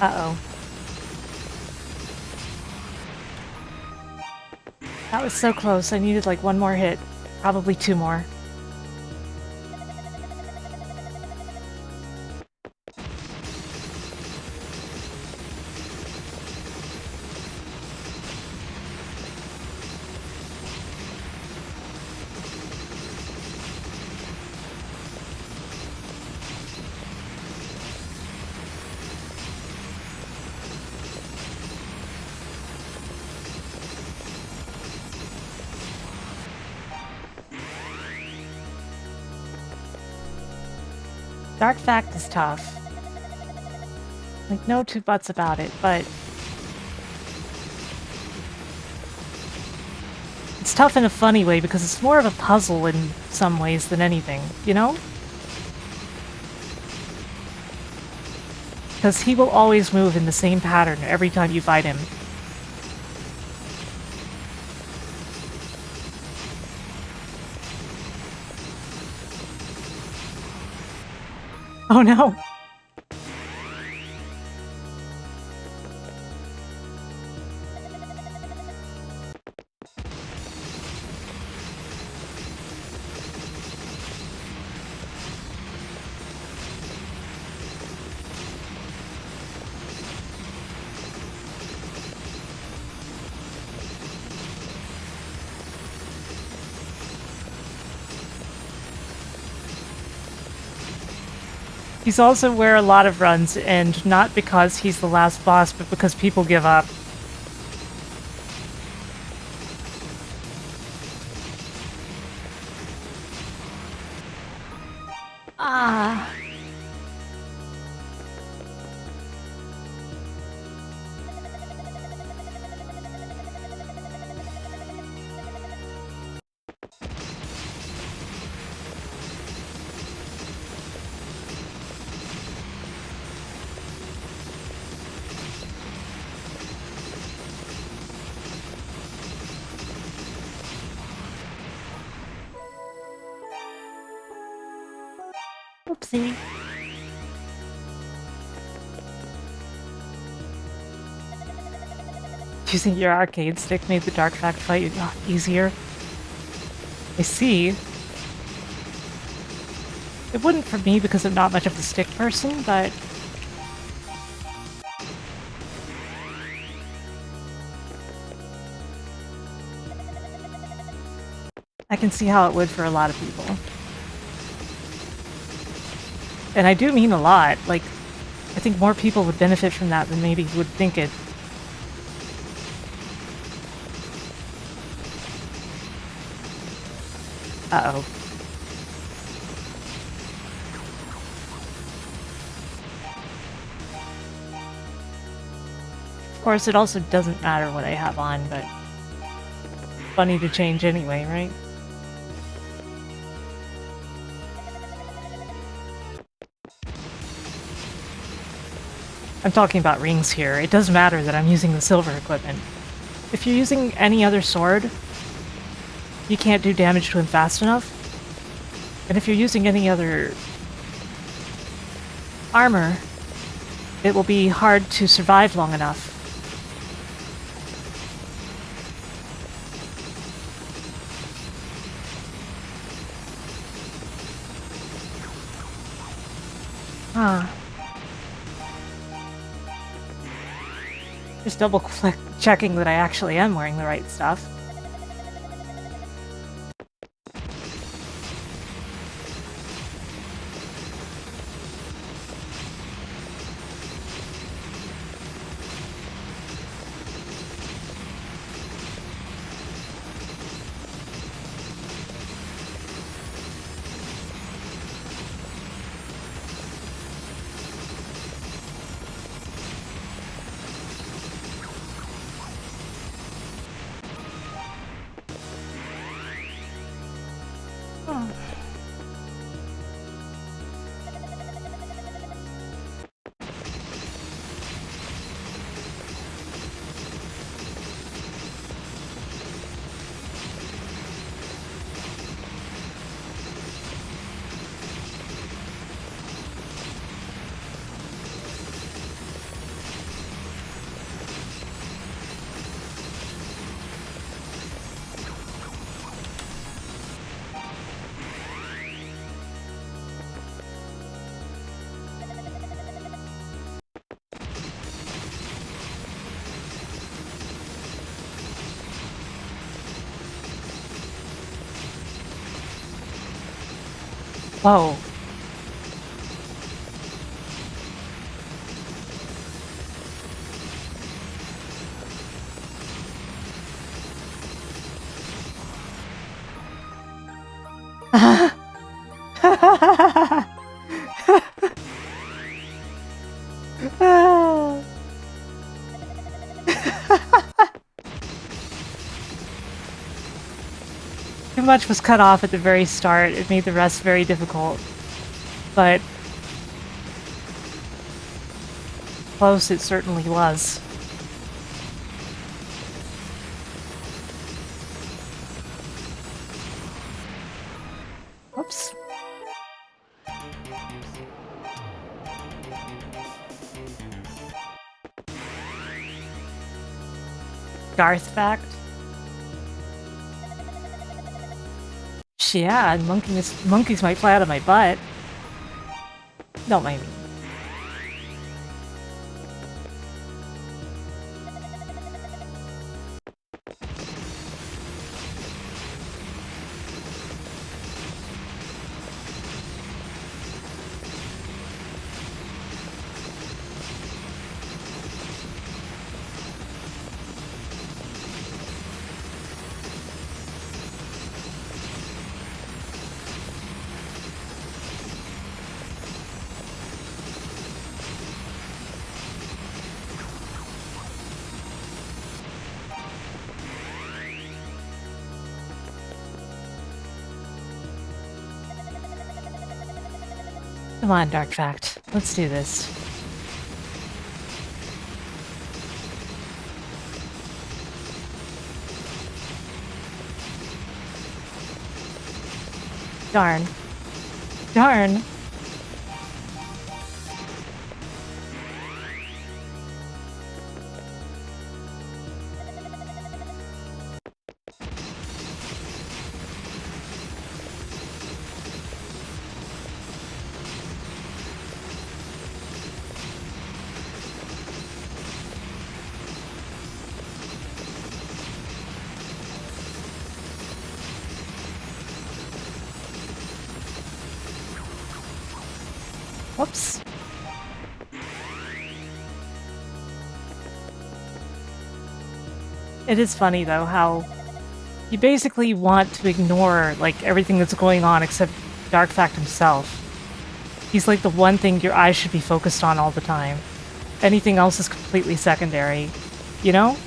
Uh-oh. That was so close. I needed like one more hit. Probably two more. Dark Fact is tough. Like, no two buts about it, but... it's tough in a funny way because it's more of a puzzle in some ways than anything, you know? Because he will always move in the same pattern every time you fight him. Oh no! He's also where a lot of runs end, not because he's the last boss, but because people give up. Ah. Oopsie. Using your arcade stick made the Dark Fact fight easier. I see. It wouldn't for me because I'm not much of a stick person, but... I can see how it would for a lot of people. And I do mean a lot. Like, I think more people would benefit from that than maybe would think it. Uh-oh. Of course, it also doesn't matter what I have on, but funny to change anyway, right? I'm talking about rings here. It doesn't matter that I'm using the silver equipment. If you're using any other sword, you can't do damage to him fast enough. And if you're using any other armor, it will be hard to survive long enough. Huh. Just double checking that I actually am wearing the right stuff. Whoa. Too much was cut off at the very start. It made the rest very difficult. But close it certainly was. Whoops. Garth fact. Yeah, monkeys might fly out of my butt. Don't mind me. Come on, Dark Fact. Let's do this. Darn. Darn. Whoops. It is funny, though, how You basically want to ignore, like, everything that's going on except Darkfact himself. He's like the one thing your eyes should be focused on all the time. Anything else is completely secondary. You know?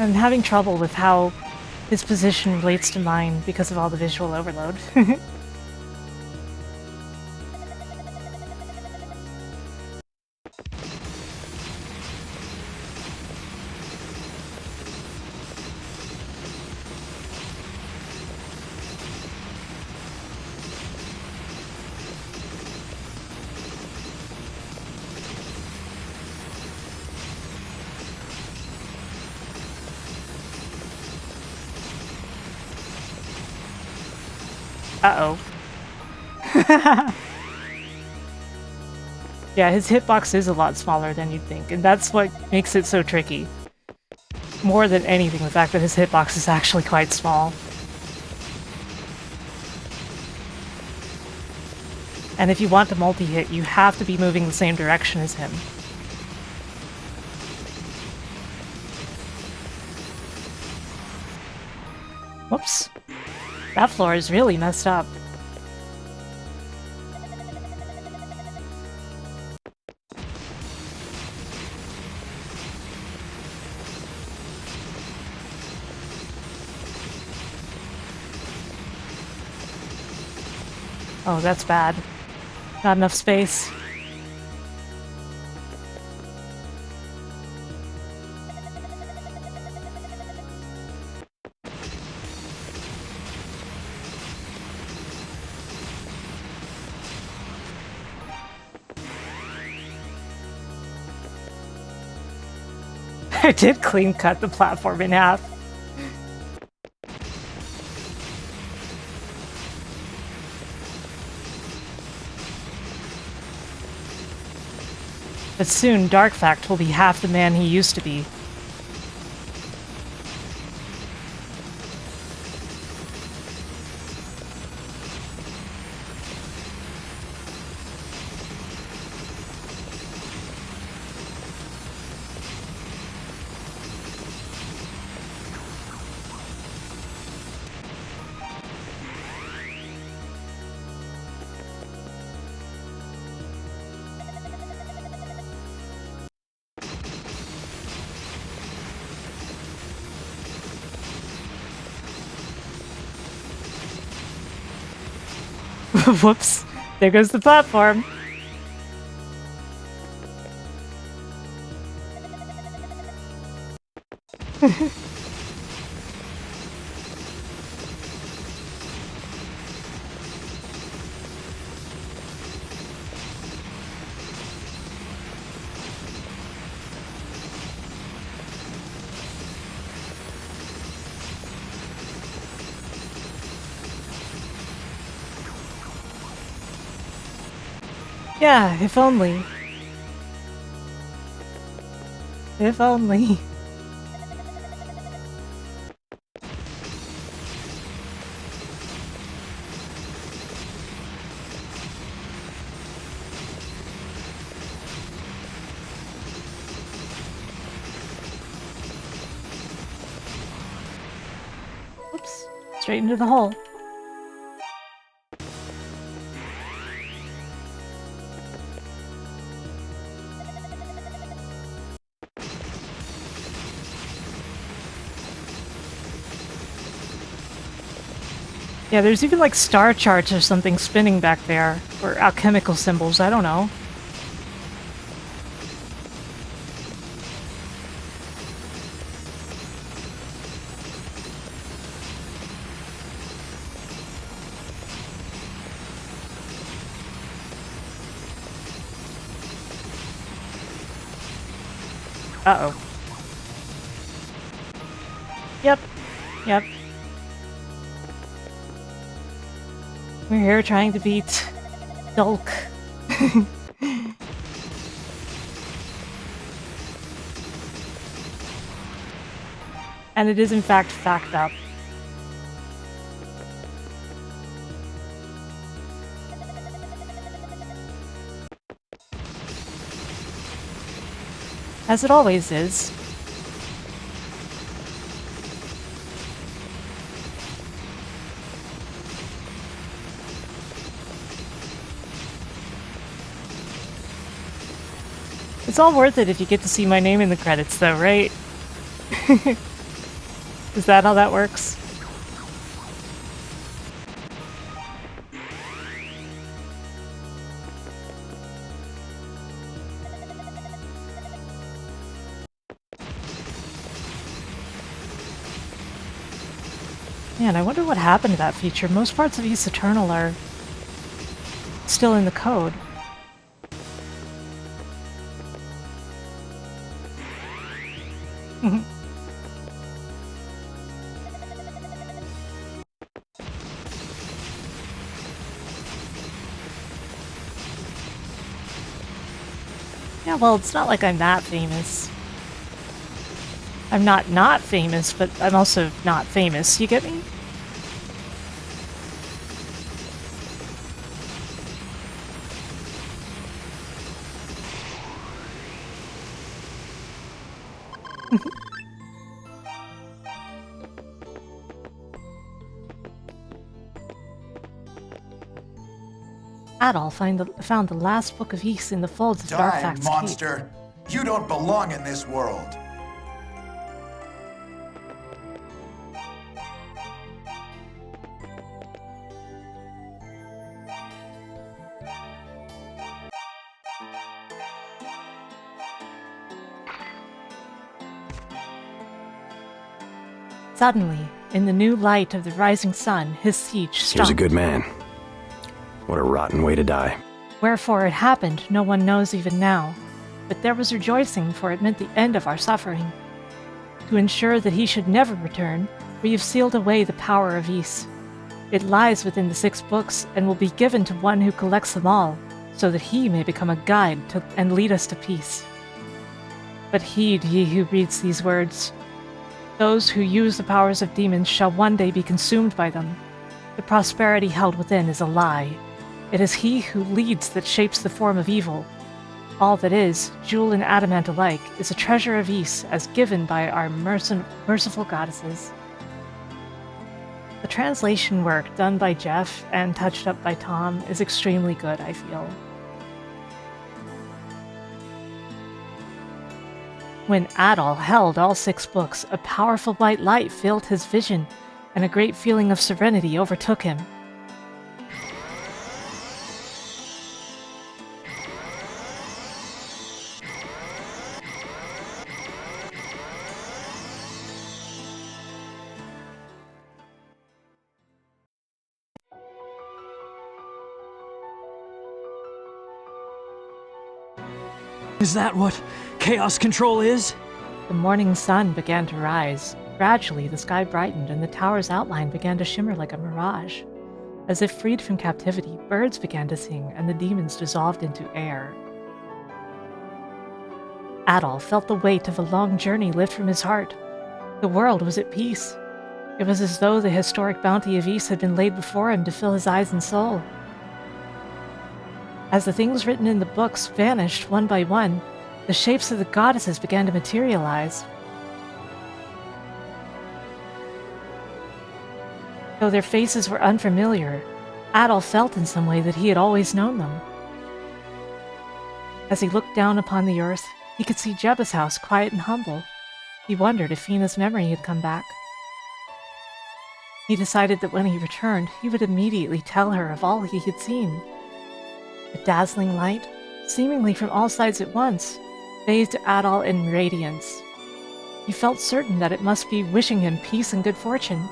I'm having trouble with how his position relates to mine because of all the visual overload. Uh-oh. Yeah, his hitbox is a lot smaller than you'd think, and that's what makes it so tricky. More than anything, the fact that his hitbox is actually quite small. And if you want to multi-hit, you have to be moving the same direction as him. Whoops. That floor is really messed up. Oh, that's bad. Not enough space. I did clean cut the platform in half. But soon, Darkfact will be half the man he used to be. Whoops. There goes the platform. Yeah, if only. If only. straight into the hole. Yeah, there's even like star charts or something spinning back there, or alchemical symbols, I don't know. Uh-oh. Yep. Yep. We're here trying to beat Dulk. And it is in fact fact up. As it always is. It's all worth it if you get to see my name in the credits, though, right? Is that how that works? Man, I wonder what happened to that feature. Most parts of Ys Eternal are still in the code. Yeah, well, it's not like I'm that famous. I'm not famous, but I'm also not famous. You get me? Adol found the last book of Ys in the folds of
Die,
Darkfax's cape.
monster! You don't belong in this world.
Suddenly, in the new light of the rising sun, his siege stopped.
Here's a good man. What a rotten way to die.
Wherefore it happened, no one knows even now. But there was rejoicing, for it meant the end of our suffering. To ensure that he should never return, we have sealed away the power of Ys. It lies within the 6 books, and will be given to one who collects them all, so that he may become a guide and lead us to peace. But heed, ye who reads these words. Those who use the powers of demons shall one day be consumed by them. The prosperity held within is a lie. It is he who leads that shapes the form of evil. All that is, jewel and adamant alike, is a treasure of Ys as given by our merciful goddesses. The translation work done by Jeff and touched up by Tom is extremely good, I feel. When Adol held all 6 books, a powerful white light filled his vision, and a great feeling of serenity overtook him.
Is that what chaos control is?
The morning sun began to rise. Gradually, the sky brightened, and the tower's outline began to shimmer like a mirage. As if freed from captivity, birds began to sing, and the demons dissolved into air. Adol felt the weight of a long journey lift from his heart. The world was at peace. It was as though the historic bounty of Ys had been laid before him to fill his eyes and soul. As the things written in the books vanished one by one, the shapes of the goddesses began to materialize. Though their faces were unfamiliar, Adol felt in some way that he had always known them. As he looked down upon the earth, he could see Jebba's house quiet and humble. He wondered if Fina's memory had come back. He decided that when he returned, he would immediately tell her of all he had seen. A dazzling light, seemingly from all sides at once, bathed Adol in radiance. He felt certain that it must be wishing him peace and good fortune.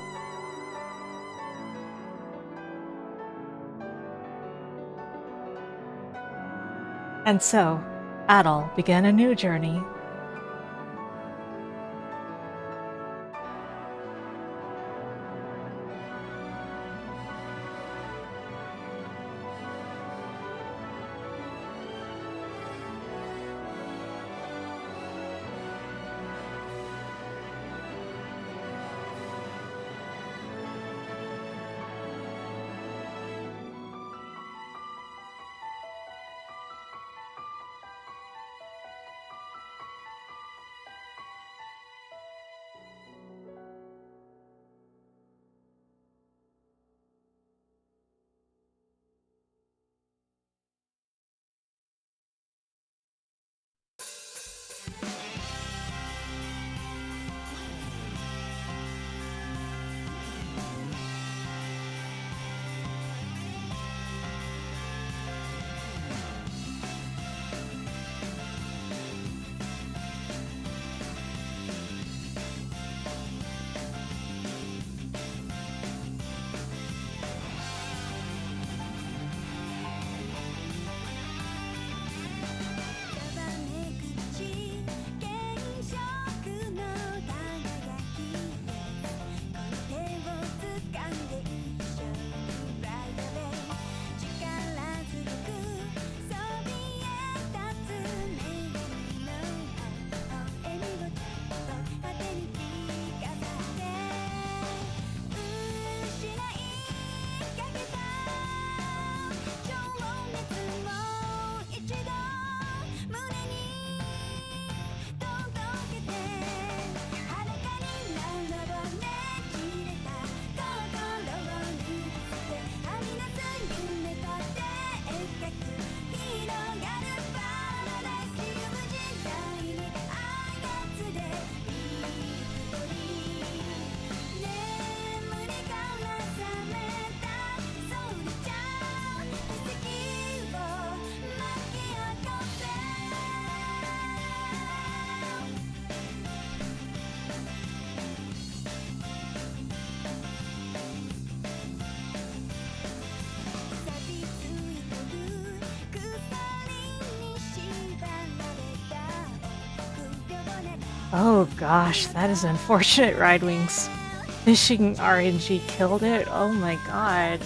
And so, Adol began a new journey. Oh gosh, that is unfortunate, Ride Wings. Fishing RNG killed it? Oh my god.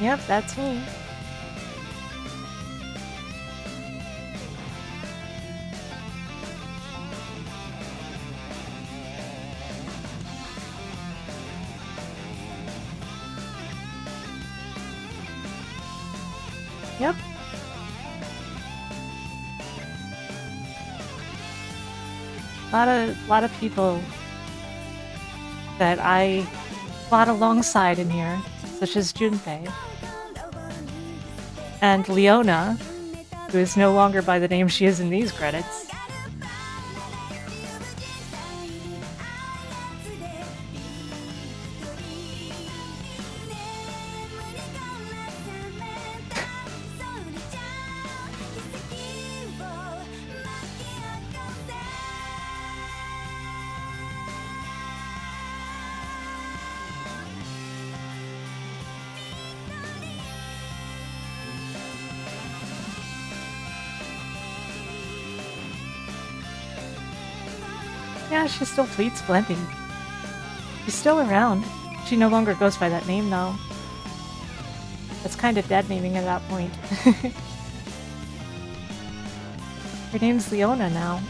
Yep, that's me. Yep. Lot of people that I fought alongside in here, such as Junpei. And Leona, who is no longer by the name she is in these credits. Yeah, she still tweets plenty. She's still around. She no longer goes by that name, though. That's kind of dead naming at that point. Her name's Leona now.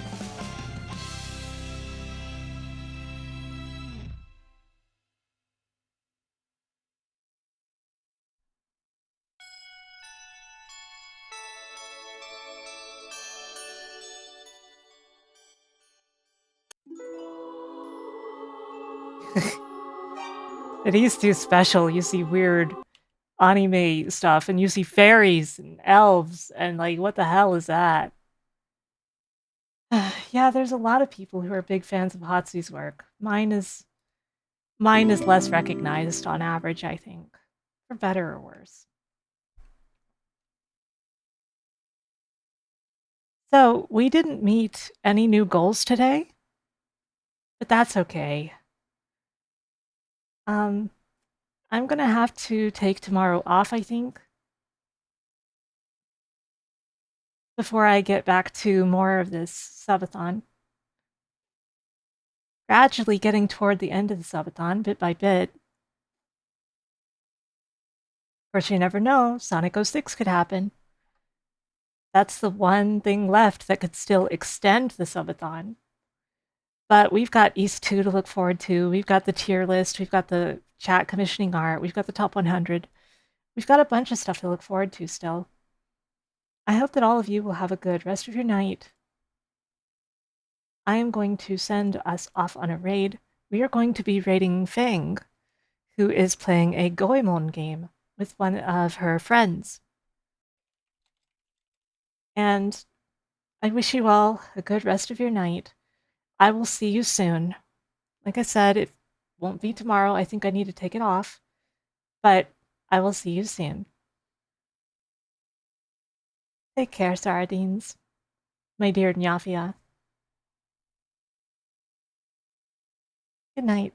It is too special. You see weird anime stuff, and you see fairies and elves, and like, what the hell is that? Yeah, there's a lot of people who are big fans of Hatsu's work. Mine is less recognized on average, I think, for better or worse. So we didn't meet any new goals today, but that's okay. I'm gonna have to take tomorrow off, I think, before I get back to more of this subathon. Gradually getting toward the end of the subathon, bit by bit. Of course, you never know. Sonic 06 could happen. That's the one thing left that could still extend the subathon. But we've got East 2 to look forward to. We've got the tier list. We've got the chat commissioning art. We've got the top 100. We've got a bunch of stuff to look forward to still. I hope that all of you will have a good rest of your night. I am going to send us off on a raid. We are going to be raiding Fang, who is playing a Goemon game with one of her friends. And I wish you all a good rest of your night. I will see you soon. Like I said, it won't be tomorrow. I think I need to take it off. But I will see you soon. Take care, sardines. My dear Nyafia. Good night.